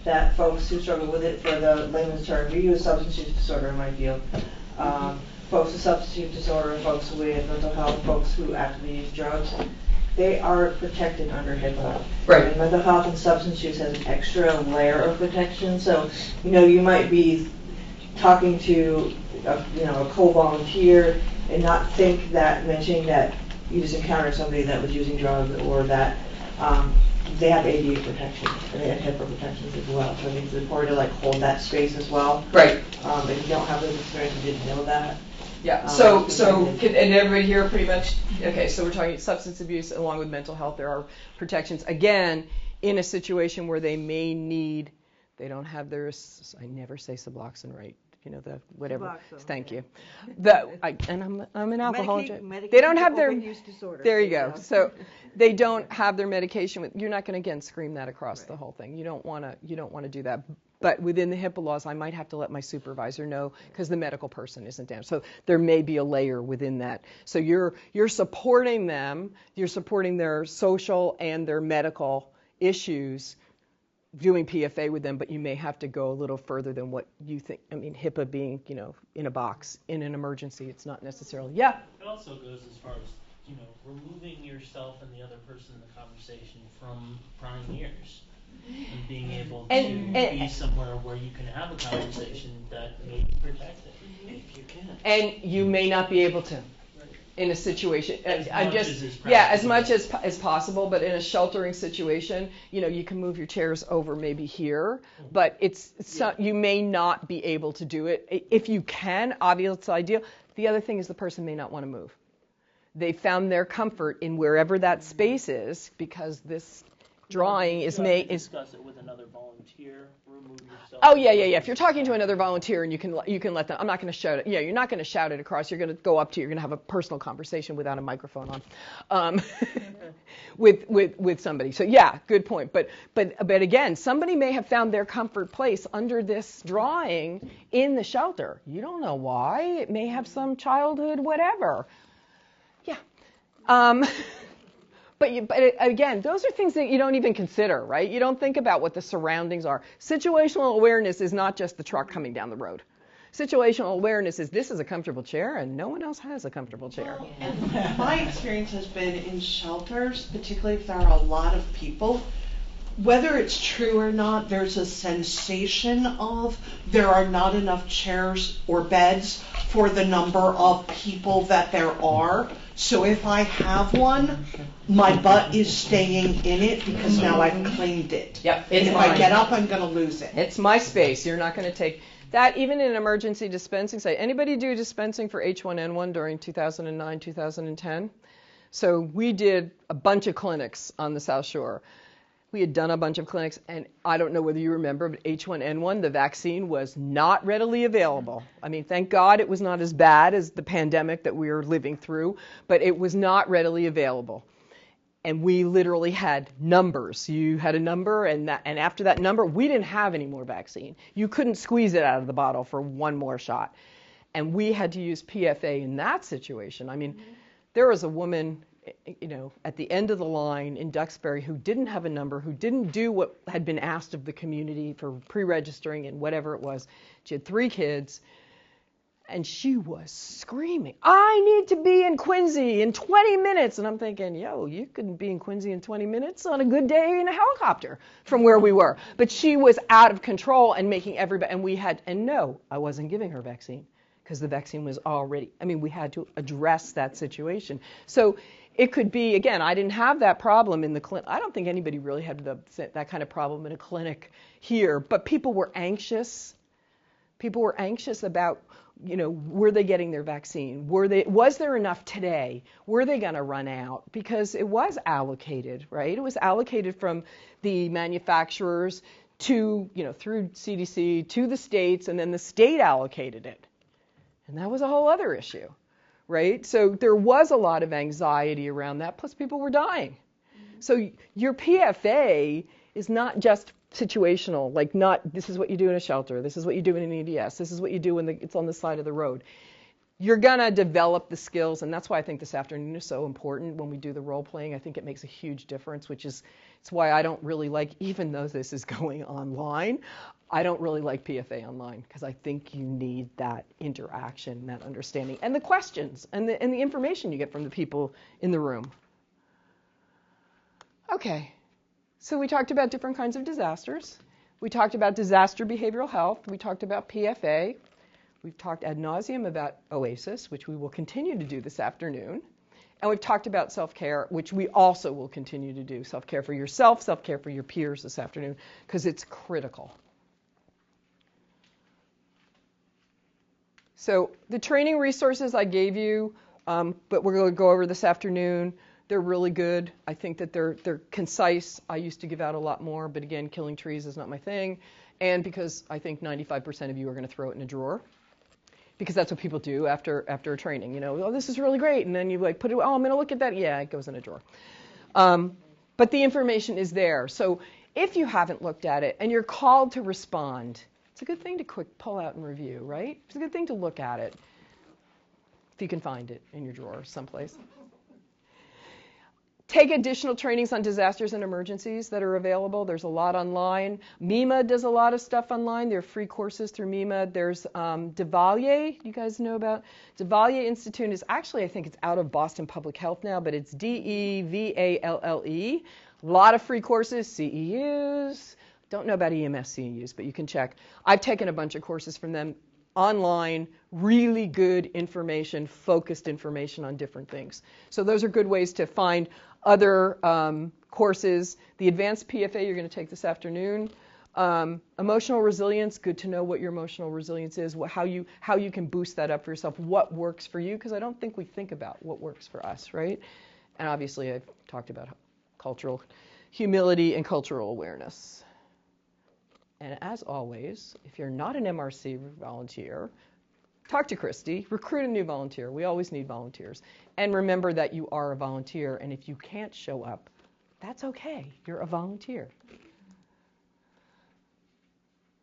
that folks who struggle with it, for the layman's term, we use substance use disorder in my field. Folks with substance use disorder, folks with mental health, folks who actively use drugs, they are protected under HIPAA. Right. And mental health and substance use has an extra layer of protection. So, you might be talking to a co-volunteer and not mentioning that you just encountered somebody that was using drugs or that they have ADA protection and they have HIPAA protections as well. So I think it's important to hold that space as well. Right. If you don't have those experiences, you didn't know that. Yeah, so can everybody hear pretty much? Okay, so we're talking substance abuse along with mental health. There are protections. Again, in a situation where they may need, they don't have their, I never say Suboxone right. The whatever. Suboxone, Thank yeah. you. I'm an alcoholic. Medication They don't have their overuse disorder. There you go. So they don't have their medication. You're not going to again scream that across the whole thing. You don't want to do that. But within the HIPAA laws, I might have to let my supervisor know because the medical person isn't down. So there may be a layer within that. So you're supporting them. You're supporting their social and their medical issues, doing PFA with them, but you may have to go a little further than what you think. I mean, HIPAA being, in a box, in an emergency, it's not necessarily. Yeah. It also goes as far as, removing yourself and the other person in the conversation from prying ears and being able to be somewhere where you can have a conversation that may be protected, if you can. And you may not be able to. In a situation, as much as possible, but in a sheltering situation, you can move your chairs over maybe here, but you may not be able to do it. If you can, obviously it's ideal. The other thing is the person may not want to move. They found their comfort in wherever that space is because this drawing is made. Discuss it with another volunteer. Remove yourself. Oh yeah. If you're talking to another volunteer and you can let them. I'm not going to shout it. Yeah, you're not going to shout it across. You're going to go up to. You're going to have a personal conversation without a microphone on, with somebody. So yeah, good point. But again, somebody may have found their comfort place under this drawing in the shelter. You don't know why. It may have some childhood whatever. Yeah. But again, those are things that you don't even consider, right? You don't think about what the surroundings are. Situational awareness is not just the truck coming down the road. Situational awareness is this is a comfortable chair and no one else has a comfortable chair. And my experience has been in shelters, particularly if there are a lot of people, whether it's true or not, there's a sensation of there are not enough chairs or beds for the number of people that there are. So if I have one, my butt is staying in it because now I've claimed it. Yep, and if I get up, I'm going to lose it. It's my space. You're not going to take that even in an emergency dispensing site. Anybody do dispensing for H1N1 during 2009, 2010? So we did a bunch of clinics on the South Shore. We had done a bunch of clinics, and I don't know whether you remember, but H1N1, the vaccine was not readily available. I mean, thank God it was not as bad as the pandemic that we are living through, but it was not readily available. And we literally had numbers. You had a number, and after that number, we didn't have any more vaccine. You couldn't squeeze it out of the bottle for one more shot. And we had to use PFA in that situation. I mean, there was a woman, at the end of the line in Duxbury who didn't have a number, who didn't do what had been asked of the community for pre-registering and whatever it was. She had 3 kids, and she was screaming, I need to be in Quincy in 20 minutes. And I'm thinking, you couldn't be in Quincy in 20 minutes on a good day in a helicopter from where we were. But she was out of control and making everybody, and no, I wasn't giving her vaccine because the vaccine was already, we had to address that situation. So it could be, again, I didn't have that problem in the clinic. I don't think anybody really had that kind of problem in a clinic here, but people were anxious. People were anxious about, were they getting their vaccine? Was there enough today? Were they going to run out? Because it was allocated, right? It was allocated from the manufacturers to, through CDC to the states, and then the state allocated it. And that was a whole other issue, right? So there was a lot of anxiety around that, plus people were dying. So your PFA is not just situational, like not this is what you do in a shelter, this is what you do in an EDS, this is what you do when it's on the side of the road. You're going to develop the skills, and that's why I think this afternoon is so important when we do the role playing. I think it makes a huge difference, it's why I don't really like, even though this is going online, I don't really like PFA online, because I think you need that interaction, that understanding, and the questions, and the information you get from the people in the room. Okay. So we talked about different kinds of disasters. We talked about disaster behavioral health. We talked about PFA. We've talked ad nauseum about OASIS, which we will continue to do this afternoon. And we've talked about self-care, which we also will continue to do. Self-care for yourself, self-care for your peers this afternoon, because it's critical. So the training resources I gave you, but we're going to go over this afternoon. They're really good. I think that they're concise. I used to give out a lot more, but again, killing trees is not my thing. And because I think 95% of you are going to throw it in a drawer, because that's what people do after a training. Oh, this is really great, and then you put it. Oh, I'm going to look at that. Yeah, it goes in a drawer. But the information is there. So if you haven't looked at it and you're called to respond, it's a good thing to quick pull out and review, right? It's a good thing to look at it if you can find it in your drawer someplace. Take additional trainings on disasters and emergencies that are available. There's a lot online. MEMA does a lot of stuff online. There are free courses through MEMA. There's Devalier, you guys know about? Devalier Institute is actually, I think it's out of Boston Public Health now, but it's DEVALLE. A lot of free courses, CEUs. Don't know about EMS CEUs, but you can check. I've taken a bunch of courses from them online, really good information, focused information on different things. So those are good ways to find other courses. The advanced PFA you're going to take this afternoon. Emotional resilience, good to know what your emotional resilience is, how you can boost that up for yourself, what works for you, because I don't think we think about what works for us, right? And obviously I've talked about cultural humility and cultural awareness. And as always, if you're not an MRC volunteer, talk to Christy, recruit a new volunteer. We always need volunteers. And remember that you are a volunteer, and if you can't show up, that's okay. You're a volunteer.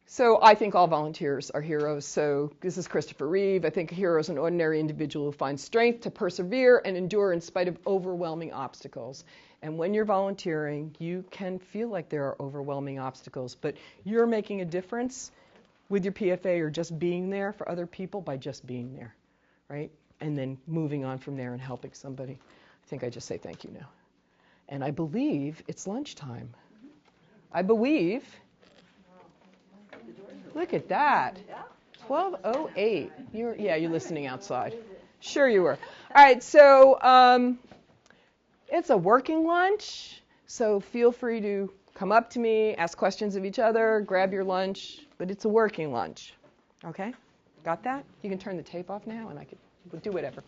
So I think all volunteers are heroes. So this is Christopher Reeve. I think a hero is an ordinary individual who finds strength to persevere and endure in spite of overwhelming obstacles. And when you're volunteering, you can feel like there are overwhelming obstacles, but you're making a difference with your PFA or just being there for other people by just being there, right? And then moving on from there and helping somebody. I think I just say thank you now. And I believe it's lunchtime. I believe. Look at that. 12:08. You're listening outside. Sure you were. All right, so it's a working lunch, so feel free to come up to me, ask questions of each other, grab your lunch, but it's a working lunch. Okay? Got that? You can turn the tape off now and I could do whatever.